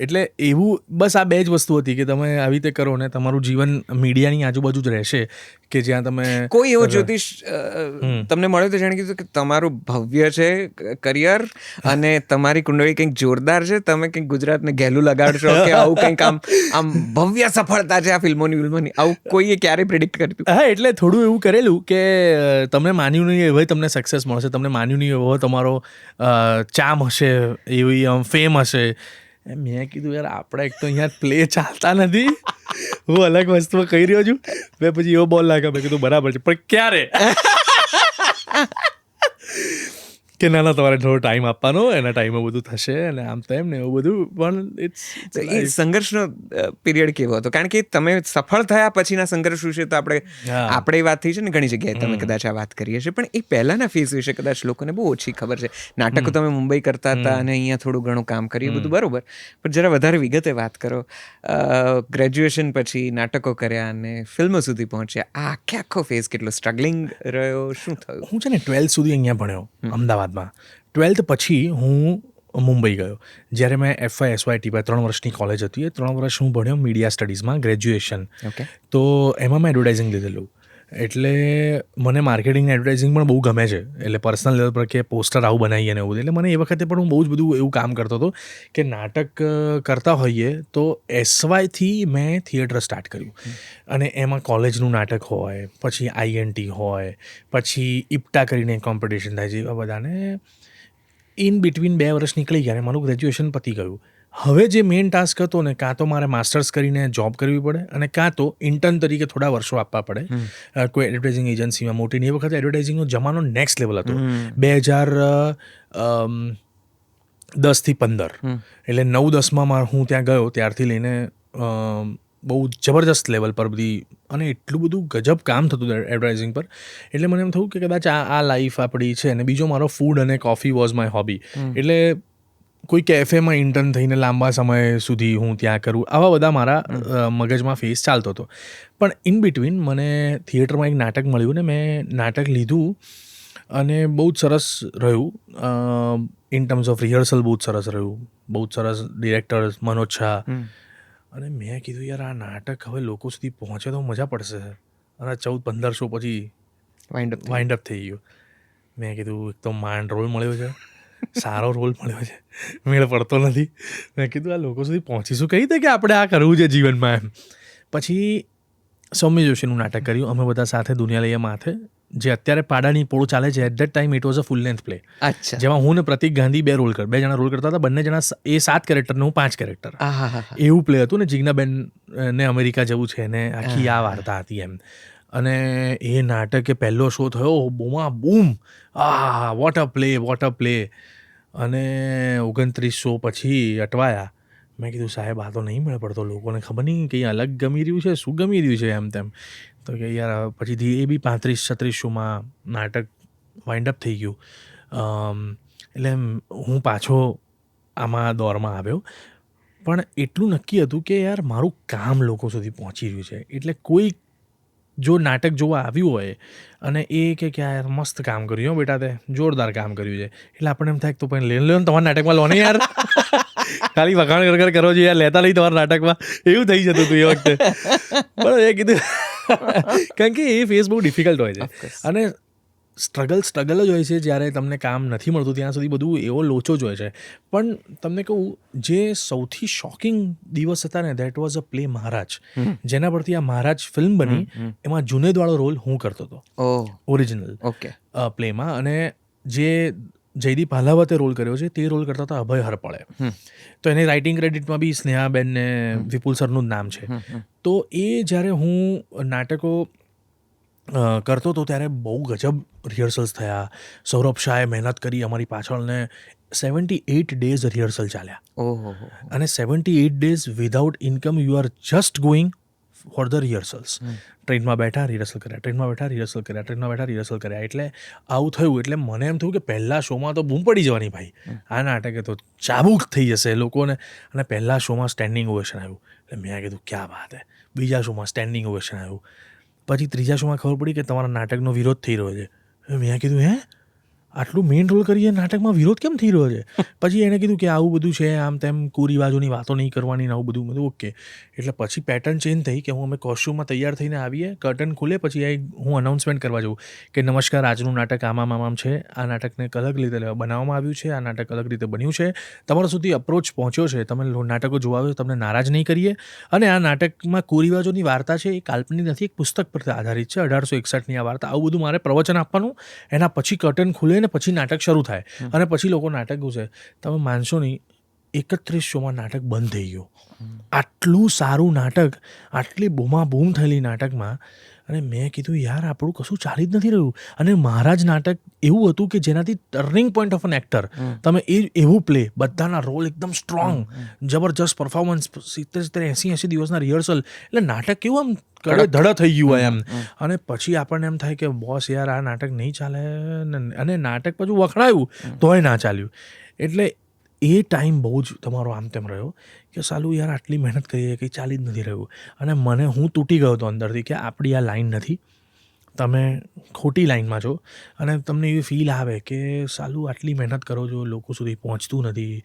[SPEAKER 2] એટલે એવું બસ આ બે જ વસ્તુ હતી કે તમે આવી રીતે કરો ને તમારું જીવન મીડિયાની આજુબાજુ જ રહેશે, કે જ્યાં તમે
[SPEAKER 1] કોઈ એવો જ્યોતિષ તમને મળ્યો તો જાણે કીધું કે તમારું ભવ્ય છે કરિયર અને તમારી કુંડળી કંઈક જોરદાર છે, તમે કંઈક ગુજરાતને ઘેલું લગાડશો, કે આવું કંઈક આમ ભવ્ય સફળતા છે આ ફિલ્મોની, આવું કોઈએ ક્યારે પ્રિડિક્ટ કર્યું?
[SPEAKER 2] હા, એટલે થોડું એવું કરેલું કે તમને માન્યું નહીં એવો તમને સક્સેસ મળશે, તમને માન્યું નહીં એવો તમારો ચામ હશે, એવી ફેમ હશે. મેં કીધું યાર આપણે એક તો અહીંયા પ્લે ચાલતા નથી, હું અલગ વસ્તુમાં કહી રહ્યો છું. મેં પછી એવો બોલ લાગ્યો, મેં કીધું બરાબર છે, પણ ક્યારે કે ના તમારે થોડો ટાઈમ આપવાનો, એના ટાઈમે બધું થશે અને આમ તેમ ને એવું બધું. પણ
[SPEAKER 1] એ સંઘર્ષનો પીરિયડ કેવો હતો? કારણ કે તમે સફળ થયા પછીના સંઘર્ષ વિશે તો આપણે વાત થઈ છે ને ઘણી જગ્યાએ, તમે કદાચ આ વાત કરીએ છીએ, પણ એ પહેલાના ફેઝ વિશે કદાચ લોકોને બહુ ઓછી ખબર છે. નાટકો તમે મુંબઈ કરતા હતા અને અહીંયા થોડું ઘણું કામ કર્યું, બધું બરોબર, પણ જરા વધારે વિગતે વાત કરો. ગ્રેજ્યુએશન પછી નાટકો કર્યા અને ફિલ્મો સુધી પહોંચ્યા, આ આખો ફેઝ કેટલો સ્ટ્રગલિંગ રહ્યો, શું થયું?
[SPEAKER 2] હું છે ને 12th સુધી અહીંયા ભણ્યો અમદાવાદમાં. 12th પછી હું મુંબઈ ગયો. જ્યારે મેં FY SYT પર 3 વર્ષની કોલેજ હતી, એ 3 વર્ષ હું ભણ્યો મીડિયા સ્ટડીઝમાં ગ્રેજ્યુએશન.
[SPEAKER 1] ઓકે.
[SPEAKER 2] તો એમાં મેં એડવર્ટાઇઝિંગ લીધેલું. એટલે મને માર્કેટિંગ એડવર્ટાઇઝિંગ પણ બહુ ગમે છે. એટલે પર્સનલ લેવલ પર કે પોસ્ટર આવું બનાવીએ ને એવું. એટલે મને એ વખતે પણ હું બહુ જ બધું એવું કામ કરતો હતો કે નાટક કરતા હોઈએ તો SYથી મેં થિયેટર સ્ટાર્ટ કર્યું. અને એમાં કોલેજનું નાટક હોય, પછી INT હોય, પછી ઇપ્ટા કરીને કોમ્પિટિશન થાય છે, એવા બધાને ઇન બિટવીન 2 વર્ષ નીકળી ગયા અને મારું ગ્રેજ્યુએશન પતી ગયું. હવે જે મેઇન ટાસ્ક હતો ને, કાં તો મારે માસ્ટર્સ કરીને જોબ કરવી પડે અને કાં તો ઇન્ટર્ન તરીકે થોડા વર્ષો આપવા પડે કોઈ એડવર્ટાઇઝિંગ એજન્સીમાં મોટીની. એ વખતે એડવર્ટાઇઝિંગનો જમાનો નેક્સ્ટ લેવલ હતો. 2010થી 15 એટલે 9-10માં હું ત્યાં ગયો ત્યારથી લઈને બહુ જબરજસ્ત લેવલ પર બધી, અને એટલું બધું ગજબ કામ થતું એડવર્ટાઇઝિંગ પર. એટલે મને એમ થયું કે કદાચ આ લાઈફ આપણી છે. અને બીજો મારો ફૂડ અને કોફી વોઝ માય હોબી. એટલે કોઈ કેફેમાં ઇન્ટર્ન થઈને લાંબા સમય સુધી હું ત્યાં કરું, આવા બધા મારા મગજમાં ફેસ ચાલતો હતો. પણ ઇન બિટવીન મને થિયેટરમાં એક નાટક મળ્યું ને મેં નાટક લીધું અને બહુ જ સરસ રહ્યું. ઇન ટર્મ્સ ઓફ રિહર્સલ બહુ જ સરસ રહ્યું, બહુ જ સરસ ડિરેક્ટર મનોજ શાહ. અને મેં કીધું યાર આ નાટક હવે લોકો સુધી પહોંચે તો મજા પડશે. અને 14-15 શો પછી વાઇન્ડ અપ થઈ ગયું. મેં કીધું એક તો માંડ રોલ મળ્યો છે, સારો રોલ મળ્યો છે, મેળ પડતો નથી. મેં કીધું આ લોકો સુધી પહોંચીશું કઈ રીતે કે આપણે આ કરવું છે જીવનમાં એમ. પછી સૌમ્ય જોશીનું નાટક કર્યું અમે બધા સાથે, દુનિયા લઈએ માથે, જે અત્યારે પાડાની પોળ ચાલે છે. At that time it was a full length play.
[SPEAKER 1] અચ્છા.
[SPEAKER 2] જેમાં હું ને પ્રતિક ગાંધી 2 જણા રોલ કરતા હતા. બંને જણા એ 7 કેરેક્ટર ને હું 5 કેરેક્ટર. એવું પ્લે હતું ને. જીજ્ઞાબેન ને અમેરિકા જવું છે ને આખી આ વાર્તા હતી એમ. અને એ નાટકે પહેલો શો થયો, બૂમા બૂમ, વોટ અ પ્લે. અને 29 શો પછી અટવાયા. મેં કીધું સાહેબ આ તો નહીં મળે પડતો, લોકોને ખબર નહીં કંઈ અલગ ગમી રહ્યું છે, શું ગમી રહ્યું છે એમ તેમ. તો કે યાર પછીથી એ બી 35-36 શોમાં નાટક વાઇન્ડ અપ થઈ ગયું. એટલે હું પાછો આમાં દોરમાં આવ્યો. પણ એટલું નક્કી હતું કે યાર મારું કામ લોકો સુધી પહોંચી રહ્યું છે. એટલે કોઈ જો નાટક જોવા આવ્યું હોય અને એ કે યાર મસ્ત કામ કર્યું હો બેટા, તે જોરદાર કામ કર્યું છે, એટલે આપણને એમ થાય તો પણ લે લો ને તમારા નાટકમાં લો ને યાર. ખાલી વખાણ કરો છો યાર, લેતા નહીં તમારા નાટકમાં, એવું થઈ જતું હતું એ વખતે. પણ એ કીધું કારણ કે એ ફેસ બહુ ડિફિકલ્ટ હોય છે. અને સ્ટ્રગલ જ હોય છે. જ્યારે તમને કામ નથી મળતું ત્યાં સુધી બધું એવો લોચો જ હોય છે. પણ તમને કહું, જે સૌથી શોકિંગ દિવસ હતા ને, દેટ વોઝ અ પ્લે મહારાજ, જેના પરથી આ મહારાજ ફિલ્મ બની. એમાં જુનેદવાળો રોલ હું કરતો હતો ઓરિજિનલ પ્લેમાં. અને જે જયદીપ હાલાવતે રોલ કર્યો છે તે રોલ કરતા હતા અભય હરપળે. તો એને રાઇટિંગ ક્રેડિટમાં બી સ્નેહાબેન ને વિપુલ સરનું જ નામ છે. તો એ જ્યારે હું નાટકો કરતો હતો ત્યારે બહુ ગજબ રિહર્સલ્સ થયા. સૌરભ શાહે મહેનત કરી અમારી પાછળ ને 78 ડેઝ રિહર્સલ ચાલ્યા. અને 78 days without income, you are just going for the rehearsals. ટ્રેનમાં બેઠા રિહર્સલ કર્યા, ટ્રેનમાં બેઠા રિહર્સલ કર્યા, ટ્રેનમાં બેઠા રિહર્સલ કર્યા. એટલે આવું થયું. એટલે મને એમ થયું કે પહેલા શોમાં તો બૂમ પડી જવાની ભાઈ, આ નાટકે તો ચાબુક થઈ જશે લોકોને. અને પહેલા શોમાં સ્ટેન્ડિંગ ઓવેશન આવ્યું. એટલે મેં કીધું ક્યાં વાત હે. બીજા શોમાં સ્ટેન્ડિંગ ઓવેશન આવ્યું. પછી ત્રીજા શોમાં ખબર પડી કે તમારા નાટકનો વિરોધ થઈ રહ્યો છે. મેં કીધું હે, આટલું મેઇન રોલ કરીએ નાટકમાં વિરોધ કેમ થઈ રહ્યો છે? પછી એણે કીધું કે આવું બધું છે, આમ તેમ કુરિવાજોની વાતો નહીં કરવાની, આવું બધું. બધું ઓકે. એટલે પછી પેટર્ન ચેન્જ થઈ કે હું અમે કોસ્ચ્યુમમાં તૈયાર થઈને આવીએ, કર્ટન ખુલે, પછી હું અનાઉન્સમેન્ટ કરવા જાઉં કે નમસ્કાર, આજનું નાટક આમ છે, આ નાટકને અલગ રીતે બનાવવામાં આવ્યું છે, આ નાટક અલગ રીતે બન્યું છે, તમારા સુધી અપ્રોચ પહોંચ્યો છે, તમે નાટકો જોવા આવ્યો, તમને નારાજ નહીં કરીએ. અને આ નાટકમાં કુરિવાજોની વાર્તા છે, એ કાલ્પનિક નથી, એક પુસ્તક પર આધારિત છે, 1861ની આ વાર્તા. આવું બધું મારે પ્રવચન આપવાનું. એના પછી કર્ટન ખુલે ને પછી નાટક શરૂ થાય. અને પછી લોકો નાટક ગુસે. તમે માનશો નહીં, 31 શોમાં નાટક બંધ થઈ ગયું. આટલું સારું નાટક, આટલી બૂમાબૂમ થયેલી નાટકમાં. અને મેં કીધું યાર આપણું કશું ચાલી જ નથી રહ્યું. અને મહારાજ નાટક એવું હતું કે જેનાથી turning point of N actor. તમે એવું પ્લે, બધાના રોલ એકદમ સ્ટ્રોંગ, જબરજસ્ત પરફોર્મન્સ, 70-80 દિવસના રિહર્સલ. એટલે નાટક કેવું આમ ધડા થઈ ગયું હોય એમ. અને પછી આપણને એમ થાય કે બોસ યાર આ નાટક નહીં ચાલે. અને નાટક પછી વખણાયું તોય ના ચાલ્યું. એટલે એ ટાઈમ બહુ જ તમારો આમ તેમ રહ્યો કે સાલું યાર આટલી મહેનત કરીએ કંઈ ચાલી જ નથી રહ્યું. અને હું તૂટી ગયો હતો અંદરથી કે આપણી આ લાઈન નથી. તમે ખોટી લાઈનમાં છો અને તમને એવી ફીલ આવે કે સાલું આટલી મહેનત કરો છો, લોકો સુધી પહોંચતું નથી.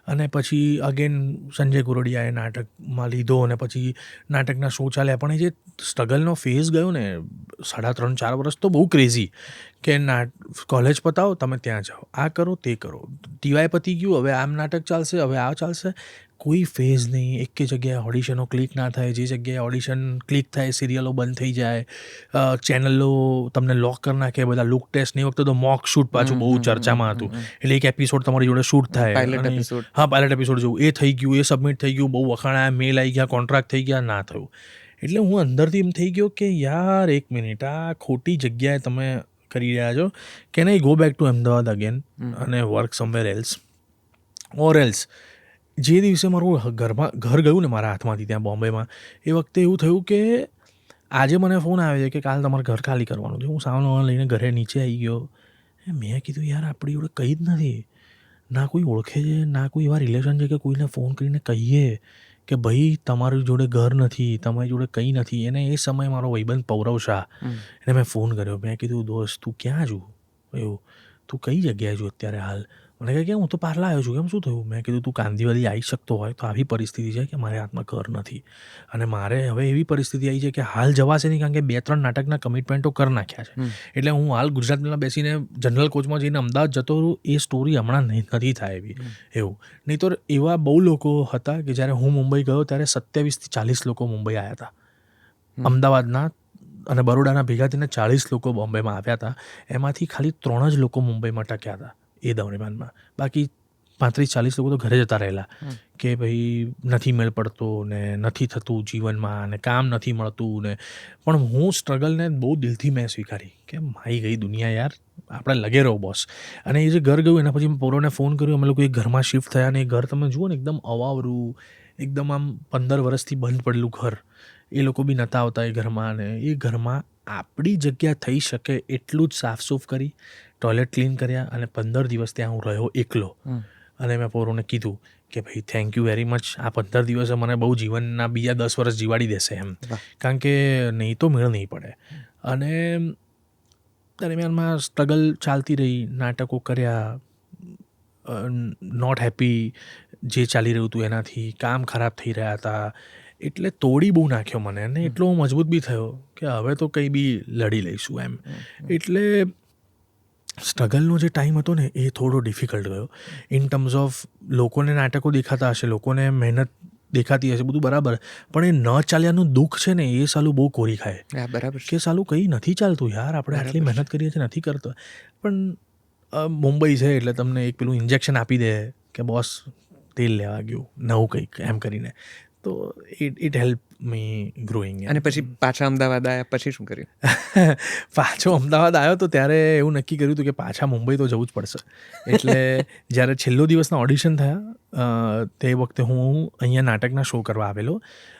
[SPEAKER 2] અને પછી અગેન સંજય ગુરડિયાએ નાટકમાં લીધો અને પછી નાટકના શો ચાલ્યા. પણ એ જે સ્ટ્રગલનો ફેઝ ગયો ને 3.5-4 વર્ષ તો બહુ ક્રેઝી, કે કોલેજ પતાવો તમે ત્યાં જાઓ, આ કરો તે કરો, ટીવાય પતી ગયું, હવે આમ નાટક ચાલશે, હવે આ ચાલશે. કોઈ ફેઝ નહીં, એક જગ્યાએ ઓડિશનો ક્લિક ના થાય, જે જગ્યાએ ઓડિશન ક્લિક થાય સિરિયલો બંધ થઈ જાય, ચેનલો તમને લોક કરી નાખે, બધા લુક ટેસ્ટ. એ વખતે તો મોક શૂટ પાછું બહુ ચર્ચામાં હતું. એટલે એક એપિસોડ તમારી જોડે શૂટ થાય, પાયલટ એપિસોડ જેવું, એ થઈ ગયું, એ સબમિટ થઈ ગયું, બહુ વખાણાયા, મેલ આવી ગયા, કોન્ટ્રાક્ટ થઈ ગયા, ના થયું. એટલે હું અંદરથી એમ થઈ ગયો કે યાર એક મિનિટ, આ ખોટી જગ્યાએ તમે કરી રહ્યા છો. Can I go back to Ahmedabad again અને work somewhere else, or else. જે દિવસે મારું ઘર ગયું ને મારા હાથમાંથી ત્યાં બોમ્બેમાં, એ વખતે એવું થયું કે આજે મને ફોન આવે છે કે કાલ તમારે ઘર ખાલી કરવાનું છે. હું સામાન લઈને ઘરે નીચે આવી ગયો. મેં કીધું યાર આપણી જોડે કંઈ જ નથી, ના કોઈ ઓળખે છે, ના કોઈ એવા રિલેશન છે કે કોઈને ફોન કરીને કહીએ કે ભાઈ તમારી જોડે ઘર નથી, તમારી જોડે કંઈ નથી. એને એ સમયે મારો ભાઈબંધ પૌરવ શાહ, એને મેં ફોન કર્યો. મેં કીધું દોસ્ત તું ક્યાં છું, એવું તું કઈ જગ્યાએ છું અત્યારે હાલ? મને કહે કે હું તો પાર્લા આવ્યો છું. કેમ શું થયું? મેં કીધું તું કાંદીવલી આવી શકતો હોય તો આવી પરિસ્થિતિ છે કે મારે હાથમાં ઘર નથી અને મારે હવે એવી પરિસ્થિતિ આવી છે કે હાલ જવાશે નહીં, કારણ કે 2-3 નાટકના કમિટમેન્ટો કરી નાખ્યા છે. એટલે હું હાલ ગુજરાતમાં બેસીને જનરલ કોચમાં જઈને અમદાવાદ જતો રહું, એ સ્ટોરી હમણાં નથી થાય એવી. એવું નહીં તો એવા બહુ લોકો હતા કે જ્યારે હું મુંબઈ ગયો ત્યારે 27-40 લોકો મુંબઈ આવ્યા હતા. અમદાવાદના અને બરોડાના ભેગા થઈને 40 લોકો બોમ્બેમાં આવ્યા હતા. એમાંથી ખાલી 3 જ લોકો મુંબઈમાં ટક્યા હતા એ દરમિયાનમાં. બાકી 35-40 લોકો તો ઘરે જતા રહેલા કે ભાઈ નથી મેળ પડતો ને નથી થતું જીવનમાં ને કામ નથી મળતું ને. પણ હું સ્ટ્રગલને બહુ દિલથી મેં સ્વીકારી કે મારી ગઈ દુનિયા યાર, આપણે લગે રહો બોસ. અને એ જે ઘર ગયું એના પછી મેં પોરોને ફોન કર્યો. અમે લોકો એ ઘરમાં શિફ્ટ થયા ને એ ઘર તમે જુઓ ને એકદમ અવાવરું, એકદમ આમ 15 વર્ષથી બંધ પડેલું ઘર. એ લોકો બી નહોતા આવતા એ ઘરમાં. ને એ ઘરમાં આપણી જગ્યા થઈ શકે એટલું જ સાફસૂફ કરી, ટોયલેટ ક્લીન કર્યા અને 15 દિવસ ત્યાં હું રહ્યો એકલો. અને મેં પોરોને કીધું કે ભાઈ થેન્ક યુ વેરી મચ, આ 15 દિવસે મને બહુ જીવનના બીજા 10 વર્ષ જીવાડી દેશે એમ, કારણ કે નહીં તો મેળ નહીં પડે. અને દરમિયાનમાં સ્ટ્રગલ ચાલતી રહી, નાટકો કર્યા, નોટ હેપી જે ચાલી રહ્યું હતું એનાથી, કામ ખરાબ થઈ રહ્યા હતા. એટલે તોડી બહુ નાખ્યો મને અને એટલો મજબૂત બી થયો કે હવે તો કંઈ બી લડી લઈશું એમ. એટલે સ્ટ્રગલનો જે ટાઈમ હતો ને એ થોડો ડિફિકલ્ટ ગયો ઇન ટર્મ્સ ઓફ લોકોને નાટકો દેખાતા હશે, લોકોને મહેનત દેખાતી હશે, બધું બરાબર, પણ એ ન ચાલ્યાનું દુઃખ છે ને એ સાલું બહુ કોરી ખાય.
[SPEAKER 1] બરાબર
[SPEAKER 2] કે સાલું કંઈ નથી ચાલતું યાર, આપણે આટલી મહેનત કરીએ છીએ નથી કરતો. પણ મુંબઈ છે એટલે તમને એક પેલું ઇન્જેક્શન આપી દે કે બોસ તેલ લેવા ગયું નવું કંઈક એમ કરીને. તો ઇટ હેલ્પ મી ગ્રોઈંગ.
[SPEAKER 1] અને પછી પાછા અમદાવાદ આવ્યા પછી શું કર્યું?
[SPEAKER 2] પાછો અમદાવાદ આવ્યો તો ત્યારે એવું નક્કી કર્યું હતું કે પાછા મુંબઈ તો જવું જ પડશે. એટલે જ્યારે છેલ્લો દિવસના ઓડિશન થયા તે વખતે હું અહીંયા નાટકના શો કરવા આવેલો.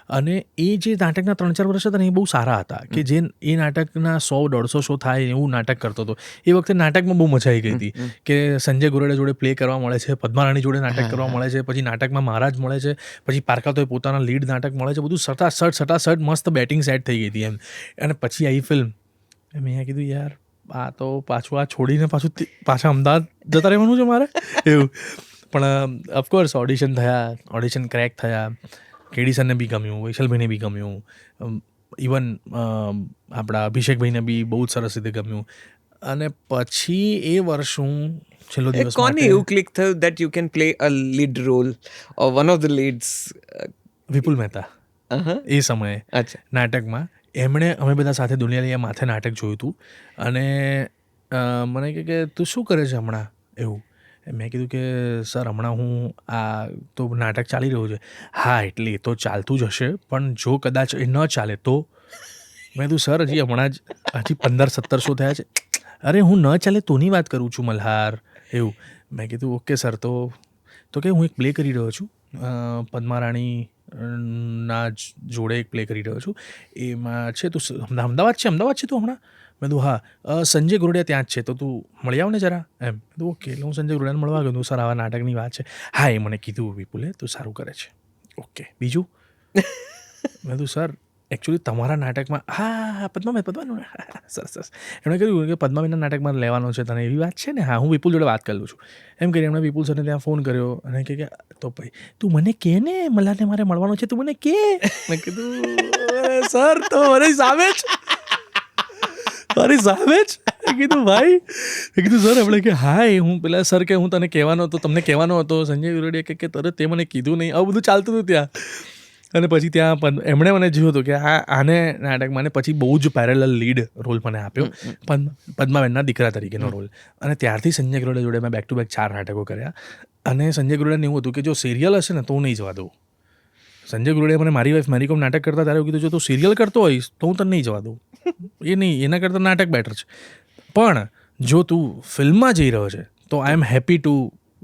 [SPEAKER 2] અને એ જે નાટકના 3-4 વર્ષ હતા ને એ બહુ સારા હતા, કે જે એ નાટકના 100-150 શો થાય એવું નાટક કરતો હતો. એ વખતે નાટકમાં બહુ મજા આવી ગઈ હતી કે સંજય ગુરડિયા જોડે પ્લે કરવા મળે છે, પદ્મારાણી જોડે નાટક કરવા મળે છે, પછી નાટકમાં મહારાજ મળે છે, પછી પારકાતોય પોતાના લીડ નાટક મળે છે, બધું સટાસટ મસ્ત બેટિંગ સેટ થઈ ગઈ હતી એમ. અને પછી આવી ફિલ્મ, મેં કીધું યાર આ તો પાછું આ છોડીને પાછા અમદાવાદ જતા રહેવાનું છે મારે એવું. પણ ઓફકોર્સ ઓડિશન થયા, ઓડિશન ક્રેક થયા. કેડી સરને બી ગમ્યું, વૈશલભાઈને બી ગમ્યું, ઇવન આપણા અભિષેકભાઈને બી બહુ જ સરસ રીતે ગમ્યું. અને પછી એ વર્ષ હું છેલ્લો દિવસ
[SPEAKER 1] કોને એવું ક્લિક થયું that you can play a lead role or one of the leads?
[SPEAKER 2] Vipul Mehta એ સમયે નાટકમાં એમણે અમે બધા સાથે દુનિયાની માથે નાટક જોયું હતું. અને મને કહે કે તું શું કરે છે હમણાં એવું? મેં કીધું કે સર હમણાં હું આ તો નાટક ચાલી રહ્યું છે. હા એટલે એ તો ચાલતું જ હશે, પણ જો કદાચ એ ન ચાલે તો? મેં કીધું સર હજી 15-17 શો થયા છે. અરે હું ન ચાલે તોની વાત કરું છું મલ્હાર એવું. મેં કીધું ઓકે સર. તો કે હું એક પ્લે કરી રહ્યો છું, પદ્મારાણી ના જોડે એક પ્લે કરી રહ્યો છું, એમાં છે તું અમદાવાદ છે તું હમણાં? મેં કીધું હા. સંજય ગુરડિયા ત્યાં જ છે તો તું મળી આવ ને જરા એમ. ઓકે. એટલે હું સંજય ગુરડિયાને મળવા ગયો. સર આવા નાટકની વાત છે. હા એ મને કીધું વિપુલે તું સારું કરે છે. ઓકે બીજું? મેં કીધું સર એકચ્યુઅલી તમારા નાટકમાં હા પદ્માબેન સરસ સરસ એમણે કહ્યું કે પદ્માબેનના નાટકમાં લેવાનો છે તને એવી વાત છે ને. હા, હું વિપુલ જોડે વાત કરું છું એમ કરીને એમણે વિપુલ સરને ત્યાં ફોન કર્યો અને કહે કે તો ભાઈ તું મને કે ને મલ્હારને મારે મળવાનું છે, તું મને કે. મેં કીધું સર તો મારી સામે જ મારી સામે જ. મેં કીધું ભાઈ, મેં કીધું સર એમણે કે હા એ હું પેલા સર કે હું તને કહેવાનો હતો, તમને કહેવાનો હતો. સંજય વિરોડીએ કે તરત તે મને કીધું નહીં. આવું બધું ચાલતું હતું ત્યાં. અને પછી ત્યાં એમણે મને જોયું હતું કે આને નાટકમાં ને પછી બહુ જ પેરેલલ લીડ રોલ મને આપ્યો પદ્માબેનના દીકરા તરીકેનો રોલ. અને ત્યારથી સંજય ગરોડા જોડે મેં બેક ટુ બેક 4 નાટકો કર્યા. અને સંજય ગરોડાને એવું હતું કે જો સિરિયલ હશે ને તો હું નહીં જવા દઉં. સંજય ગરોડે મને મારી વાઈફ મેરી કોમ નાટક કરતા ત્યારે એવું કીધું જો તું સિરિયલ કરતો હોઈશ તો હું તને નહીં જવા દઉં. એ નહીં, એના કરતાં નાટક બેટર છે. પણ જો તું ફિલ્મમાં જઈ રહ્યો છે તો I am happy to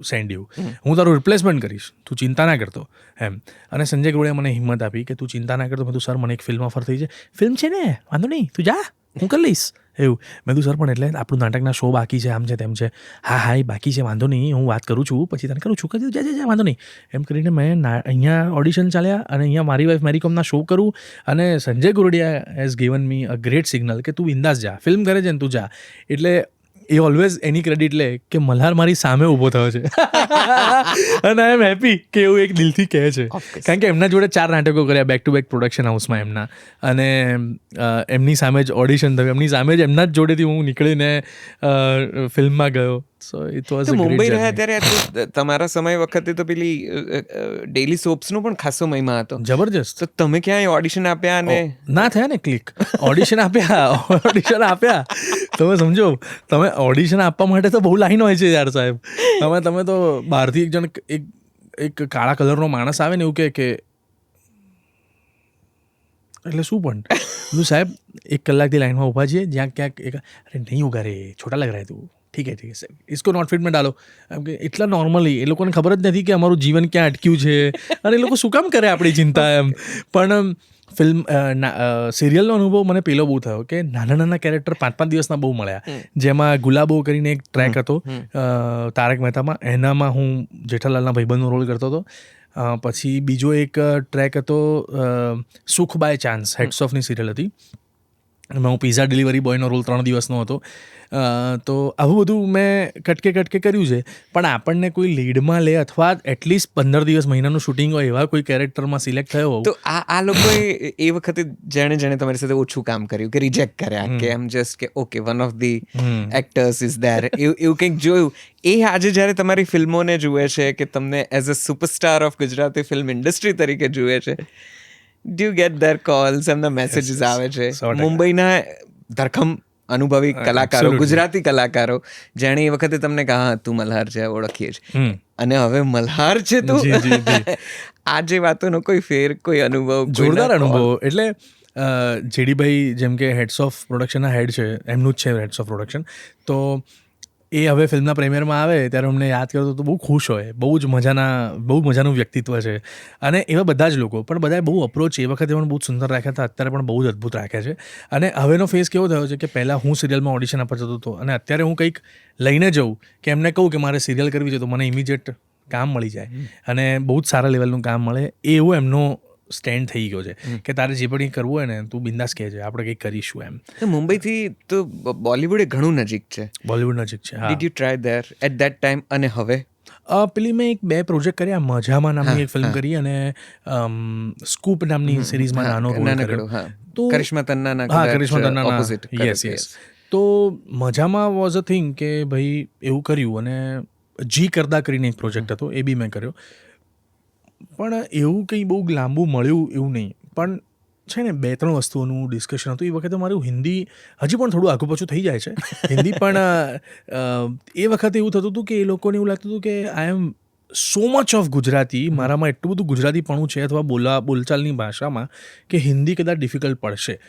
[SPEAKER 2] send you. હું તારું રિપ્લેસમેન્ટ કરીશ, તું ચિંતા ના કરતો એમ. અને સંજય ગરોડે મને હિંમત આપી કે તું ચિંતા ના કરતો. મેં તું સર મને એક ફિલ્મ ઓફર થઈ છે, ફિલ્મ છે ને વાંધો નહીં તું જા હું કરી લઈશ એવું. મેં તું સર પણ એટલે આપણું નાટકના શો બાકી છે, આમ છે તેમ છે. હા હા એ બાકી છે વાંધો નહીં, હું વાત કરું છું પછી તને કરું છું. કરી જા જા વાંધો નહીં એમ કરીને મેં અહીંયા ઓડિશન ચાલ્યા અને અહીંયા મારી વાઈફ મેરી કોમના શો કરું. અને Sanjay Gordiya has given me a great signal કે તું બિંદાસ જા, ફિલ્મ કરે છે ને તું જા. એટલે એ ઓલવેઝ એની ક્રેડિટ લે કે મલ્હાર મારી સામે ઊભો થયો છે અને આઈ એમ હેપી કે એવું એક દિલથી કહે છે. કારણ કે એમના જોડે 4 નાટકો કર્યા બેક ટુ બેક પ્રોડક્શન હાઉસમાં એમના. અને એમની સામે જ ઓડિશન થયું, એમની સામે જ એમના જ જોડેથી હું નીકળીને ફિલ્મમાં ગયો. So it was a great
[SPEAKER 1] Mumbai રહ્યા ત્યારે તમારા સમય વખતે તો પેલી ડેલી સોપ્સનો પણ ખાસો મહિમા હતો.
[SPEAKER 2] જબરજસ્ત.
[SPEAKER 1] તો તમે ક્યાંય ઓડિશન આપ્યા અને
[SPEAKER 2] ના થયા ને ક્લિક. ઓડિશન આપ્યા તમે સમજો, તમે ઓડિશન આપવા માટે તો બહુ લાઈન હોય છે યાર સાહેબ. તમે તો બહારથી એક જણ એક કાળા કલરનો માણસ આવે ને એવું કે એટલે શું પણ સાહેબ 1 કલાકથી લાઈનમાં ઊભા છીએ જ્યાં ક્યાંક અરે નહીં ઉગા રે છોટા લગ રહા હે તું, ઠીક હે ઇસકો નોટ ફિટ મેં ડાલો. એમ કે એટલા નોર્મલી એ લોકોને ખબર જ નથી કે અમારું જીવન ક્યાં અટક્યું છે અને એ લોકો શું કામ કરે આપણી ચિંતા એમ. પણ ફિલ્મ સિરિયલનો અનુભવ મને પેલો બહુ થયો કે નાના નાના કેરેક્ટર 5-5 દિવસના બહુ મળ્યા. જેમાં ગુલાબો કરીને એક ટ્રેક હતો તારક મહેતામાં, એનામાં હું જેઠાલાલના ભાઈબંધનો રોલ કરતો હતો. પછી બીજો એક ટ્રેક હતો સુખ બાય ચાન્સ, હેડ્સ ઓફની સિરિયલ હતી, એમાં હું પિઝા ડિલિવરી બોયનો રોલ 3 દિવસનો હતો. તો આવું બધું મેં કટકે કર્યું છે. પણ આપણને કોઈ લીડમાં લે અથવા એટલીસ્ટ 15 દિવસ મહિનાનું શૂટિંગ હોય એવા કોઈ કેરેક્ટરમાં સિલેક્ટ થયો હોવ
[SPEAKER 1] તો આ લોકોએ એ વખતે જેણે તમારી સાથે ઓછું કામ કર્યું કે રિજેક્ટ કર્યા કે એમ જસ્ટ કે okay one of the actors is there એવું કંઈક જોયું. એ આજે જ્યારે તમારી ફિલ્મોને જુએ છે કે તમને as a superstar of Gujarati film industry તરીકે જુએ છે, ડુ ગેટ ધેર કોલ્સ, એમના મેસેજીસ આવે છે મુંબઈના ધરખમ અનુભવી કલાકારો, ગુજરાતી કલાકારો જેણે એ વખતે તમને કહા તું મલ્હાર છે ઓળખીએ છીએ અને હવે મલ્હાર છે તું. આ જે વાતોનો કોઈ ફેર, કોઈ અનુભવ,
[SPEAKER 2] જોરદાર અનુભવ. એટલે જેડીભાઈ જેમ કે હેડ્સ ઓફ પ્રોડક્શનના હેડ છે, એમનું જ છે હેડ્સ ઓફ પ્રોડક્શન. તો એ હવે ફિલ્મના પ્રીમિયરમાં આવે ત્યારે અમને યાદ કરતો તો બહુ ખુશ હોય. બહુ મજાનું વ્યક્તિત્વ છે અને એવા બધા જ લોકો. પણ બધાએ બહુ અપ્રોચ એ વખતે પણ બહુ સુંદર રાખ્યા હતા, અત્યારે પણ બહુ જ અદ્ભુત રાખ્યા છે. અને હવેનો ફેસ કેવો થયો છે કે પહેલાં હું સિરિયલમાં ઓડિશન આપવા જતો હતો અને અત્યારે હું કંઈક લઈને જાઉં કે એમને કહું કે મારે સિરિયલ કરવી છે તો મને ઇમિડિયેટ કામ મળી જાય અને બહુ જ સારા લેવલનું કામ મળે. એવો એમનો સ્ટેન્ડ થઈ ગયો છે કે તારે જે પણ કરવું હોય ને તું બિંદાસ કહેજે, આપણે કંઈક કરીશું એમ.
[SPEAKER 1] મુંબઈથી તો બોલિવૂડ ઘણું નજીક છે.
[SPEAKER 2] બોલિવૂડ નજીક છે.
[SPEAKER 1] Did you try there at that time? અને હવે
[SPEAKER 2] પેલી મેં 2 પ્રોજેક્ટ કર્યા. મજામાં નામની એક ફિલ્મ કરી અને સ્કૂપ નામની સિરીઝમાં નાનો રોલ કર્યો. તો
[SPEAKER 1] કરિશ્મા તન્નાના
[SPEAKER 2] ઓપોઝિટ. યસ. તો મજામાં વોઝ અ થિંગ કે ભાઈ એવું કર્યું. અને જી કરદા કરીને એક પ્રોજેક્ટ હતો, એ બી મેં કર્યો. પણ એવું કંઈ બહુ લાંબુ મળ્યું એવું નહીં. પણ છે ને 2-3 વસ્તુઓનું ડિસ્કશન હતું. એ વખતે મારું હિન્દી હજી પણ થોડું આઘું પાછું થઈ જાય છે હિન્દી. પણ એ વખતે એવું થતું હતું કે એ લોકોને એવું લાગતું હતું કે આઈ એમ સો મચ ઓફ ગુજરાતી, મારામાં એટલું બધું ગુજરાતીપણું છે અથવા બોલચાલની ભાષામાં કે હિન્દી કદાચ ડિફિકલ્ટ પડશે.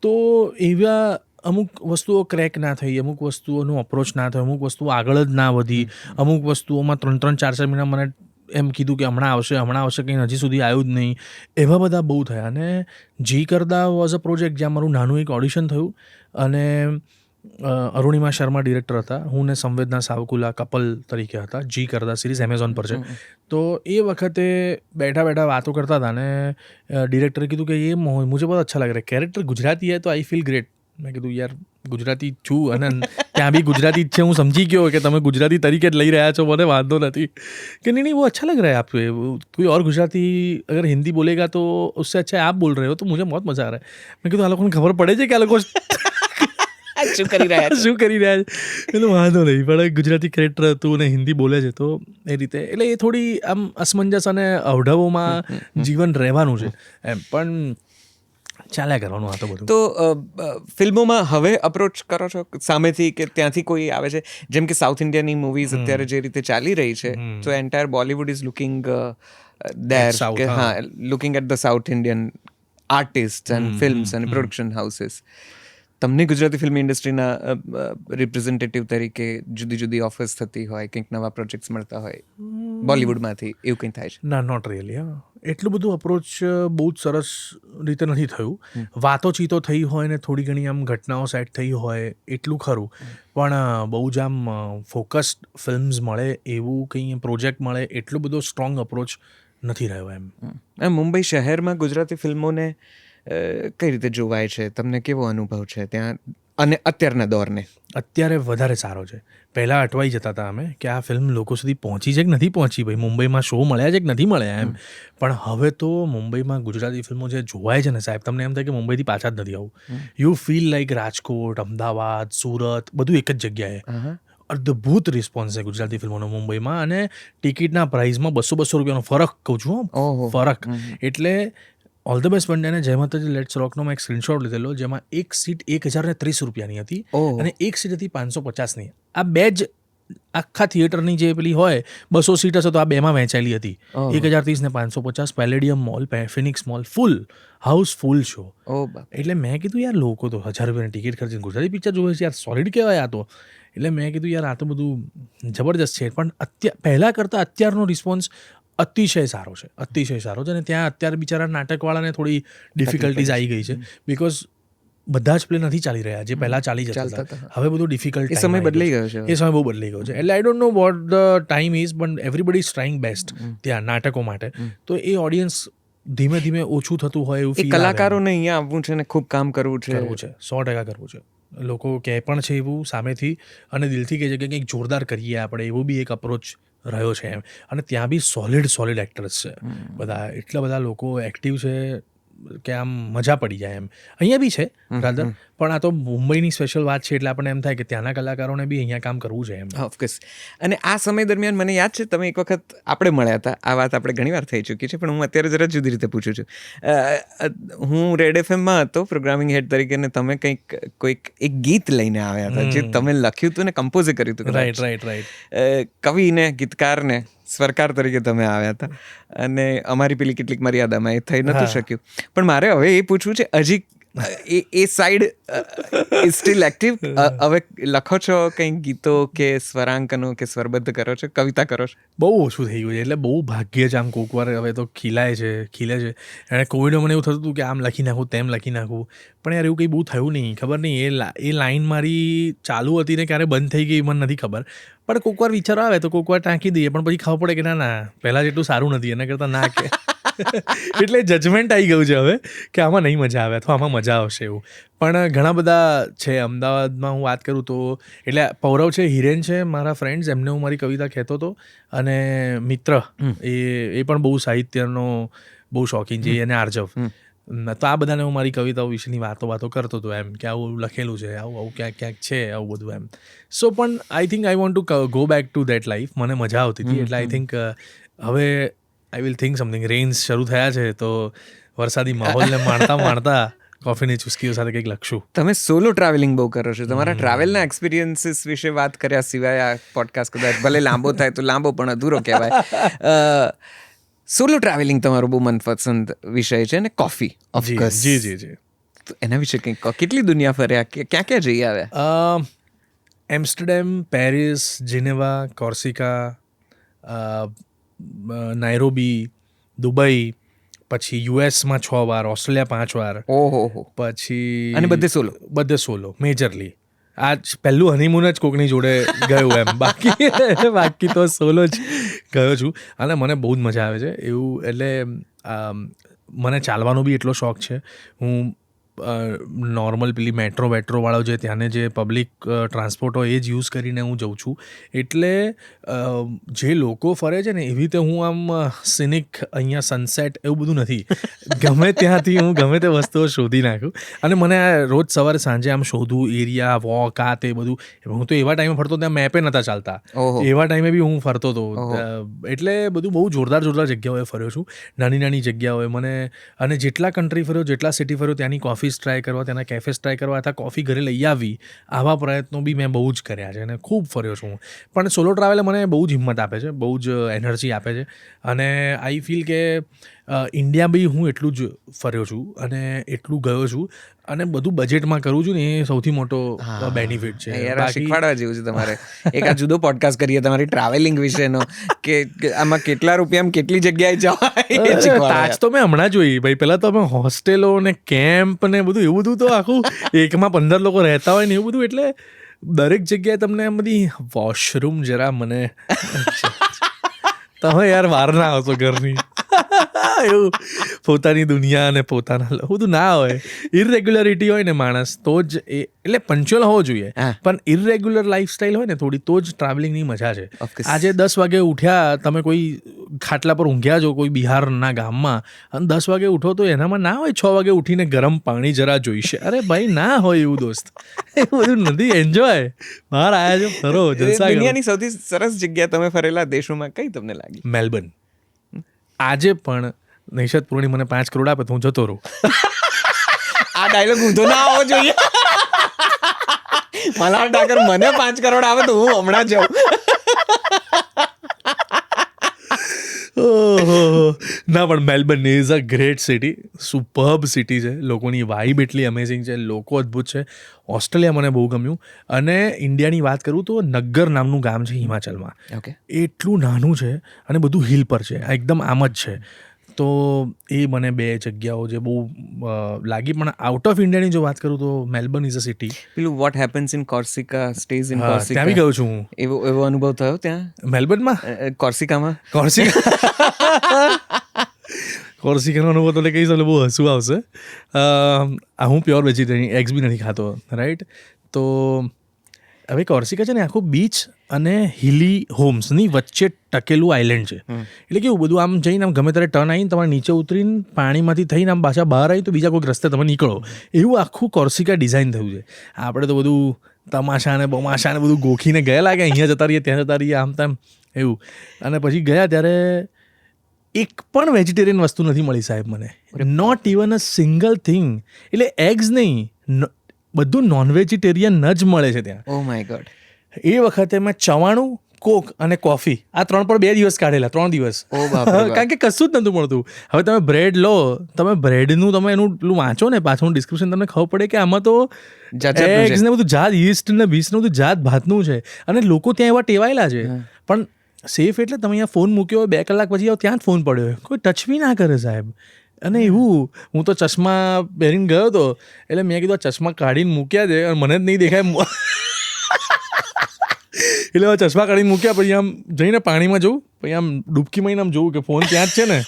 [SPEAKER 2] તો એવા અમુક વસ્તુઓ ક્રેક ના થઈ, અમુક વસ્તુઓનું અપ્રોચ ના થયું, અમુક વસ્તુઓ આગળ જ ના વધી, અમુક વસ્તુઓમાં 3-3, 4-4 મહિના મને એમ કીધું કે હમણાં આવશે કંઈ હજી સુધી આવ્યું જ નહીં. એવા બધા બહુ થયા. અને જી કરદા વોઝ અ પ્રોજેક્ટ જ્યાં મારું નાનું એક ઓડિશન થયું અને અરુણિમા શર્મા ડિરેક્ટર હતા, હું ને સંવેદના સાવકુલા કપલ તરીકે હતા. જી કરતા સિરીઝ એમેઝોન પર છે. તો એ વખતે બેઠા બેઠા વાતો કરતા હતા ને ડિરેક્ટરે કીધું કે ये मुझे बहुत अच्छा लग रहा है, कैरेक्टर गुजराती है तो आई फील ग्रेट. મેં કીધું યાર ગુજરાતી છું અને ત્યાં બી ગુજરાતી જ છે, હું સમજી ગયો કે તમે ગુજરાતી તરીકે જ લઈ રહ્યા છો, મને વાંધો નથી. કે નહીં वो अच्छा लग रहा है आपको, कोई और गुजराती अगर हिंदी बोलेगा तो उससे अच्छा आप बोल रहे हो तो मुझे बहुत मजा आ रहा है. મેં કીધું આ લોકોને ખબર પડે છે કે આ લોકો
[SPEAKER 1] શું કરી રહ્યા છે?
[SPEAKER 2] શું કરી રહ્યા છે? એટલે વાંધો નહીં, પણ ગુજરાતી કેરેક્ટર હતું અને હિન્દી બોલે છે તો એ રીતે એટલે એ થોડી આમ અસમંજસ અને અવઢવોમાં જીવન રહેવાનું છે એમ, પણ ચાલ્યા કરવાનું આ તો બધું.
[SPEAKER 1] તો ફિલ્મોમાં હવે અપ્રોચ કરો છો સામેથી કે ત્યાંથી કોઈ આવે છે? જેમ કે સાઉથ ઇન્ડિયાની મૂવીઝ અત્યારે જે રીતે ચાલી રહી છે, તો entire Bollywood is looking there, કે હા, looking at the south Indian artist and films and production houses. તમને ગુજરાતી ફિલ્મ ઇન્ડસ્ટ્રીના રિપ્રેઝેન્ટેટિવ તરીકે જુદી જુદી ઓફર્સ થતી હોય, કંઈક નવા પ્રોજેક્ટ્સ મળતા હોય બોલિવૂડમાંથી, એવું કંઈ થાય છે?
[SPEAKER 2] ના, નોટ રિયલી. હા, એટલું બધું અપ્રોચ બહુ જ સરસ રીતે નથી થયું. વાતોચીતો થઈ હોય ને થોડી ઘણી આમ ઘટનાઓ સેટ થઈ હોય એટલું ખરું, પણ બહુ જ આમ ફોકસ્ડ ફિલ્મ્સ મળે એવું કંઈ પ્રોજેક્ટ મળે એટલું બધો સ્ટ્રોંગ અપ્રોચ નથી રહ્યો એમ.
[SPEAKER 1] મુંબઈ શહેરમાં ગુજરાતી ફિલ્મોને કઈ રીતે જોવાય છે? તમને કેવો અનુભવ છે ત્યાં અને અત્યારના દોરને?
[SPEAKER 2] અત્યારે વધારે સારો છે. પહેલાં અટવાઈ જતા હતા અમે કે આ ફિલ્મ લોકો સુધી પહોંચી છે કે નથી પહોંચી, ભાઈ મુંબઈમાં શો મળ્યા છે કે નથી મળ્યા એમ. પણ હવે તો મુંબઈમાં ગુજરાતી ફિલ્મો જે જોવાય છે ને સાહેબ, તમને એમ થાય કે મુંબઈથી પાછા જ નથી આવું. You feel like Rajkot, Ahmedabad, Surat બધું એક જ જગ્યાએ. અદ્ભુત રિસ્પોન્સ છે ગુજરાતી ફિલ્મોનો મુંબઈમાં, અને ટિકિટના પ્રાઇસમાં 200 રૂપિયાનો ફરક કહું છું, ફરક. એટલે ઓલ ધ બેસ્ટ પંડ્યાને જય માતાજી લેટ્સ રોકનો મેં એક સ્ક્રીનશોટ લીધેલો, જેમાં એક સીટ 1030 રૂપિયાની હતી અને એક સીટ હતી 550ની. આ બે જ આખા થિયેટરની જે પેલી હોય 200 સીટ હશે તો આ બેમાં વહેંચાયેલી હતી. 1030 ને 550, પેલેડિયમ મોલ, ફિનિક્સ મોલ, ફૂલ હાઉસ ફૂલ શો. એટલે મેં કીધું યાર લોકો તો 1000 રૂપિયાની ટિકિટ ખર્ચીને ગુજરાતી પિક્ચર જોવે છે યાર, સોલિડ કહેવાય આ તો. એટલે મેં કીધું યાર આ તો બધું જબરજસ્ત છે. પણ પહેલાં કરતાં અત્યારનો રિસ્પોન્સ અતિશય સારો છે, અતિશય સારો છે. અને ત્યાં અત્યારે બિચારા નાટકવાળાને થોડી ડિફિકલ્ટીઝ આવી ગઈ છે, બિકોઝ બધા જ પ્લે નથી ચાલી રહ્યા જે પહેલાં ચાલી જતા હતા. હવે બધું ડિફિકલ્ટ,
[SPEAKER 1] એ સમય બદલાઈ ગયો છે,
[SPEAKER 2] એ સમય બહુ બદલાઈ ગયો છે. એટલે I don't know what the time is, પણ એવરીબડી ઇઝ ટ્રાઇંગ બેસ્ટ ત્યાં નાટકો માટે. તો એ ઓડિયન્સ ધીમે ધીમે ઓછું થતું હોય એવું ફીલ આવે.
[SPEAKER 1] કલાકારોને અહીંયા આવવું છે ને ખૂબ કામ કરવું છે,
[SPEAKER 2] 100% કરવું છે. લોકો કહે પણ છે એવું સામેથી અને દિલથી કહે છે કે કંઈક જોરદાર કરીએ આપણે, એવું બી એક અપ્રોચ રહ્યો છે એમ. અને ત્યાં બી સોલિડ એક્ટર્સ છે બધા, એટલા બધા લોકો એક્ટિવ છે કે આમ મજા પડી જાય એમ. અહીંયા બી છે રાધર, પણ આ તો મુંબઈની સ્પેશિયલ વાત છે એટલે આપણને એમ થાય કે ત્યાંના કલાકારોને બી અહીંયા કામ કરવું છે એમ.
[SPEAKER 1] ઓફકોર્સ. અને આ સમય દરમિયાન મને યાદ છે તમે એક વખત આપણે મળ્યા હતા, આ વાત આપણે ઘણી વાર થઈ ચૂકી છે, પણ હું અત્યારે જરા જુદી રીતે પૂછું છું. હું રેડ એફએમમાં હતો પ્રોગ્રામિંગ હેડ તરીકે, ને તમે કોઈક એક ગીત લઈને આવ્યા હતા જે તમે લખ્યું હતું ને કમ્પોઝ કર્યું હતું.
[SPEAKER 2] રાઈટ.
[SPEAKER 1] કવિને, ગીતકારને, સ્વરકાર તરીકે તમે આવ્યા હતા, અને અમારી પેલી કેટલીક મર્યાદામાં એ થઈ નહોતું શક્યું. પણ મારે હવે એ પૂછવું છે, હજી એ સાઈડ સ્ટીલ એક્ટિવ? હવે લખો છો કંઈક ગીતો કે સ્વરાંકનો કે સ્વરબદ્ધ કરો છો, કવિતા કરો છો?
[SPEAKER 2] બહુ ઓછું થઈ ગયું છે, એટલે બહુ ભાગ્યે જ આમ કોઈક વાર હવે તો ખીલે છે. અને કોવિડમાં મને એવું થતું હતું કે આમ લખી નાખું, તેમ લખી નાખું, પણ યાર એવું કંઈ બહુ થયું નહીં. ખબર નહીં એ લાઈન મારી ચાલુ હતી ને ક્યારે બંધ થઈ ગઈ મને નથી ખબર. પણ કોઈક વાર વિચાર આવે તો કોઈક વાર ટાંકી દઈએ, પણ પછી ખબર પડે કે ના પહેલાં જેટલું સારું નથી, એના કરતાં ના કે એટલે જજમેન્ટ આવી ગયું છે હવે કે આમાં નહીં મજા આવે અથવા આમાં મજા આવશે એવું. પણ ઘણા બધા છે અમદાવાદમાં, હું વાત કરું તો એટલે પૌરવ છે, હિરેન છે, મારા ફ્રેન્ડ્સ, એમને હું મારી કવિતા કહેતો હતો. અને મિત્ર એ પણ બહુ સાહિત્યનો બહુ શોખીન છે, અને આર્જવ. તો આ બધાને હું મારી કવિતાઓ વિશેની વાતો કરતો હતો એમ, કે આવું લખેલું છે, આવું ક્યાંક છે, આવું બધું એમ. સો પણ I think I want to go back two that life. મને મજા આવતી હતી, એટલે આઈ થિંક હવે I will think something. Rains શરૂ થયા છે તો વરસાદી માહોલને માણતા કોફીની ચુસ્કીઓ સાથે કંઈક લખશું.
[SPEAKER 1] તમે સોલો ટ્રાવેલિંગ બહુ કરો છો, તમારા ટ્રાવેલના એક્સપિરિયન્સીસ વિશે વાત કર્યા સિવાય આ પોડકાસ્ટ કદાચ ભલે લાંબો થાય તો લાંબો પણ અધૂરો કહેવાય. સોલો ટ્રાવેલિંગ તમારો બહુ મનપસંદ વિષય છે ને, કોફી ઓફકોર્સ.
[SPEAKER 2] જી.
[SPEAKER 1] તો એના વિશે કંઈક કહો. કેટલી દુનિયા ફર્યા, ક્યાં જઈ આવ્યા?
[SPEAKER 2] એમ્સ્ટરડેમ, પેરિસ, જીનેવા, કોર્સિકા, નાઇરોબી, દુબઈ, પછી યુએસમાં 6 વાર, ઓસ્ટ્રેલિયા 5 વાર.
[SPEAKER 1] ઓહો.
[SPEAKER 2] પછી
[SPEAKER 1] અને બધે સોલો
[SPEAKER 2] મેજરલી. આજ પહેલું હનીમૂન જ કોકની જોડે ગયું એમ, બાકી તો સોલો જ ગયો છું. અને મને બહુ જ મજા આવે છે એવું. એટલે મને ચાલવાનો બી એટલો શોખ છે. હું નોર્મલ પેલી મેટ્રોવાળો જે ત્યાંને જે પબ્લિક ટ્રાન્સપોર્ટ હોય એ જ યુઝ કરીને હું જઉં છું. એટલે જે લોકો ફરે છે ને એવી રીતે હું આમ સિનિક અહીંયા સનસેટ એવું બધું નથી. ગમે ત્યાંથી હું ગમે તે વસ્તુઓ શોધી નાખું. અને મને રોજ સવારે સાંજે આમ શોધું એરિયા વોક આ તે બધું. હું તો એવા ટાઈમે ફરતો ત્યાં મેપે નહોતા ચાલતા, એવા ટાઈમે બી હું ફરતો હતો. એટલે બધું બહુ જોરદાર જગ્યાઓએ ફર્યો છું, નાની જગ્યાઓએ મને. અને જેટલા કન્ટ્રી ફર્યો, જેટલા સિટી ફર્યો, ત્યાંની કોફીસ ટ્રાય કરવા, ત્યાંના કેફેસ ટ્રાય કરવા, અથવા કોફી ઘરે લઈ આવી, આવા પ્રયત્નો બી મેં બહુ જ કર્યા છે અને ખૂબ ફર્યો છું. પણ સોલો ટ્રાવેલ મને બહુ જ હિંમત આપે છે, બહુ જ એનર્જી આપે છે. અને આઈ ફીલ કે ઇન્ડિયા બી હું એટલું જ ફર્યો છું અને એટલું ગયો છું અને બધું બજેટમાં કરું છું ને, એ સૌથી મોટો બેનિફિટ છે.
[SPEAKER 1] શીખવાડવા જેવું છે તમારે. એક આ જુદો પોડકાસ્ટ કરીએ તમારી ટ્રાવેલિંગ વિશેનો, કે આમાં કેટલા રૂપિયામાં કેટલી જગ્યાએ જવાય.
[SPEAKER 2] તાજ તો મેં હમણાં જોઈ ભાઈ. પહેલા તો અમે હોસ્ટેલો ને કેમ્પ ને બધું એવું બધું તો આખું એકમાં 15 લોકો રહેતા હોય ને એવું બધું. એટલે દરેક જગ્યાએ તમને આમ બધી વોશરૂમ જરા મને તમે યાર બહાર ના આવશો ઘરની, એવું પોતાની દુનિયા અને પોતાના બધું ના હોય. ઇરેગ્યુલરિટી હોય ને માણસ તો જ એટલે પંચ્યુઅલ હોવો જોઈએ. પણ ઇરેગ્યુલર લાઈફસ્ટાઈલ હોય ને થોડી, તો જ ટ્રાવેલિંગની મજા છે. આજે 10 વાગે ઉઠ્યા, તમે કોઈ ખાટલા પર ઊંઘ્યા છો કોઈ બિહારના ગામમાં, અને 10 વાગે ઉઠો તો એનામાં ના હોય 6 વાગે ઉઠીને ગરમ પાણી જરા જોઈશે. અરે ભાઈ ના હોય એવું દોસ્ત, એવું બધું નથી. એન્જોય, બહાર આવ્યા છો ફરો, જલસા કરો.
[SPEAKER 1] દુનિયાની સૌથી સરસ જગ્યા તમે ફરેલા દેશોમાં કઈ તમને લાગી?
[SPEAKER 2] મેલબર્ન. આજે પણ નૈશદ પૂર્ણી મને 5 કરોડ આપે તો હું જતો રહું.
[SPEAKER 1] આ ડાયલોગ ઊંધો ના આવવો જોઈએ. મલ્હાર ઠાકર મને 5 કરોડ આવે તો હું હમણાં જાઉં.
[SPEAKER 2] ના, પણ Melbourne is a great city, superb city છે. લોકોની વાઇબ એટલી અમેઝિંગ છે, લોકો અદ્ભુત છે. ઓસ્ટ્રેલિયા મને બહુ ગમ્યું. અને ઇન્ડિયાની વાત કરું તો નગ્ગર નામનું ગામ છે હિમાચલમાં. એટલું નાનું છે અને બધું હિલ પર છે, એકદમ આમ જ છે. તો એ મને 2 જગ્યાઓ જે બહુ લાગી. પણ આઉટ ઓફ ઇન્ડિયાની જો વાત કરું તો મેલબર્ન ઇઝ અ સિટી.
[SPEAKER 1] પેલું what happens in Corsica stays in Corsica,
[SPEAKER 2] ત્યાં બી ગયો છું હું.
[SPEAKER 1] એવો અનુભવ થયો ત્યાં
[SPEAKER 2] મેલબર્નમાં?
[SPEAKER 1] કોર્સિકામાં?
[SPEAKER 2] કોર્સિકાનો અનુભવ તો કહીશ એટલે બહુ હસવું આવશે. હું પ્યોર વેજીટેરિયન, એગ્સ બી નથી ખાતો, રાઈટ? તો હવે કોર્સિકા છે ને આખું બીચ અને હિલી હોમ્સની વચ્ચે ટકેલું આઇલેન્ડ છે. એટલે કેવું બધું આમ જઈને આમ ગમે ત્યારે ટર્ન આવીને તમારે નીચે ઉતરીને પાણીમાંથી થઈને આમ પાછા બહાર આવી તો બીજા કોઈક રસ્તે તમે નીકળો, એવું આખું કોર્સિકા ડિઝાઇન થયું છે. આપણે તો બધું તમાશા ને બમાશા ને બધું ગોખીને ગયા લાગે, અહીંયા જતા રહીએ ત્યાં જતા રહીએ આમ તેમ એવું. અને પછી ગયા ત્યારે એક પણ વેજીટેરિયન વસ્તુ નથી મળી સાહેબ મને, not even a single thing. એટલે એગ્સ નહીં, બધું નોન વેજીટેરિયન જ મળે છે ત્યાં.
[SPEAKER 1] Oh my God.
[SPEAKER 2] એ વખતે મેં ચવાણું, કોક અને કોફી આ 3 પર 2 દિવસ કાઢેલા, 3 દિવસ. કારણ કે કશું જ નહોતું મળતું. હવે તમે બ્રેડ લો, તમે બ્રેડનું તમે એનું પેલું વાંચો ને પાછું ડિસ્ક્રિપ્શન, તમને ખબર પડે કે આમાં તો એગ્સ ને બધું જાત, યીસ્ટ ને બીસ ને બધું જાત ભાતનું છે. અને લોકો ત્યાં એવા ટેવાયેલા છે. પણ સેફ એટલે તમે અહીંયા ફોન મૂક્યો હોય, 2 કલાક પછી ત્યાં જ ફોન પડ્યો હોય, કોઈ ટચ બી ના કરે સાહેબ. અને એવું હું તો ચશ્મા પહેરીને ગયો હતો, એટલે મેં કીધું ચશ્મા કાઢીને મૂક્યા છે અને મને જ નહીં દેખાય. એટલે ચશ્મા કાઢીને મૂક્યા, પછી આમ જઈને પાણીમાં જવું, પછી આમ ડૂબકી મારીને આમ જોવું કે ફોન ત્યાં જ છે ને.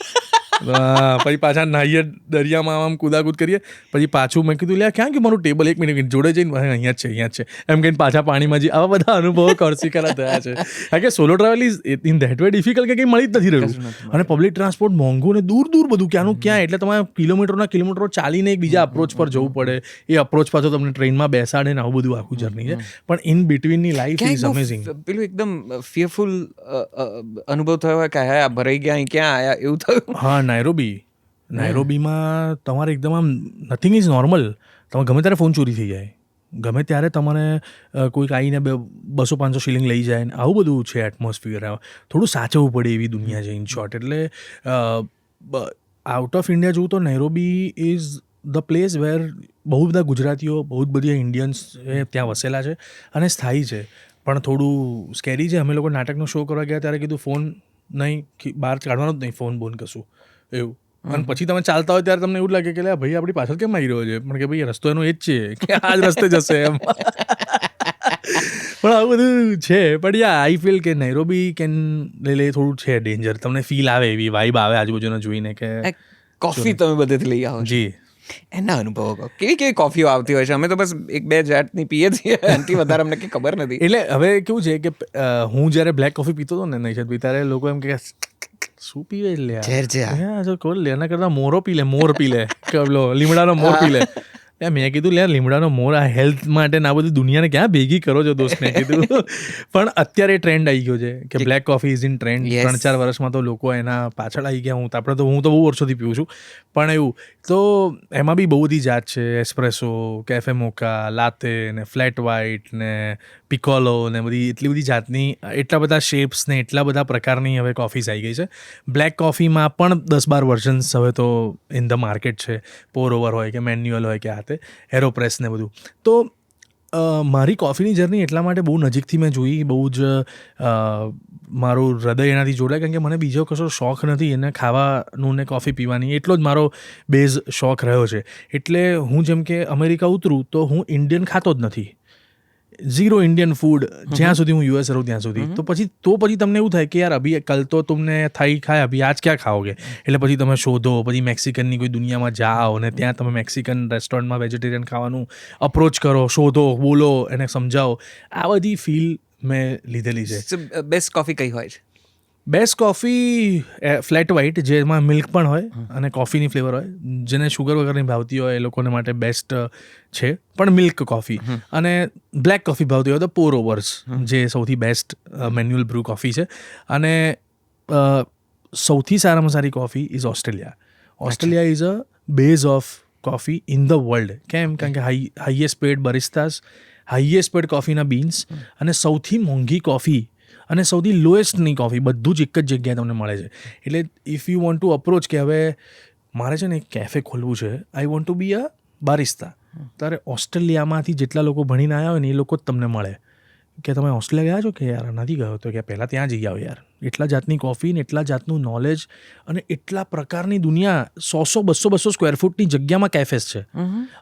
[SPEAKER 2] પછી પાછા નાહીએ, દરિયામાં આમ કૂદાકૂદ કરીએ. પછી પાછું મેં કીધું લે ક્યાં કે મારું ટેબલ, 1 મિનિટ જોડે જઈને અહીંયા જ છે એમ કહીને પાછા પાણીમાં જઈએ. આવા બધા અનુભવો કોર્સિકાના થયા છે. કારણ કે solo travel is in that way difficult કે કંઈ મળી જ નથી રહ્યું. અને પબ્લિક ટ્રાન્સપોર્ટ મોંઘું ને દૂર બધું ક્યાંનું ક્યાં. એટલે તમારે કિલોમીટરો ચાલીને એક બીજા અપ્રોચ પર જવું પડે. એ અપ્રોચ પાછો તમને ટ્રેનમાં બેસાડે ને આવું બધું આખું જર્ની છે. પણ ઇન બિટવીનની લાઈફ ઇઝ અમેઝિંગ.
[SPEAKER 1] પેલું એકદમ ફિયરફુલ અનુભવ થયો હોય કે હા ભરાઈ ગયા, અહીં ક્યાં આયા, એવું થયું? હા,
[SPEAKER 2] નાયરોબીમાં તમારે એકદમ આમ નથિંગ ઇઝ નોર્મલ. તમે ગમે ત્યારે ફોન ચોરી થઈ જાય, ગમે ત્યારે તમારે કોઈક આવીને 200-500 શિલિંગ લઈ જાય ને આવું બધું છે એટમોસ્ફિયર. થોડું સાચવવું પડે એવી દુનિયા છે ઇન શોર્ટ. એટલે આઉટ ઓફ ઇન્ડિયા જોવું તો Nairobi is the place where બહુ બધા ગુજરાતીઓ, બહુ જ બધા ઇન્ડિયન્સ ત્યાં વસેલા છે અને સ્થાયી છે. પણ થોડું સ્કેરી છે. અમે લોકો નાટકનો શો કરવા ગયા ત્યારે કીધું ફોન નહીં, બહાર કાઢવાનો જ નહીં ફોન કશું એવું. અને પછી તમે ચાલતા હોય ત્યારે તમને એવું લાગે કે ભાઈ આપણી પાછળ કેમ આવી રહ્યો છે, પણ કે ભાઈ રસ્તો એનો એ જ છે કે આ જ રસ્તે જશે એમ. પણ આવું બધું છે. પણ યા આઈ ફીલ કે નૈરોબી કેન લે થોડું છે ડેન્જર. તમને ફીલ આવે એવી વાઇબ આવે આજુબાજુને જોઈને કે
[SPEAKER 1] કોફી તમે બધેથી લઈ આવો છો.
[SPEAKER 2] જી
[SPEAKER 1] એના અનુભવો કહો. કેવી કેવી કોફીઓ આવતી હોય છે? અમે તો બસ 1-2 જાતની પીએ છીએ, એનાથી વધારે અમને કંઈ ખબર નથી.
[SPEAKER 2] એટલે હવે કેવું છે કે હું જ્યારે બ્લેક કોફી પીતો હતો ને નૈશદભાઈ, ત્યારે લોકો એમ કે શું પીવે લે
[SPEAKER 1] ઝેર છે આ.
[SPEAKER 2] યાર કોલ લે, એના કરતાં મોર પી લે કે પેલો લીમડાનો મોર પી લે. મેં કીધું લે લીમડાનો મોર આ હેલ્થ માટે ના બધું દુનિયાને ક્યાં ભેગી કરો છો દોસ્ત, મેં કીધું. પણ અત્યારે ટ્રેન્ડ આવી ગયો છે કે black coffee is in trend.
[SPEAKER 1] Yes.
[SPEAKER 2] 3-4 વર્ષમાં તો લોકો એના પાછળ આવી ગયા. હું તો બહુ વર્ષોથી પીવું છું. પણ એવું તો એમાં બી બહુ બધી જાત છે. એસ્પ્રેસો, કેફે મોકા, લાતે ને ફ્લેટ વ્હાઇટ ને પિકોલો ને બધી એટલી બધી જાતની, એટલા બધા શેપ્સ ને એટલા બધા પ્રકારની હવે કોફીઝ આવી ગઈ છે. બ્લેક કોફીમાં પણ 10-12 વર્ઝન્સ હવે તો ઇન ધ માર્કેટ છે. પોર ઓવર હોય કે મેન્યુઅલ હોય કે હાથે એરોપ્રેસ ને બધું. તો મારી કોફીની જર્ની એટલા માટે બહુ નજીકથી મેં જોઈ, બહુ જ મારું હૃદય એનાથી જોડાય, કારણ કે મને બીજો કશો શોખ નથી એને ખાવાનું ને કોફી પીવાની. એટલો જ મારો બેઝ શોખ રહ્યો છે. એટલે હું જેમ કે અમેરિકા ઉતરું તો હું ઇન્ડિયન ખાતો જ નથી. ઝીરો ઇન્ડિયન ફૂડ જ્યાં સુધી હું યુએસ રહું ત્યાં સુધી. તો પછી તમને એવું થાય કે યાર અભી કલ તો तुमने થાઈ ખાયા, અભી આજ ક્યાં ખાઓગે? એટલે પછી તમે શોધો, પછી મેક્સિકનની કોઈ દુનિયામાં જાઓ ને ત્યાં તમે મેક્સિકન રેસ્ટોરન્ટમાં વેજીટેરિયન ખાવાનું અપ્રોચ કરો, શોધો, બોલો, એને સમજાવો. આ બધી ફીલ મેં લીધેલી છે.
[SPEAKER 1] બેસ્ટ કોફી કઈ હોય છે?
[SPEAKER 2] બેસ્ટ કોફી ફ્લેટ વ્હાઇટ, જેમાં મિલ્ક પણ હોય અને કોફીની ફ્લેવર હોય. જેને શુગર વગરની ભાવતી હોય એ લોકોને માટે બેસ્ટ છે, પણ મિલ્ક કોફી. અને બ્લેક કોફી ભાવતી હોય તો પોર ઓવર્સ, જે સૌથી બેસ્ટ મેન્યુઅલ બ્રૂ કોફી છે. અને સૌથી સારામાં સારી coffee is Australia. Australia is a base of coffee in the world. કેમ? કારણ કે highest paid baristas, highest paid કોફીના બીન્સ અને સૌથી મોંઘી કોફી અને સૌથી લોએસ્ટની કોફી બધું જ એક જ જગ્યાએ તમને મળે છે. એટલે if you want to approach કે હવે મારે છે ને એક કેફે ખોલવું છે, આઈ વોન્ટ ટુ બી અ બારિસ્તા, ત્યારે ઓસ્ટ્રેલિયામાંથી જેટલા લોકો ભણીને આવ્યા હોય ને એ લોકો જ તમને મળે. કે તમે ઓસ્ટ્રેલિયા ગયા છો? કે યાર નથી ગયો. તો કે પહેલાં ત્યાં જઈ આવો યાર. એટલા જાતની કોફી ને એટલા જાતનું નોલેજ અને એટલા પ્રકારની દુનિયા, 100-200 સ્ક્વેર ફૂટની જગ્યામાં કેફેસ છે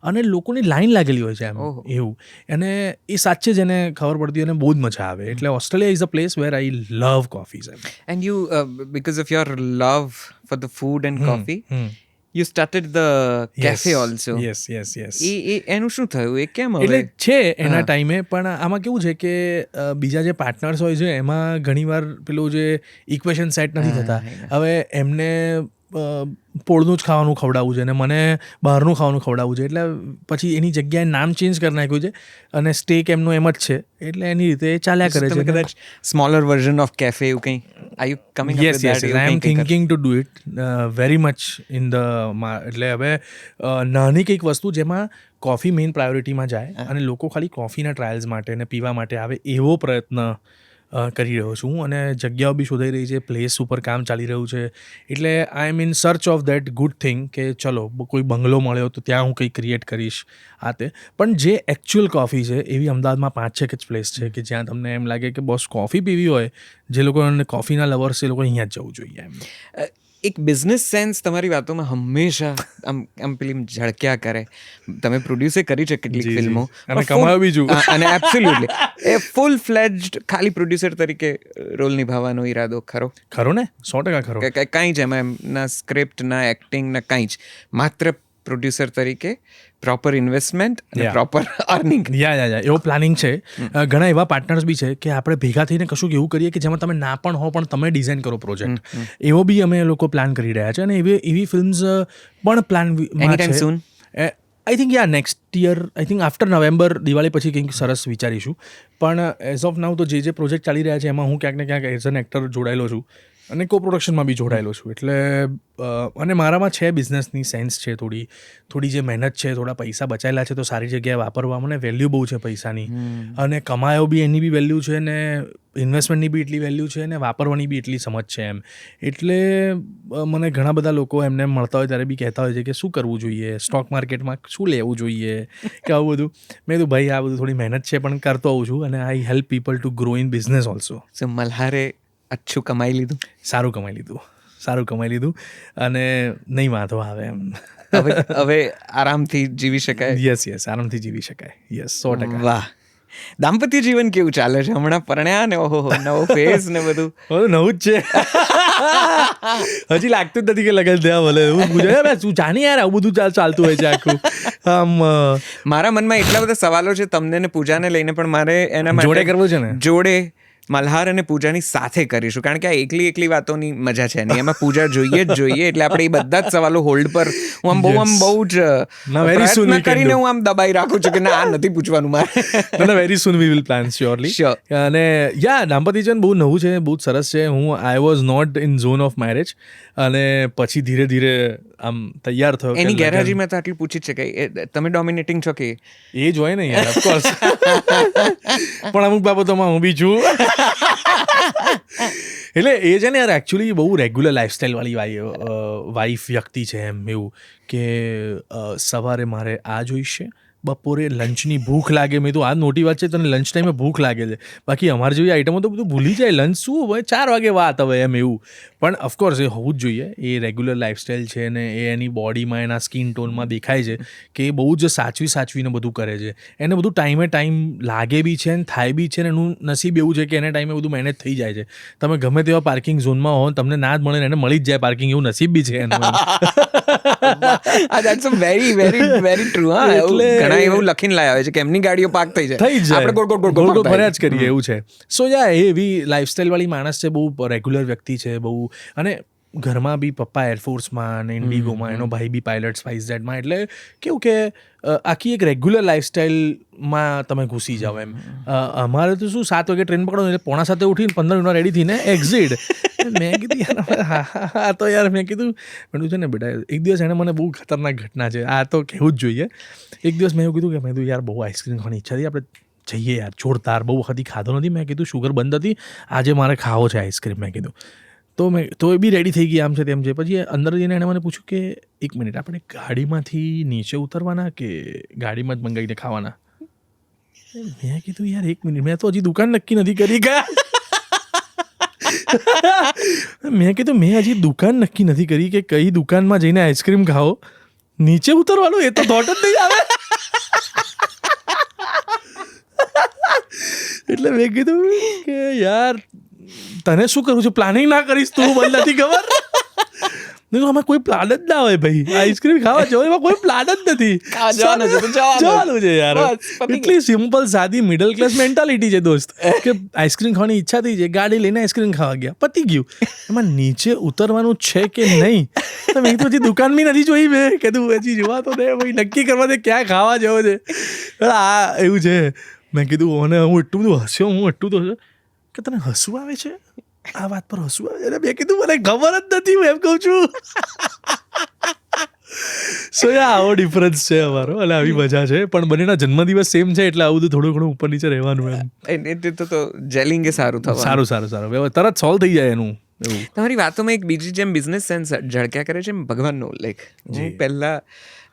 [SPEAKER 2] અને લોકોની લાઈન લાગેલી હોય છે એમ એવું. અને એ સાચે જ એને ખબર પડતી હોય અને બહુ જ મજા આવે. એટલે Australia is a place where I love coffees.
[SPEAKER 1] And you, because of your love for the food and coffee, you started the cafe also.
[SPEAKER 2] Yes.
[SPEAKER 1] એનું શું થયું? એ કેમ હવે?
[SPEAKER 2] એટલે છે એના ટાઈમે, પણ આમાં કેવું છે કે બીજા જે પાર્ટનર્સ હોય છે એમાં ઘણીવાર પેલું જે ઇક્વેશન સેટ નથી થતા. હવે એમને પોળનું જ ખાવાનું ખવડાવવું છે અને મને બહારનું ખાવાનું ખવડાવવું છે. એટલે પછી એની જગ્યાએ નામ ચેન્જ કરી નાખ્યું છે અને સ્ટેક એમનું એમ જ છે. એટલે એની રીતે ચાલ્યા કરે છે.
[SPEAKER 1] કદાચ સ્મોલર વર્ઝન ઓફ કેફે એવું કંઈ? Are you coming up with that?
[SPEAKER 2] I am thinking to do it very much in the એટલે હવે નાની કંઈક વસ્તુ જેમાં કોફી મેઇન પ્રાયોરિટીમાં જાય અને લોકો ખાલી કોફીના ટ્રાયલ્સ માટે અને પીવા માટે આવે એવો પ્રયત્ન કરી રહ્યો છું. અને જગ્યાઓ બી શોધાઈ રહી છે, પ્લેસ ઉપર કામ ચાલી રહ્યું છે. એટલે I am in search of that good thing કે ચલો કોઈ બંગલો મળ્યો તો ત્યાં હું કંઈ ક્રિએટ કરીશ આ તે. પણ જે એકચ્યુઅલ કોફી છે એવી અમદાવાદમાં 5-6 જ પ્લેસ છે કે જ્યાં તમને એમ લાગે કે બોસ કોફી પીવી હોય, જે લોકોને કોફીના લવર્સ એ લોકો અહીંયા જ જવું જોઈએ એમ.
[SPEAKER 1] એક બિઝનેસ સેન્સ તમારી વાતોમાં હંમેશા આમ પેલી ઝળક્યા કરે. તમે પ્રોડ્યુસે કરી છે કેટલીક ફિલ્મો
[SPEAKER 2] અને કમાયો બીજું.
[SPEAKER 1] અને એબ્સોલ્યુટલી એ ફૂલ ફ્લેજ્ડ ખાલી પ્રોડ્યુસર તરીકે રોલ નિભાવવાનો ઈરાદો ખરો
[SPEAKER 2] ને 100% ખરો.
[SPEAKER 1] કાંઈ જ એમાં ના સ્ક્રિપ્ટ, ના એક્ટિંગ, ના કાંઈ જ, માત્ર પ્રોડ્યુસર તરીકે પ્રોપર ઇન્વેસ્ટમેન્ટ અને પ્રોપર અર્નિંગ.
[SPEAKER 2] યા એવો પ્લાનિંગ છે. ઘણા એવા પાર્ટનર્સ બી છે કે આપણે ભેગા થઈને કશું એવું કરીએ કે જેમાં તમે ના પણ હો પણ તમે ડિઝાઇન કરો પ્રોજેક્ટ. એવો બી અમે લોકો પ્લાન કરી રહ્યા છે અને એવી ફિલ્મ્સ પણ પ્લાનમાં છે.
[SPEAKER 1] Soon
[SPEAKER 2] I think next year, I think after November, Diwali પછી કંઈક સરસ વિચારીશું. પણ એઝ ઓફ નાઉ તો જે પ્રોજેક્ટ ચાલી રહ્યા છે એમાં હું ક્યાંક ને ક્યાંક એઝ એન એક્ટર જોડાયેલો છું અને કો પ્રોડક્શનમાં બી જોડાયેલો છું. એટલે અને મારામાં છે બિઝનેસની સેન્સ છે, થોડી જે મહેનત છે, થોડા પૈસા બચાયેલા છે તો સારી જગ્યાએ વાપરવા. મને વેલ્યુ બહુ છે પૈસાની અને કમાયો બી એની બી વેલ્યુ છે ને ઇન્વેસ્ટમેન્ટની બી એટલી વેલ્યુ છે ને વાપરવાની બી એટલી સમજ છે એમ. એટલે મને ઘણા બધા લોકો એમને મળતા હોય ત્યારે બી કહેતા હોય છે કે શું કરવું જોઈએ, સ્ટોક માર્કેટમાં શું લેવું જોઈએ કે આવું બધું. મેં કીધું ભાઈ આ બધું થોડી મહેનત છે પણ કરતો હોઉં છું અને I help people to grow in business also.
[SPEAKER 1] So મલ્હારે અચ્છું કમાઈ લીધું?
[SPEAKER 2] સારું કમાઈ લીધું અને નહીં વાંધો આવે એમ.
[SPEAKER 1] હવે આરામથી જીવી શકાય?
[SPEAKER 2] યસ આરામથી જીવી શકાય. યસ 100%.
[SPEAKER 1] વાહ. દાંપત્ય જીવન કેવું ચાલે છે હમણાં? પરણ્યા ને ઓહો નવો ફેસ ને બધું.
[SPEAKER 2] નવું જ છે. હજી લાગતું જ નથી કે લગન થયા ભલે એવું પૂછે તું જાણી યાર આવું બધું ચાલતું હોય છે આખું. આમ
[SPEAKER 1] મારા મનમાં એટલા બધા સવાલો છે તમને ને પૂજાને લઈને, પણ મારે એના માટે
[SPEAKER 2] જોડે કરવું છે ને.
[SPEAKER 1] જોડે મલ્હાર અને પૂજાની સાથે કરીશું, કારણ કે આ એકલી વાતોની મજા છે નહીં, એમાં પૂજા જોઈએ જ જોઈએ. એટલે આપણે એ બધા જ સવાલો હોલ્ડ પર હું બહુ જ પ્રયત્ન કરીને હું આમ દબાઈ રાખું છું કે ના આ નથી પૂછવાનું મારે.
[SPEAKER 2] Very soon we will plan surely. અને યા દાંપત્ય જીવન બહુ નવું છે, બહુ સરસ છે. હું I was not in zone of marriage અને પછી ધીરે ધીરે આમ તૈયાર થયો.
[SPEAKER 1] એની ગેરહાજરી મેં તો આટલું પૂછી જ છે કે તમે ડોમિનેટિંગ છો કે
[SPEAKER 2] એ જ હોય ને યાર, ઓફકોર્સ. પણ અમુક બાબતોમાં હું બી છું. એટલે એ છે ને યાર એકચ્યુઅલી બહુ રેગ્યુલર લાઈફસ્ટાઈલ વાળી વાઈફ વ્યક્તિ છે. એમ એવું કે સવારે મારે આ જોઈશે, બપોરે લંચની ભૂખ લાગે. મેં તો આ મોટી વાત છે, તને લંચ ટાઈમે ભૂખ લાગે છે. બાકી અમારી જેવી આઈટમો તો બધું ભૂલી જાય. લંચ શું હોય 4 વાગે વાત હવે એમ એવું. પણ ઓફકોર્સ એ હોવું જ જોઈએ. એ રેગ્યુલર લાઈફસ્ટાઈલ છે ને એ એની બોડીમાં એના સ્કિન ટોનમાં દેખાય છે કે એ બહુ જ સાચવીને બધું કરે છે. એને બધું ટાઈમ લાગે બી છે ને થાય બી છે ને એનું નસીબ એવું છે કે એને ટાઈમે બધું મેનેજ થઈ જાય છે. તમે ગમે તેવા પાર્કિંગ ઝોનમાં હો તમને ના જ મળે ને એને મળી જ જાય પાર્કિંગ, એવું નસીબ બી છે એનું.
[SPEAKER 1] Very true. એટલે ઘણા એવું લખીને લાયા હોય છે કે એમની ગાડીઓ પાર્ક થઈ જાય, આપણે ગોળ
[SPEAKER 2] ફર્યા જ કરીએ એવું છે. સો યા એવી લાઈફસ્ટાઈલ વાળી માણસ છે, બહુ રેગ્યુલર વ્યક્તિ છે બહુ. અને ઘરમાં બી પપ્પા એરફોર્સમાં અને ઇન્ડિગોમાં, એનો ભાઈ બી પાયલટ સ્પાઇસજેટમાં. એટલે કેવું કે આખી એક રેગ્યુલર લાઈફસ્ટાઈલમાં તમે ઘૂસી જાઓ એમ. અમારે તો શું 7 વાગે ટ્રેન પકડો એટલે 6:45 ઉઠીને 15 મિનિટમાં રેડી થઈને એક્ઝિટ. મેં કીધું યાર હા તો યાર મેં કીધું છે ને બેટા, એક દિવસ એને મને બહુ ખતરનાક ઘટના છે આ તો કહેવું જ જોઈએ. એક દિવસ મેં એવું કીધું કે મેં કીધું યાર બહુ આઈસ્ક્રીમ ખાવાની ઈચ્છા હતી, આપણે જઈએ યાર જોરદાર. બહુ વખતથી ખાધો નથી. મેં કીધું શુગર બંધ હતી, આજે મારે ખાવો છે આઈસ્ક્રીમ. મેં કીધું તો એ બી રેડી થઈ ગઈ, આમ છે તેમ છે. પછી અંદર જઈને એણે મને પૂછ્યું કે 1 મિનિટ આપણે ગાડીમાંથી નીચે ઉતરવાના કે ગાડીમાં જ મંગાવીને ખાવાના? મેં કીધું યાર 1 મિનિટ, મેં તો હજી દુકાન નક્કી નથી કરી. મેં કીધું મેં હજી દુકાન નક્કી નથી કરી કે કઈ દુકાનમાં જઈને આઈસ્ક્રીમ ખાઓ, નીચે ઉતરવાનું એ તો થોટ જ નહીં આવે. એટલે મેં કીધું કે યાર તને શું કરવું છે, પ્લાનિંગ ના કરીશ તું, મને નથી ખબર. આમાં કોઈ પ્લાન જ ના હોય ભાઈ, આઈસ્ક્રીમ ખાવા જવો એમાં કોઈ પ્લાન જ નથી. જવાનું છે યાર. એટલી સિમ્પલ સાદી મિડલ ક્લાસ મેન્ટાલિટી છે દોસ્ત, કે આઈસ્ક્રીમ ખાવાની ઈચ્છા થઈ છે, ગાડી લઈને આઈસ્ક્રીમ ખાવા ગયા, પતી ગયું. એમાં નીચે ઉતરવાનું છે કે નહીં તો મેં તો હજી દુકાન બી નથી જોઈ. મેં કીધું હજી જોવા તો દે ભાઈ, નક્કી કરવા દે ક્યાં ખાવા જવો છે. આ એવું છે. મેં કીધું અને હું એટલું બધું હસ્યો, હું એટલું તો કે તને હસવું આવે છે આ વાત પર, હસવું આવે છે? મેં કીધું મને ખબર જ નથી, હું એમ કહું છું. સો આવો ડિફરન્સ છે અમારો અને આવી મજા છે. પણ બંનેના જન્મદિવસ સેમ છે એટલે આવું બધું થોડું ઘણું ઉપર નીચે રહેવાનું એમ.
[SPEAKER 1] તો જેલિંગ એ સારું થવાનું.
[SPEAKER 2] સારું તરત સોલ્વ થઈ જાય એનું.
[SPEAKER 1] તમારી વાતોમાં એક બીજી જેમ બિઝનેસ સેન્સ ઝળક્યા કરે છે ભગવાનનો ઉલ્લેખ. હું પહેલા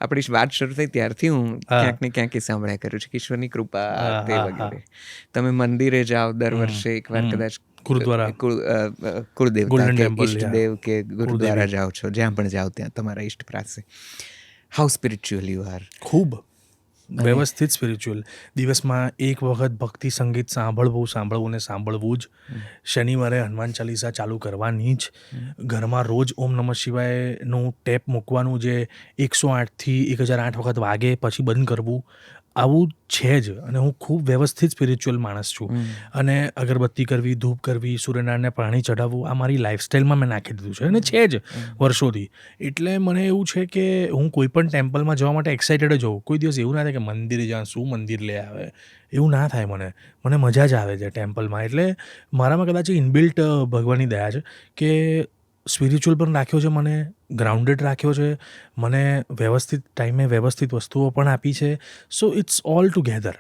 [SPEAKER 1] આપણી વાત શરૂ થઈ ત્યારથી હું ક્યાંક ને ક્યાંક એ સાંભળ્યા કરું છું કે ઈશ્વરની કૃપા તે વગેરે. તમે મંદિરે જાઓ દર વર્ષે એકવાર કદાચ, કુળદેવતા કે ઈષ્ટદેવ કે ગુરુદ્વારા જાઓ છો, જ્યાં પણ જાઓ ત્યાં તમારા ઈષ્ટ પાસે. How spiritual you are.
[SPEAKER 2] ખૂબ વ્યવસ્થિત સ્પિરિચ્યુઅલ. દિવસમાં એક વખત ભક્તિ સંગીત સાંભળવું ને સાંભળવું જ. શનિવારે હનુમાન ચાલીસા ચાલુ કરવાની જ. ઘરમાં રોજ ઓમ નમઃ શિવાયનું ટેપ મૂકવાનું, જે 108થી 1008 વખત વાગે પછી બંધ કરવું. આવું છે જ. અને હું ખૂબ વ્યવસ્થિત સ્પિરિચ્યુઅલ માણસ છું. અને અગરબત્તી કરવી, ધૂપ કરવી, સૂર્યનારાયણને પાણી ચઢાવવું આ મારી લાઈફસ્ટાઈલમાં મેં નાખી દીધું છે અને છે જ વર્ષોથી. એટલે મને એવું છે કે હું કોઈ પણ ટેમ્પલમાં જવા માટે એક્સાઇટેડ જ હોઉં. કોઈ દિવસ એવું ના થાય કે મંદિરે જ્યાં શું મંદિર લે આવે, એવું ના થાય. મને મજા જ આવે છે ટેમ્પલમાં. એટલે મારામાં કદાચ ઇનબિલ્ટ ભગવાનની દયા છે કે સ્પિરિચ્યુઅલ પણ રાખ્યો છે, મને ગ્રાઉન્ડેડ રાખ્યો છે, મને વ્યવસ્થિત ટાઈમે વ્યવસ્થિત વસ્તુઓ પણ આપી છે. So it's all together.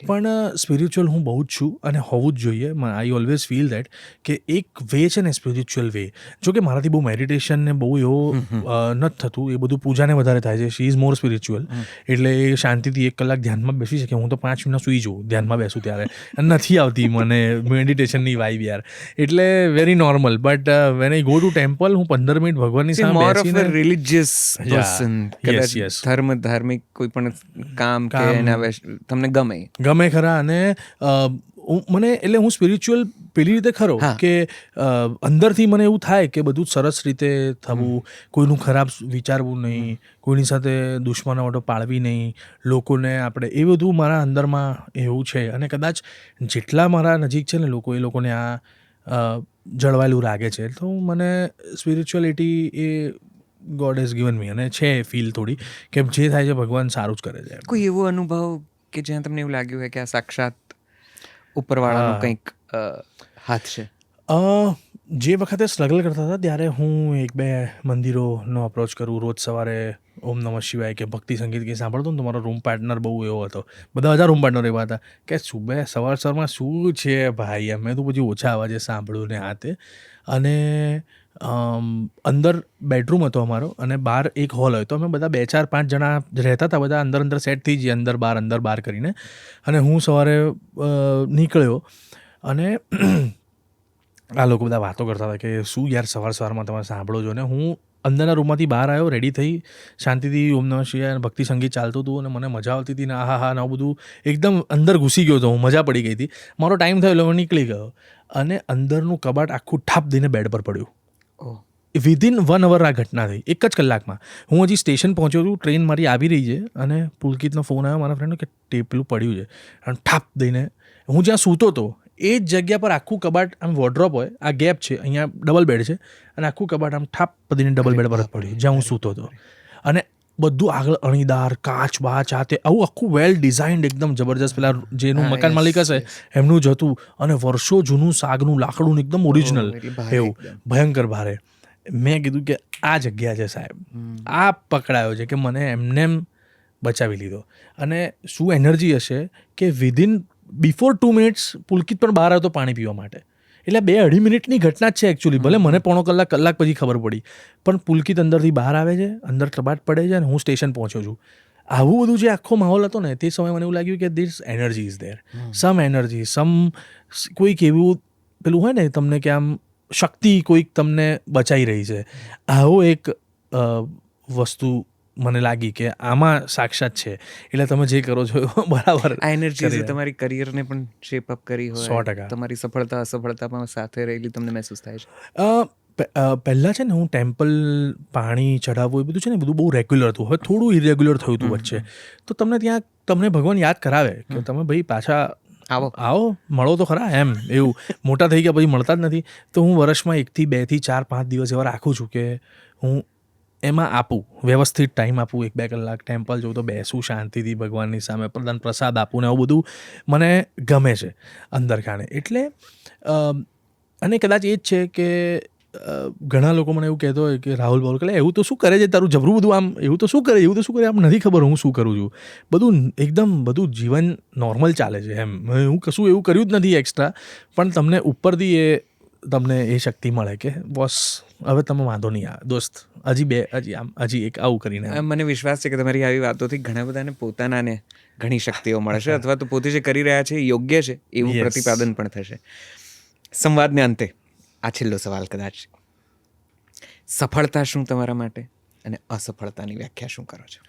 [SPEAKER 2] પણ સ્પિરિચ્યુઅલ હું બહુ જ છું અને હોવું જ જોઈએ. આઈ ઓલવેઝ ફીલ દેટ કે એક વે છે ને સ્પિરિચ્યુઅલ વે. જો કે મારાથી બહુ મેડિટેશન ને બહુ એવો નથી થતું, એ બધું પૂજાને વધારે થાય છે. She is more spiritual. એટલે એ શાંતિથી 1 કલાક ધ્યાનમાં બેસી શકે. હું તો 5 મિનિટ સૂઈ જાઉં ધ્યાનમાં બેસું ત્યારે, નથી આવતી મને મેડિટેશનની વાઇબ યાર. એટલે very normal. But when I go to temple હું 15 મિનિટ ભગવાનની સામે બેસીને
[SPEAKER 1] રિલિજિયસ
[SPEAKER 2] Yeah.
[SPEAKER 1] પર્સન, કદાચ
[SPEAKER 2] yes.
[SPEAKER 1] ધાર્મિક કોઈ પણ કામ કે
[SPEAKER 2] કામ.
[SPEAKER 1] એના તમને ગમે.
[SPEAKER 2] ગમે ખરા. અને હું સ્પિરિચ્યુઅલ પેલી રીતે ખરો
[SPEAKER 1] હા.
[SPEAKER 2] કે અંદરથી મને એવું થાય કે બધું સરસ રીતે થવું, કોઈનું ખરાબ વિચારવું નહીં, કોઈની સાથે દુશ્મનાવટો પાળવી નહીં, લોકોને આપણે એ બધું મારા અંદરમાં એવું છે. અને કદાચ જેટલા મારા નજીક છે ને લોકો, એ લોકોને આ જળવાયેલું લાગે છે. તો મને સ્પિરિચ્યુઅલિટી એ ગોડ હેઝ ગિવન મી, અને છે ફીલ થોડી કે જે થાય છે ભગવાન સારું જ કરે છે.
[SPEAKER 1] કોઈ એવો અનુભવ કે જ્યાં તમને એવું લાગ્યું હોય કે આ સાક્ષાત ઉપરવાળાનો કંઈક હાથ છે?
[SPEAKER 2] જે વખતે સ્ટ્રગલ કરતા હતા ત્યારે હું 1-2 મંદિરોનો અપ્રોચ કરું. રોજ સવારે ઓમ નમઃ શિવાય કે ભક્તિ સંગીત કે સાંભળતો ને તો મારો રૂમ પાર્ટનર બહુ એવો હતો, બધા રૂમ પાર્ટનર એવા હતા કે સવારમાં શું છે ભાઈ, અમે તો પછી ઓછા અવાજે સાંભળ્યું ને આ તે. અને અંદર બેડરૂમ હતો અમારો અને બહાર એક હોલ હોય, તો અમે બધા 2-4-5 જણા રહેતા હતા. બધા અંદર સેટ થઈ જઈએ, અંદર બહાર કરીને. અને હું સવારે નીકળ્યો અને આ લોકો બધા વાતો કરતા હતા કે શું યાર સવારમાં તમે સાંભળો છો. ને હું અંદરના રૂમમાંથી બહાર આવ્યો, રેડી થઈ, શાંતિથી ઓમ નમઃ શિવાય ભક્તિ સંગીત ચાલતું હતું અને મને મજા આવતી હતી ને હા ને બધું એકદમ અંદર ઘૂસી ગયો હતો હું, મજા પડી ગઈ હતી. મારો ટાઈમ થયો એટલે હું નીકળી ગયો અને અંદરનું કબાટ આખું ઠાપ દઈને બેડ પર પડ્યું. વિધિન 1 hour આ ઘટના થઈ, 1 જ કલાકમાં. હું હજી સ્ટેશન પહોંચ્યો છું, ટ્રેન મારી આવી રહી છે અને પુલકિતનો ફોન આવ્યો મારા ફ્રેન્ડનો કે પેલું પડ્યું છે. અને ઠાપ દઈને હું જ્યાં સૂતો હતો એ જ જગ્યા પર આખું કબાટ, આમ વોર્ડ્રોપ હોય, આ ગેપ છે, અહીંયા ડબલ બેડ છે અને આખું કબાટ આમ ઠાપ દઈને ડબલ બેડ પર જ પડ્યું જ્યાં હું સૂતો હતો. અને બધું આગળ અણીદાર કાચ બાચ આ તે આવું આખું વેલ ડિઝાઇન્ડ એકદમ જબરજસ્ત. પેલા જેનું મકાન માલિક હશે એમનું જ હતું અને વર્ષો જૂનું સાગનું લાકડું એકદમ ઓરિજિનલ, એવું ભયંકર ભારે. મેં કીધું કે આ જગ્યા છે સાહેબ, આ પકડાયો છે કે મને એમને બચાવી લીધો. અને શું એનર્જી હશે કે વિધિન બિફોર 2 minutes પુલકિત પણ બહાર આવતો પાણી પીવા માટે. એટલે 2-2.5 મિનિટની ઘટના જ છે એકચ્યુઅલી. ભલે મને પોણો કલાક પછી ખબર પડી, પણ પુલકિત અંદરથી બહાર આવે છે, અંદર કબાટ પડે છે અને હું સ્ટેશન પહોંચ્યો છું. આવું બધું જે આખો માહોલ હતો ને તે સમયે મને એવું લાગ્યું કે this energy is there, some energy, કોઈક એવું પેલું હોય ને તમને કે આમ શક્તિ કોઈક તમને બચાવી રહી છે. આવો એક વસ્તુ મને લાગી કે આમાં સાક્ષાત છે. એટલે તમે જે કરો છો બરાબર.
[SPEAKER 1] આ એનર્જી તમારી કરિયરને પણ શેપ અપ કરી હોય,
[SPEAKER 2] 100%.
[SPEAKER 1] તમારી સફળતા અસફળતામાં સાથે રહેલી તમને મહેસૂસ થાય છે?
[SPEAKER 2] પહેલાં છે ને હું ટેમ્પલ પાણી ચઢાવવું એ બધું છે ને બધું બહુ રેગ્યુલર હતું. હવે થોડું ઇરેગ્યુલર થયું હતું વચ્ચે. તો તમને ભગવાન યાદ કરાવે કે તમે ભાઈ પાછા આવો, મળો તો ખરા એમ. એવું મોટા થઈ ગયા પછી મળતા જ નથી. તો હું વર્ષમાં 1 થી 2 થી 4 5 દિવસ એવા રાખું છું કે હું એમાં આપું, વ્યવસ્થિત ટાઈમ આપું, 1-2 કલાક ટેમ્પલ જવું તો બેસું શાંતિથી ભગવાનની સામે, પ્રસાદ આપું ને આવું બધું મને ગમે છે અંદર ખાને. એટલે અને કદાચ એ જ છે કે ઘણા લોકો મને એવું કહેતો હોય કે રાહુલ એવું તો શું કરે છે તારું જબરું બધું, આમ એવું તો શું કરે આમ નથી ખબર હું શું કરું છું. બધું જીવન નોર્મલ ચાલે છે એમ. હું કશું એવું કર્યું જ નથી એક્સ્ટ્રા, પણ તમને ઉપરથી તમને એ શક્તિ મળે કે બોસ હવે તમે વાંધો નહીં આવે દોસ્ત, હજી એક આવું કરીને.
[SPEAKER 1] મને વિશ્વાસ છે કે તમારી આવી વાતોથી ઘણા બધાને પોતાનાને ઘણી શક્તિઓ મળશે અથવા તો પોતે જે કરી રહ્યા છે યોગ્ય છે એવું પ્રતિપાદન પણ થશે. સંવાદને અંતે આ છેલ્લો સવાલ કદાચ, સફળતા શું તમારા માટે અને અસફળતાની વ્યાખ્યા શું કરો છો?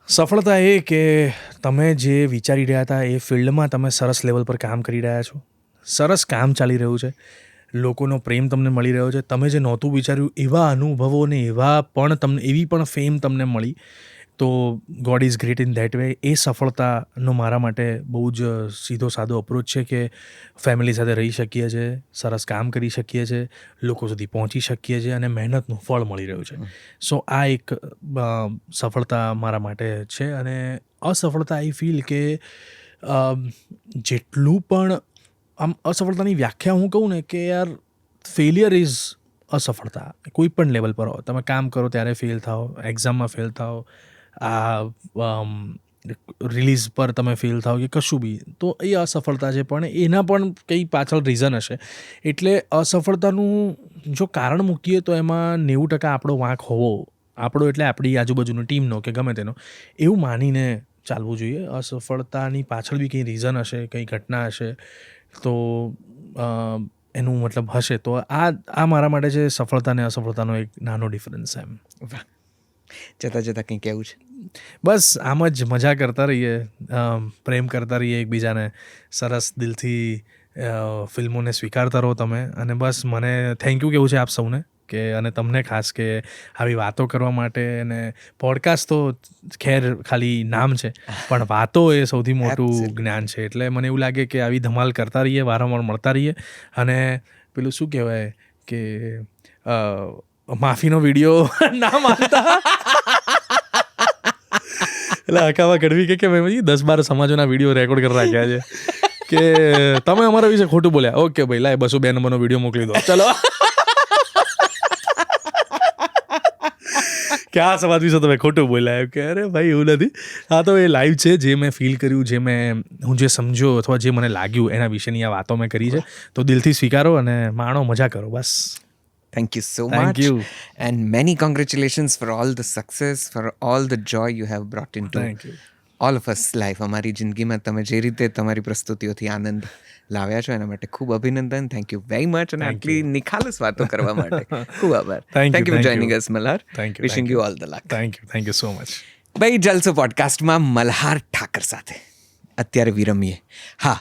[SPEAKER 2] સફળતા એ કે તમે જે વિચારી રહ્યા હતા એ ફિલ્ડમાં તમે સરસ લેવલ પર કામ કરી રહ્યા છો, સરસ કામ ચાલી રહ્યું છે, લોકોનો પ્રેમ તમને મળી રહ્યો છે, તમે જે નહોતું વિચાર્યું એવા અનુભવો ને એવી પણ ફેમ તમને મળી. તો God is great in that way. એ સફળતાનો મારા માટે બહુ જ સીધો સાદો અપ્રોચ છે કે ફેમિલી સાથે રહી શકીએ છીએ, સરસ કામ કરી શકીએ છીએ, લોકો સુધી પહોંચી શકીએ છીએ અને મહેનતનું ફળ મળી રહ્યું છે. સો આ એક સફળતા મારા માટે છે. અને અસફળતા આઈ ફીલ કે જેટલું પણ આમ અસફળતાની વ્યાખ્યા હું કહું ને કે યાર ફેલિયર ઇઝ અસફળતા. કોઈ પણ લેવલ પર હો, તમે કામ કરો ત્યારે ફેલ થાઓ, એક્ઝામમાં ફેલ થાઓ, રિલીઝ પર તમે ફેલ થાઓ કે કશું બી, તો એ અસફળતા છે. પણ એના પણ કંઈ પાછળ રીઝન હશે. એટલે અસફળતાનું જો કારણ મૂકીએ તો એમાં 90% આપણો વાંક હોવો, આપણો એટલે આપણી આજુબાજુની ટીમનો કે ગમે તેનો, એવું માનીને ચાલવું જોઈએ. અસફળતાની પાછળ બી કંઈ રીઝન હશે, કંઈ ઘટના હશે, તો એનું મતલબ હશે તો આ મારા માટે છે સફળતા અને અસફળતાનો એક નાનો ડિફરન્સ એમ.
[SPEAKER 1] વાહ, જતાં જતાં કંઈ કહેવું છે?
[SPEAKER 2] બસ આમ જ મજા કરતા રહીએ, પ્રેમ કરતા રહીએ એકબીજાને, સરસ દિલથી ફિલ્મોને સ્વીકારતા રહો તમે. અને બસ મને થેન્ક યુ કેવું છે આપ સૌને, કે અને તમને ખાસ કે આવી વાતો કરવા માટે. અને પોડકાસ્ટ તો ખેર ખાલી નામ છે, પણ વાતો એ સૌથી મોટું
[SPEAKER 1] Absolutely.
[SPEAKER 2] જ્ઞાન છે. એટલે મને એવું લાગે કે આવી ધમાલ કરતા રહીએ, વારંવાર મળતા રહીએ. અને પેલું શું કહેવાય કે માફીનો વિડીયો ના માનતા, એટલે હકાવા ગઢવી કે ભાઈ 10-12 સમાજોના વિડીયો રેકોર્ડ કરી રાખ્યા છે કે તમે અમારા વિશે ખોટું બોલ્યા, ઓકે ભાઈ લાય 202 નંબરનો વિડીયો મોકલી દો, ચલો. કે આ સમાજ વિશે તમે ખોટું બોલ્યા, કે અરે ભાઈ એવું નથી, આ તો એ લાઈવ છે, જે મેં ફીલ કર્યું, હું જે સમજ્યો અથવા જે મને લાગ્યું એના વિશેની આ વાતો મેં કરી છે. તો દિલથી સ્વીકારો અને માણો, મજા કરો, બસ.
[SPEAKER 1] Thank you so
[SPEAKER 2] Thank
[SPEAKER 1] much.
[SPEAKER 2] you.
[SPEAKER 1] And many congratulations for all the success, for all the joy you have brought into
[SPEAKER 2] Thank you.
[SPEAKER 1] all of us life. અમારી જિંદગીમાં તમે જે રીતે તમારી પ્રસ્તુતિઓથી આનંદ લાવ્યા છો એના માટે ખૂબ અભિનંદન. Thank you very much. અને
[SPEAKER 2] Thank
[SPEAKER 1] આટલી નિખાલસ વાતો કરવા માટે ખૂબ આભાર.
[SPEAKER 2] Thank you,
[SPEAKER 1] thank you for
[SPEAKER 2] thank
[SPEAKER 1] joining
[SPEAKER 2] you.
[SPEAKER 1] Us Malhar.
[SPEAKER 2] Thank you,
[SPEAKER 1] wishing
[SPEAKER 2] thank
[SPEAKER 1] you
[SPEAKER 2] you.
[SPEAKER 1] All the luck.
[SPEAKER 2] Thank you so much.
[SPEAKER 1] ભાઈ જલસો પોડકાસ્ટમાં મલ્હાર ઠાકર સાથે અત્યારે વિરમીએ. હા,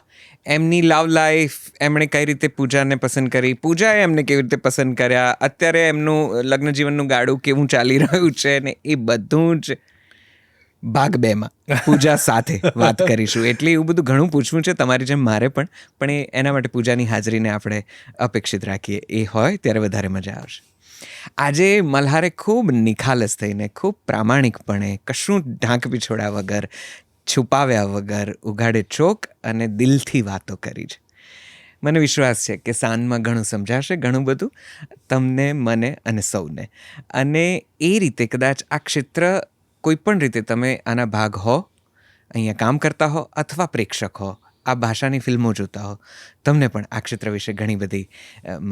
[SPEAKER 1] એમની લવ લાઈફ, એમણે કઈ રીતે પૂજાને પસંદ કરી, પૂજાએ એમને કેવી રીતે પસંદ કર્યા, અત્યારે એમનું લગ્ન જીવનનું ગાડું કેવું ચાલી રહ્યું છે, ને એ બધું જ ભાગ 2માં પૂજા સાથે વાત કરીશું. એટલે એવું બધું ઘણું પૂછવું છે તમારી જેમ મારે પણ એના માટે પૂજાની હાજરીને આપણે અપેક્ષિત રાખીએ. એ હોય ત્યારે વધારે મજા આવશે. આજે મલ્હારે ખૂબ નિખાલસ થઈને, ખૂબ પ્રામાણિકપણે, કશું ઢાંક પીછોડ્યા વગર, છુપાવ્યા વગર, ઉઘાડે ચોક અને દિલથી વાતો કરી છે. મને વિશ્વાસ છે કે સાંજમાં ઘણું સમજાશે, ઘણું બધું તમને, મને અને સૌને. અને એ રીતે કદાચ આ ક્ષેત્ર કોઈ પણ રીતે તમે આના ભાગ હો, અહીંયા કામ કરતા હો અથવા પ્રેક્ષક હો, આ ભાષાની ફિલ્મો જોતા હો, તમને પણ આ ક્ષેત્ર વિશે ઘણી બધી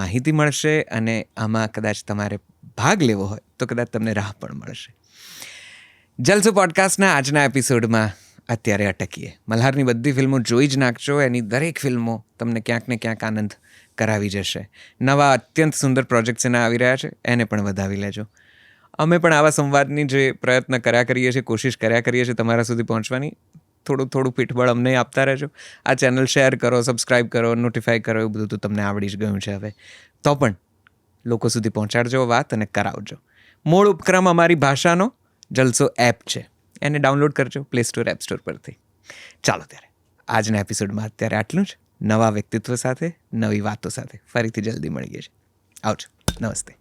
[SPEAKER 1] માહિતી મળશે. અને આમાં કદાચ તમારે ભાગ લેવો હોય તો કદાચ તમને રાહ પણ મળશે. જલસો પોડકાસ્ટના આજના એપિસોડમાં અત્યારે અટકીએ. મલ્હારની બધી ફિલ્મો જોઈ જ નાખજો. એની દરેક ફિલ્મો તમને ક્યાંક ને ક્યાંક આનંદ કરાવી જશે. નવા અત્યંત સુંદર પ્રોજેક્ટ્સ એના આવી રહ્યા છે, એને પણ વધાવી લેજો. અમે પણ આવા સંવાદની જે પ્રયત્ન કર્યા કરીએ છીએ, કોશિશ કર્યા કરીએ છીએ તમારા સુધી પહોંચવાની. થોડું પીઠબળ અમને આપતા રહેજો. આ ચેનલ શેર કરો, સબસ્ક્રાઈબ કરો, નોટિફાઈ કરો, એવું બધું તો તમને આવડી જ ગયું છે હવે. તો પણ લોકો સુધી પહોંચાડજો વાત અને કરાવજો. મૂળ ઉપક્રમ અમારી ભાષાનો જલસો એપ છે, એને ડાઉનલોડ કરજો પ્લે સ્ટોર, એપ સ્ટોર પરથી. ચાલો ત્યારે આજના એપિસોડમાં અત્યારે આટલું જ. નવા વ્યક્તિત્વ સાથે, નવી વાતો સાથે ફરીથી જલ્દી મળીએ છીએ. આવજો. નમસ્તે.